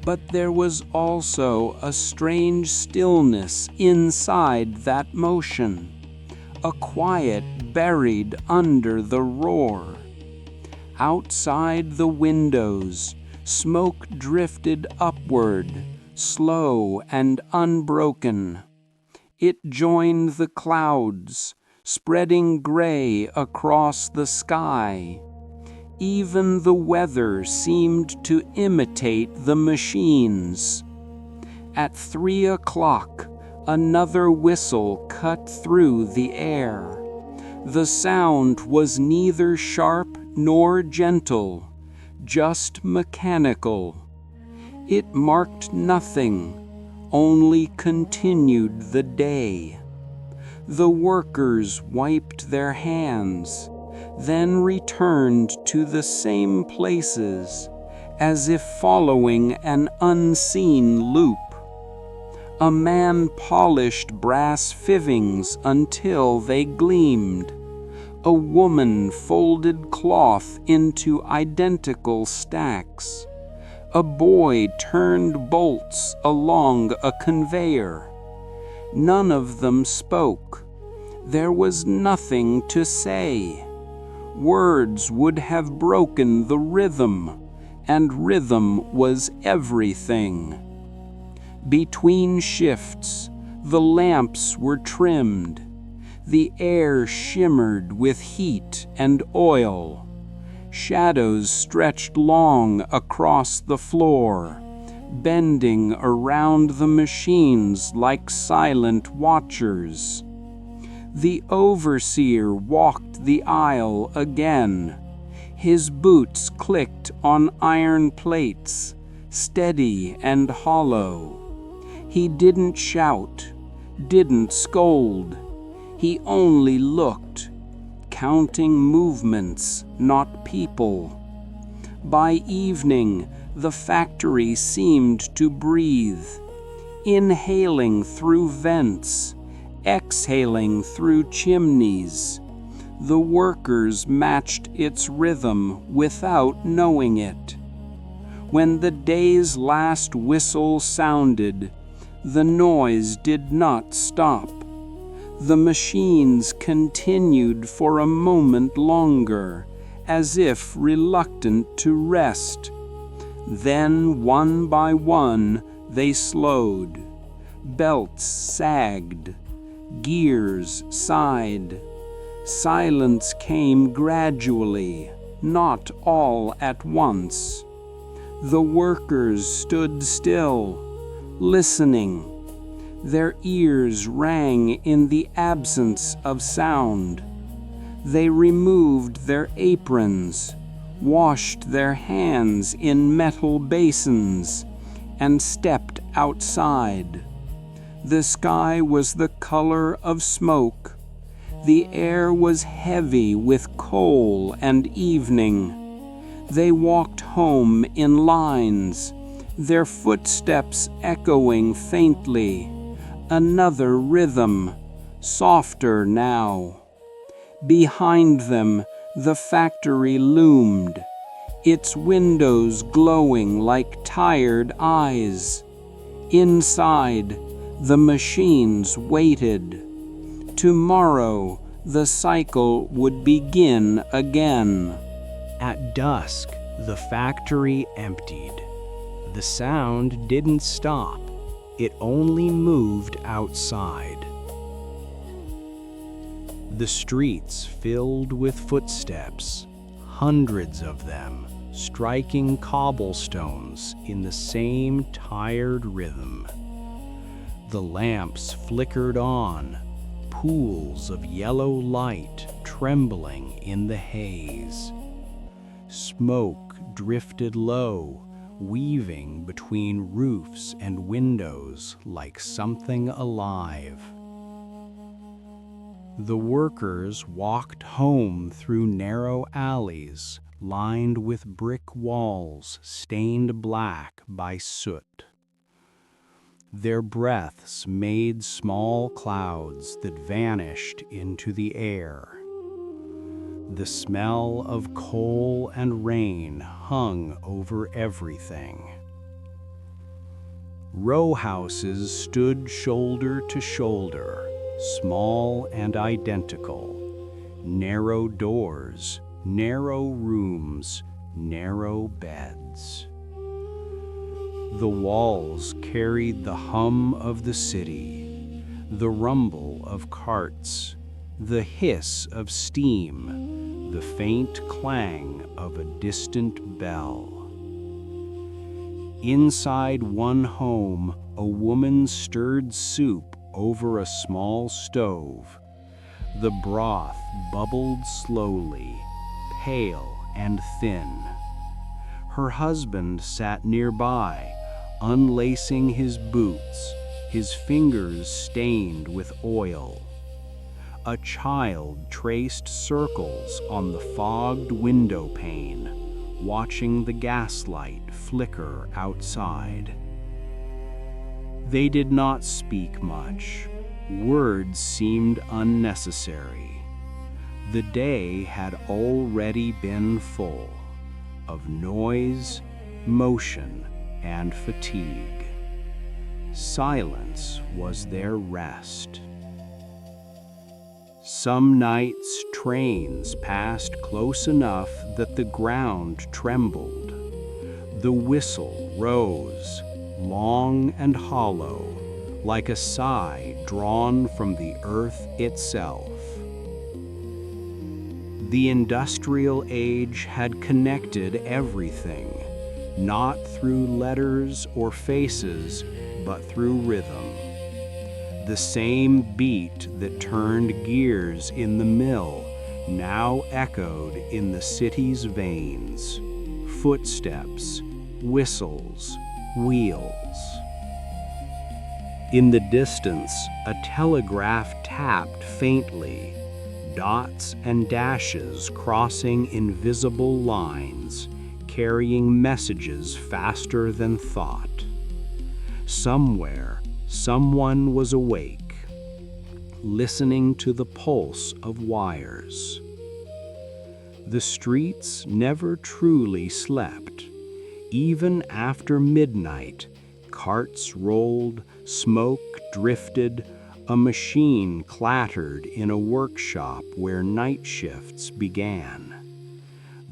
But there was also a strange stillness inside that motion, a quiet buried under the roar. Outside the windows, smoke drifted upward, slow and unbroken. It joined the clouds, spreading gray across the sky. Even the weather seemed to imitate the machines. At 3 o'clock, another whistle cut through the air. The sound was neither sharp nor gentle, just mechanical. It marked nothing, only continued the day. The workers wiped their hands, then returned to the same places, as if following an unseen loop. A man polished brass fivings until they gleamed. A woman folded cloth into identical stacks. A boy turned bolts along a conveyor. None of them spoke. There was nothing to say. Words would have broken the rhythm, and rhythm was everything. Between shifts, the lamps were trimmed. The air shimmered with heat and oil. Shadows stretched long across the floor, bending around the machines like silent watchers. The overseer walked the aisle again. His boots clicked on iron plates, steady and hollow. He didn't shout, didn't scold. He only looked, counting movements, not people. By evening, the factory seemed to breathe, inhaling through vents, exhaling through chimneys. The workers matched its rhythm without knowing it. When the day's last whistle sounded, the noise did not stop. The machines continued for a moment longer, as if reluctant to rest. Then, one by one, they slowed. Belts sagged. Gears sighed. Silence came gradually, not all at once. The workers stood still, listening. Their ears rang in the absence of sound. They removed their aprons, washed their hands in metal basins, and stepped outside. The sky was the color of smoke. The air was heavy with coal and evening. They walked home in lines, their footsteps echoing faintly. Another rhythm, softer now. Behind them, the factory loomed, its windows glowing like tired eyes. Inside, the machines waited. Tomorrow, the cycle would begin again. At dusk, the factory emptied. The sound didn't stop. It only moved outside. The streets filled with footsteps, hundreds of them, striking cobblestones in the same tired rhythm. The lamps flickered on, pools of yellow light trembling in the haze. Smoke drifted low, weaving between roofs and windows like something alive. The workers walked home through narrow alleys lined with brick walls stained black by soot. Their breaths made small clouds that vanished into the air. The smell of coal and rain hung over everything. Row houses stood shoulder to shoulder, small and identical. Narrow doors, narrow rooms, narrow beds. The walls carried the hum of the city, the rumble of carts, the hiss of steam, the faint clang of a distant bell. Inside one home, a woman stirred soup over a small stove. The broth bubbled slowly, pale and thin. Her husband sat nearby, unlacing his boots, his fingers stained with oil. A child traced circles on the fogged window pane, watching the gaslight flicker outside. They did not speak much. Words seemed unnecessary. The day had already been full of noise, motion, and fatigue. Silence was their rest. Some nights trains passed close enough that the ground trembled. The whistle rose, long and hollow, like a sigh drawn from the earth itself. The industrial age had connected everything, not through letters or faces, but through rhythm. The same beat that turned gears in the mill now echoed in the city's veins. Footsteps, whistles, wheels. In the distance, a telegraph tapped faintly, dots and dashes crossing invisible lines, carrying messages faster than thought. Somewhere, someone was awake, listening to the pulse of wires. The streets never truly slept. Even after midnight, carts rolled, smoke drifted, a machine clattered in a workshop where night shifts began.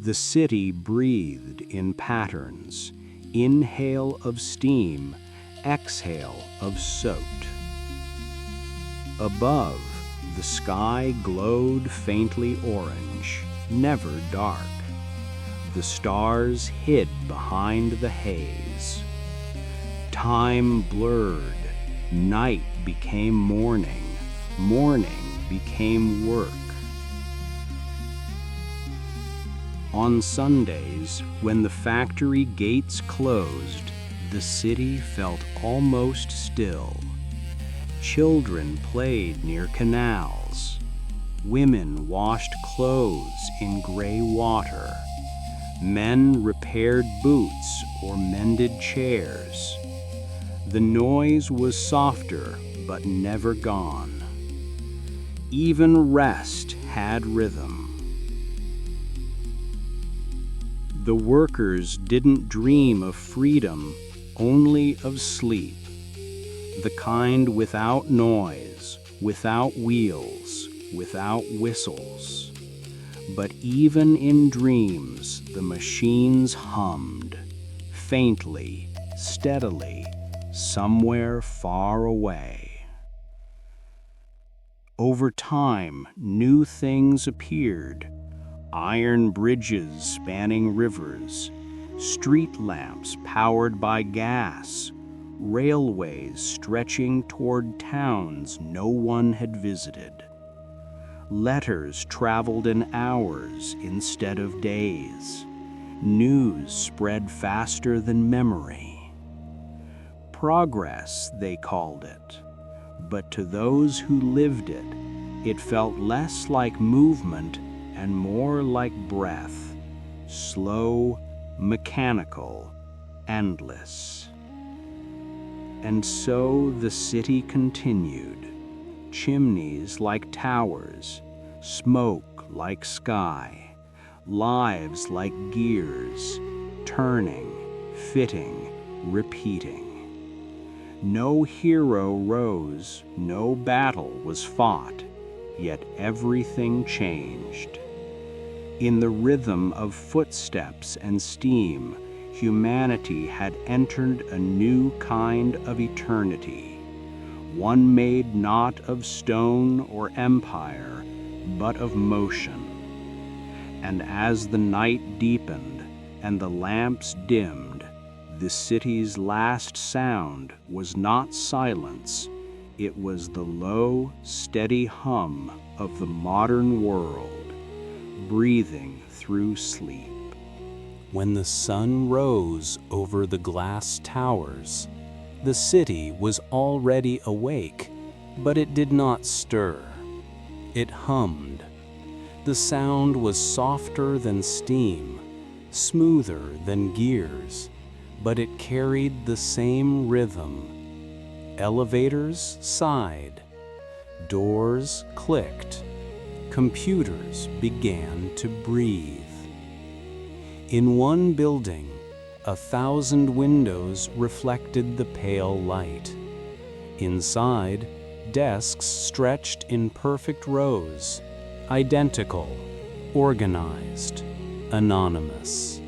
The city breathed in patterns, inhale of steam, exhale of soot. Above, the sky glowed faintly orange, never dark. The stars hid behind the haze. Time blurred. Night became morning. Morning became work. On Sundays, when the factory gates closed, the city felt almost still. Children played near canals. Women washed clothes in gray water. Men repaired boots or mended chairs. The noise was softer but never gone. Even rest had rhythm. The workers didn't dream of freedom, only of sleep. The kind without noise, without wheels, without whistles. But even in dreams, the machines hummed, faintly, steadily, somewhere far away. Over time, new things appeared. Iron bridges spanning rivers, street lamps powered by gas, railways stretching toward towns no one had visited. Letters traveled in hours instead of days. News spread faster than memory. Progress, they called it, but to those who lived it, it felt less like movement and more like breath, slow, mechanical, endless. And so the city continued, chimneys like towers, smoke like sky, lives like gears, turning, fitting, repeating. No hero rose, no battle was fought, yet everything changed. In the rhythm of footsteps and steam, humanity had entered a new kind of eternity, one made not of stone or empire, but of motion. And as the night deepened and the lamps dimmed, the city's last sound was not silence, it was the low, steady hum of the modern world, breathing through sleep. When the sun rose over the glass towers, the city was already awake, but it did not stir. It hummed. The sound was softer than steam, smoother than gears, but it carried the same rhythm. Elevators sighed. Doors clicked. Computers began to breathe. In one building, 1,000 windows reflected the pale light. Inside, desks stretched in perfect rows, identical, organized, anonymous.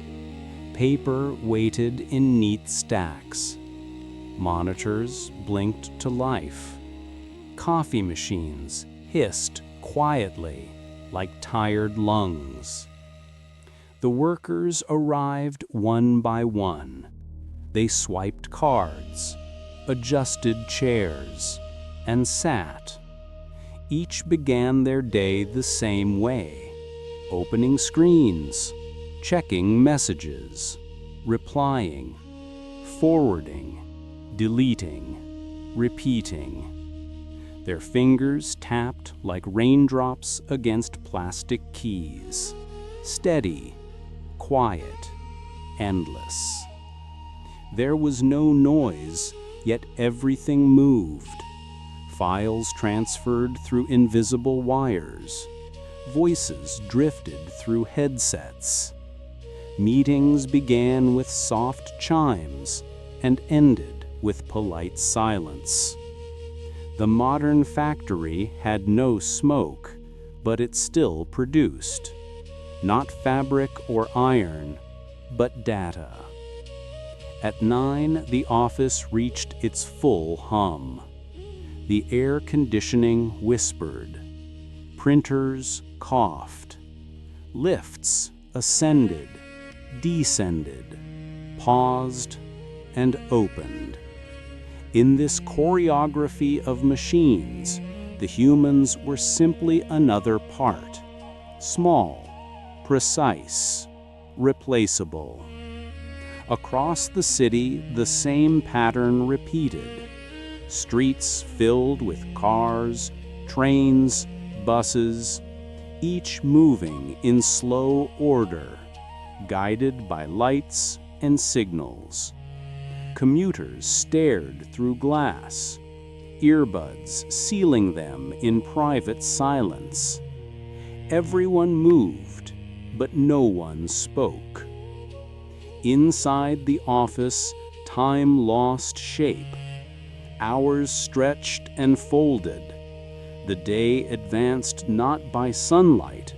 Paper waited in neat stacks. Monitors blinked to life. Coffee machines hissed quietly like tired lungs. The workers arrived one by one. They swiped cards, adjusted chairs, and sat. Each began their day the same way, opening screens, checking messages, replying, forwarding, deleting, repeating. Their fingers tapped like raindrops against plastic keys, steady, quiet, endless. There was no noise, yet everything moved. Files transferred through invisible wires. Voices drifted through headsets. Meetings began with soft chimes and ended with polite silence. The modern factory had no smoke, but it still produced. Not fabric or iron, but data. At 9, the office reached its full hum. The air conditioning whispered. Printers coughed. Lifts ascended, descended, paused, and opened. In this choreography of machines, the humans were simply another part, small, precise, replaceable. Across the city, the same pattern repeated. streets filled with cars, trains, buses, each moving in slow order, guided by lights and signals. Commuters stared through glass, earbuds sealing them in private silence. Everyone moved, but no one spoke. Inside the office, time lost shape. Hours stretched and folded. The day advanced not by sunlight,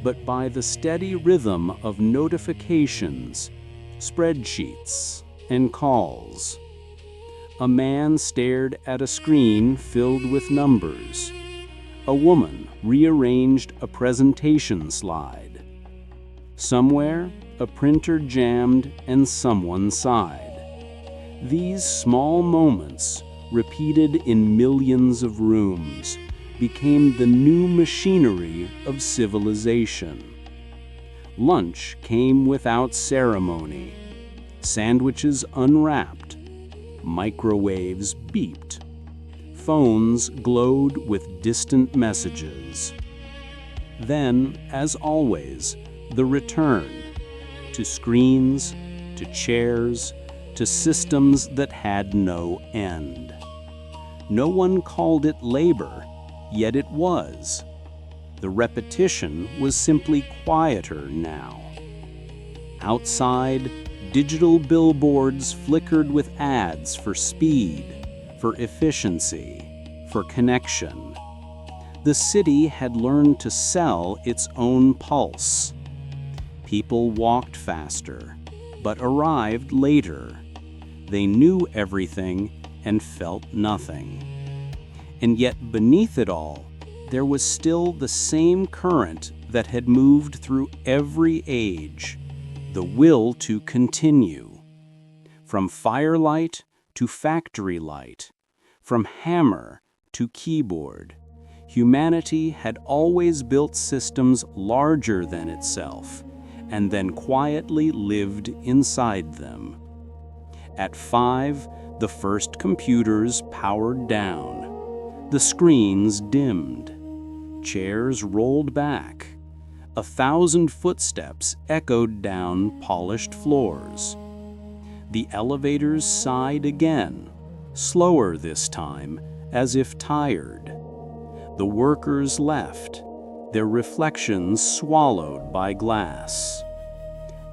but by the steady rhythm of notifications, spreadsheets, and calls. A man stared at a screen filled with numbers. A woman rearranged a presentation slide. Somewhere, a printer jammed and someone sighed. These small moments, repeated in millions of rooms, became the new machinery of civilization. Lunch came without ceremony. Sandwiches unwrapped. Microwaves beeped. Phones glowed with distant messages. Then, as always, the return to screens, to chairs, to systems that had no end. No one called it labor, yet it was. The repetition was simply quieter now. Outside, digital billboards flickered with ads for speed, for efficiency, for connection. The city had learned to sell its own pulse. People walked faster, but arrived later. They knew everything and felt nothing. And yet beneath it all, there was still the same current that had moved through every age, the will to continue. From firelight to factory light, from hammer to keyboard, humanity had always built systems larger than itself, and then quietly lived inside them. At 5, the first computers powered down. The screens dimmed. Chairs rolled back. 1,000 footsteps echoed down polished floors. The elevators sighed again, slower this time, as if tired. The workers left, their reflections swallowed by glass.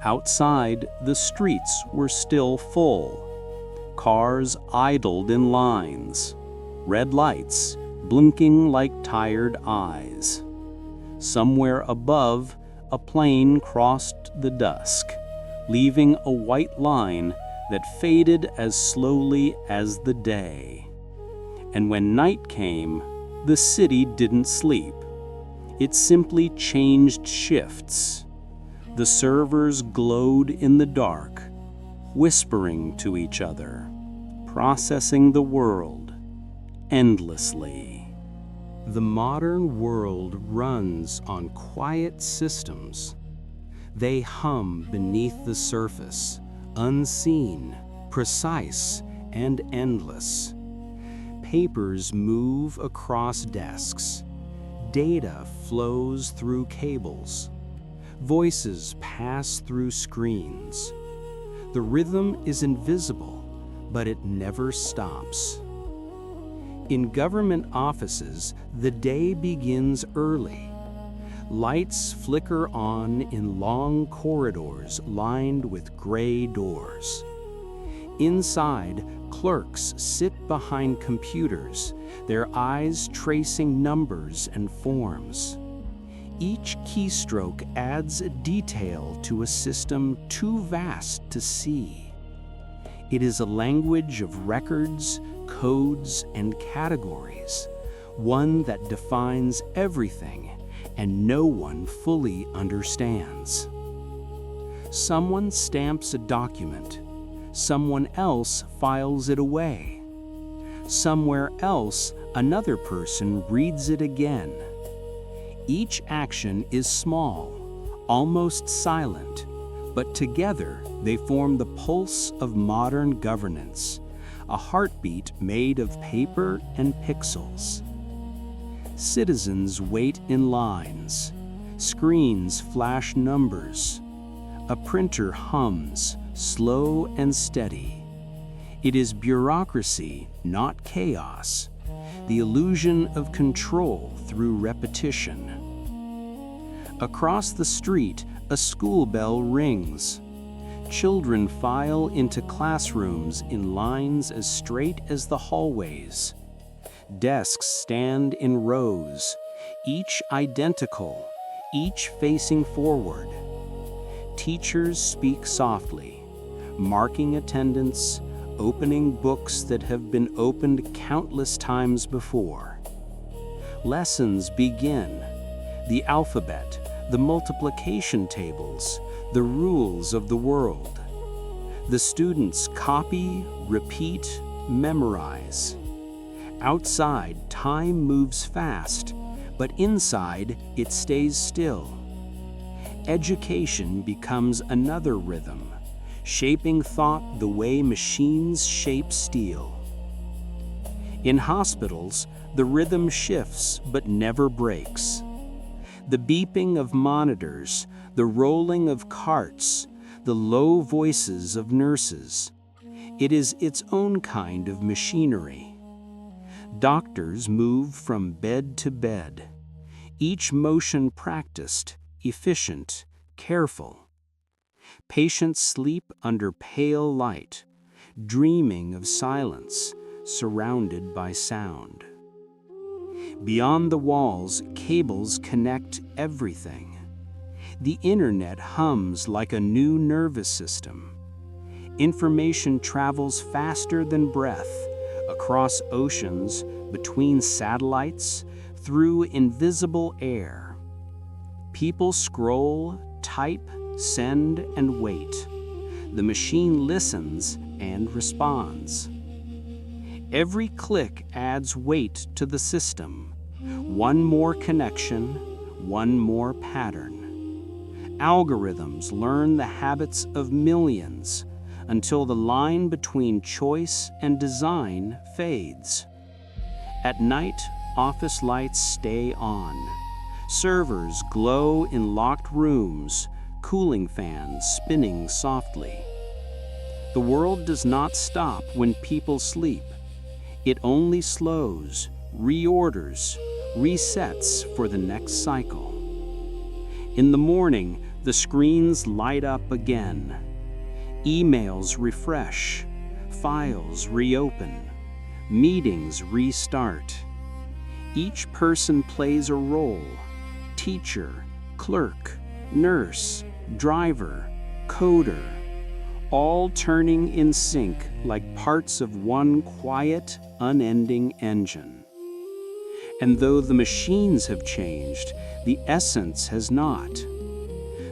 Outside, the streets were still full. Cars idled in lines, red lights blinking like tired eyes. Somewhere above, a plane crossed the dusk, leaving a white line that faded as slowly as the day. And when night came, the city didn't sleep. It simply changed shifts. The servers glowed in the dark, whispering to each other, processing the world endlessly. The modern world runs on quiet systems. They hum beneath the surface, unseen, precise, and endless. Papers move across desks. Data flows through cables. Voices pass through screens. The rhythm is invisible, but it never stops. In government offices, the day begins early. Lights flicker on in long corridors lined with gray doors. Inside, clerks sit behind computers, their eyes tracing numbers and forms. Each keystroke adds a detail to a system too vast to see. It is a language of records, codes, and categories, one that defines everything and no one fully understands. Someone stamps a document. Someone else files it away. Somewhere else, another person reads it again. Each action is small, almost silent, but together they form the pulse of modern governance, a heartbeat made of paper and pixels. Citizens wait in lines. Screens flash numbers. A printer hums, slow and steady. It is bureaucracy, not chaos. The illusion of control through repetition. Across the street, a school bell rings. Children file into classrooms in lines as straight as the hallways. Desks stand in rows, each identical, each facing forward. Teachers speak softly, marking attendance, opening books that have been opened countless times before. Lessons begin. The alphabet, the multiplication tables, the rules of the world. The students copy, repeat, memorize. Outside, time moves fast, but inside, it stays still. Education becomes another rhythm, shaping thought the way machines shape steel. In hospitals, the rhythm shifts but never breaks. The beeping of monitors, the rolling of carts, the low voices of nurses. It is its own kind of machinery. Doctors move from bed to bed, each motion practiced, efficient, careful. Patients sleep under pale light, dreaming of silence, surrounded by sound. Beyond the walls, cables connect everything. The internet hums like a new nervous system. Information travels faster than breath, across oceans, between satellites, through invisible air. People scroll, type, send, and wait. The machine listens and responds. Every click adds weight to the system. One more connection, one more pattern. Algorithms learn the habits of millions until the line between choice and design fades. At night, office lights stay on. Servers glow in locked rooms, cooling fans spinning softly. The world does not stop when people sleep. It only slows, reorders, resets for the next cycle. In the morning, the screens light up again. Emails refresh, files reopen, meetings restart. Each person plays a role: teacher, clerk, nurse, driver, coder, all turning in sync like parts of one quiet, unending engine. And though the machines have changed, the essence has not.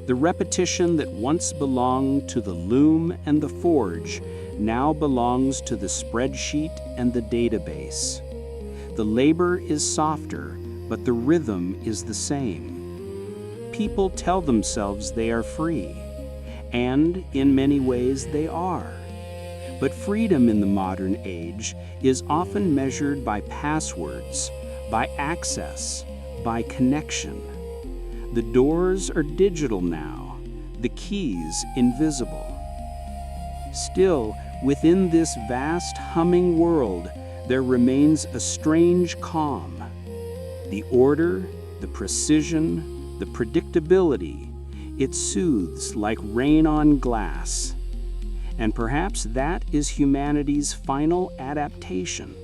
The repetition that once belonged to the loom and the forge now belongs to the spreadsheet and the database. The labor is softer, but the rhythm is the same. People tell themselves they are free, and in many ways they are. But freedom in the modern age is often measured by passwords, by access, by connection. The doors are digital now, the keys invisible. Still, within this vast humming world, there remains a strange calm. The order, the precision, the predictability, it soothes like rain on glass. And perhaps that is humanity's final adaptation,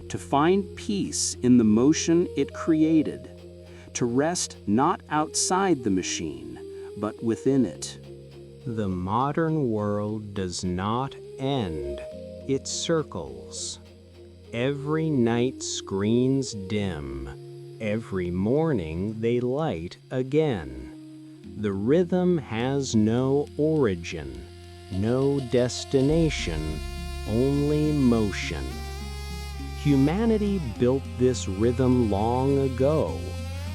to find peace in the motion it created, to rest not outside the machine, but within it. The modern world does not end, it circles. Every night screens dim, every morning they light again. The rhythm has no origin, no destination, only motion. Humanity built this rhythm long ago,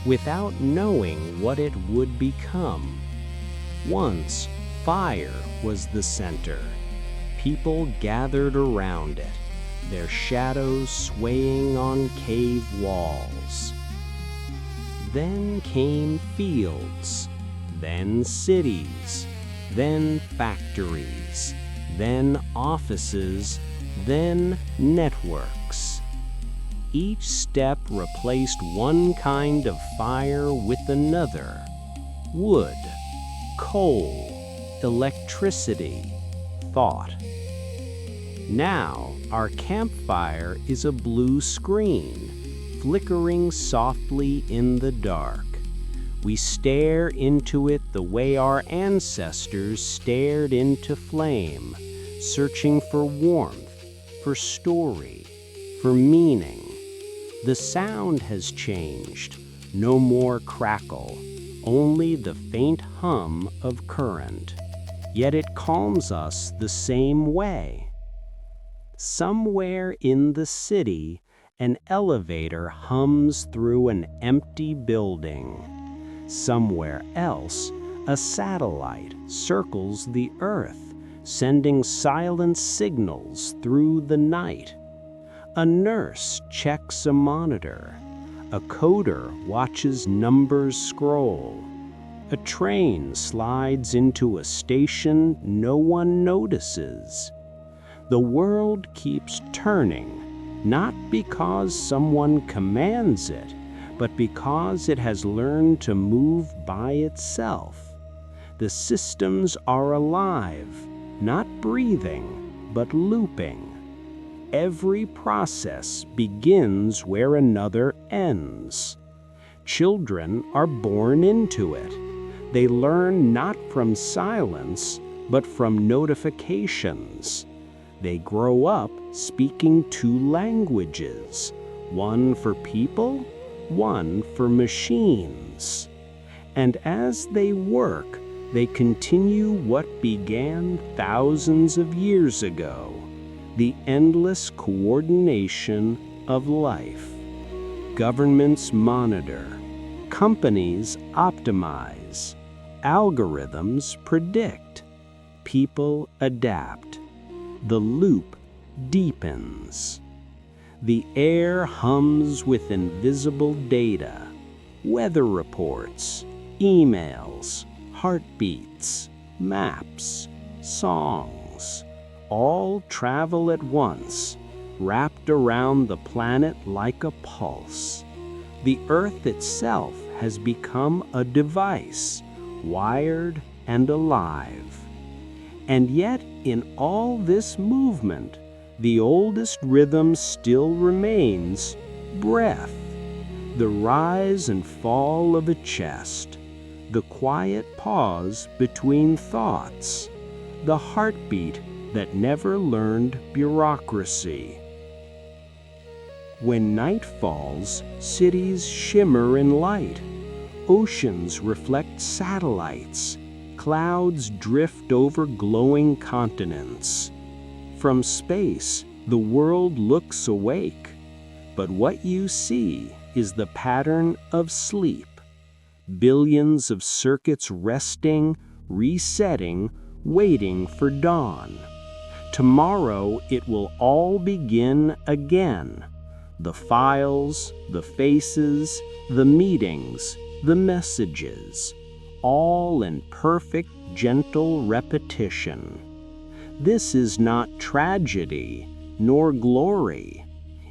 without knowing what it would become. Once, fire was the center. People gathered around it, their shadows swaying on cave walls. Then came fields, then cities, then factories, then offices, then networks. Each step replaced one kind of fire with another: wood, coal, electricity, thought. Now our campfire is a blue screen, flickering softly in the dark. We stare into it the way our ancestors stared into flame, searching for warmth, for story, for meaning. The sound has changed, no more crackle, only the faint hum of current. Yet it calms us the same way. Somewhere in the city, an elevator hums through an empty building. Somewhere else, a satellite circles the Earth, sending silent signals through the night. A nurse checks a monitor. A coder watches numbers scroll. A train slides into a station no one notices. The world keeps turning, not because someone commands it, but because it has learned to move by itself. The systems are alive, not breathing, but looping. Every process begins where another ends. Children are born into it. They learn not from silence, but from notifications. They grow up speaking two languages, one for people, one for machines. And as they work, they continue what began thousands of years ago, the endless coordination of life. Governments monitor, companies optimize, algorithms predict, people adapt. The loop deepens. The air hums with invisible data, weather reports, emails, heartbeats, maps, songs. All travel at once, wrapped around the planet like a pulse. The Earth itself has become a device, wired and alive. And yet, in all this movement, the oldest rhythm still remains: breath, the rise and fall of a chest, the quiet pause between thoughts, the heartbeat that never learned bureaucracy. When night falls, cities shimmer in light. Oceans reflect satellites. Clouds drift over glowing continents. From space, the world looks awake. But what you see is the pattern of sleep. Billions of circuits resting, resetting, waiting for dawn. Tomorrow it will all begin again. The files, the faces, the meetings, the messages, all in perfect, gentle repetition. This is not tragedy, nor glory.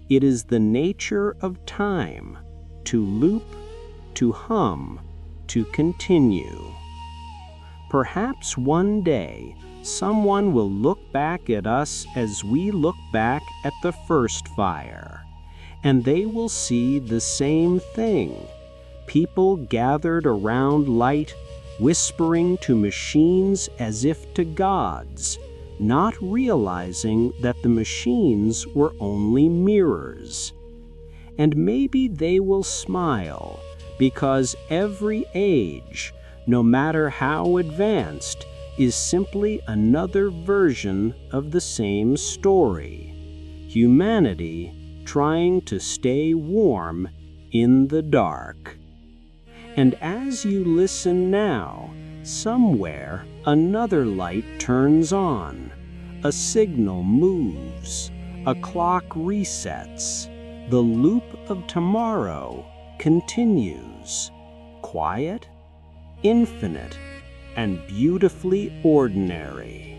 It is the nature of time, to loop, to hum, to continue. Perhaps one day, someone will look back at us as we look back at the first fire, and they will see the same thing. People gathered around light, whispering to machines as if to gods, not realizing that the machines were only mirrors. And maybe they will smile, because every age, no matter how advanced, is simply another version of the same story. Humanity trying to stay warm in the dark. And as you listen now, somewhere another light turns on. A signal moves. a clock resets. The loop of tomorrow continues, quiet, infinite, and beautifully ordinary.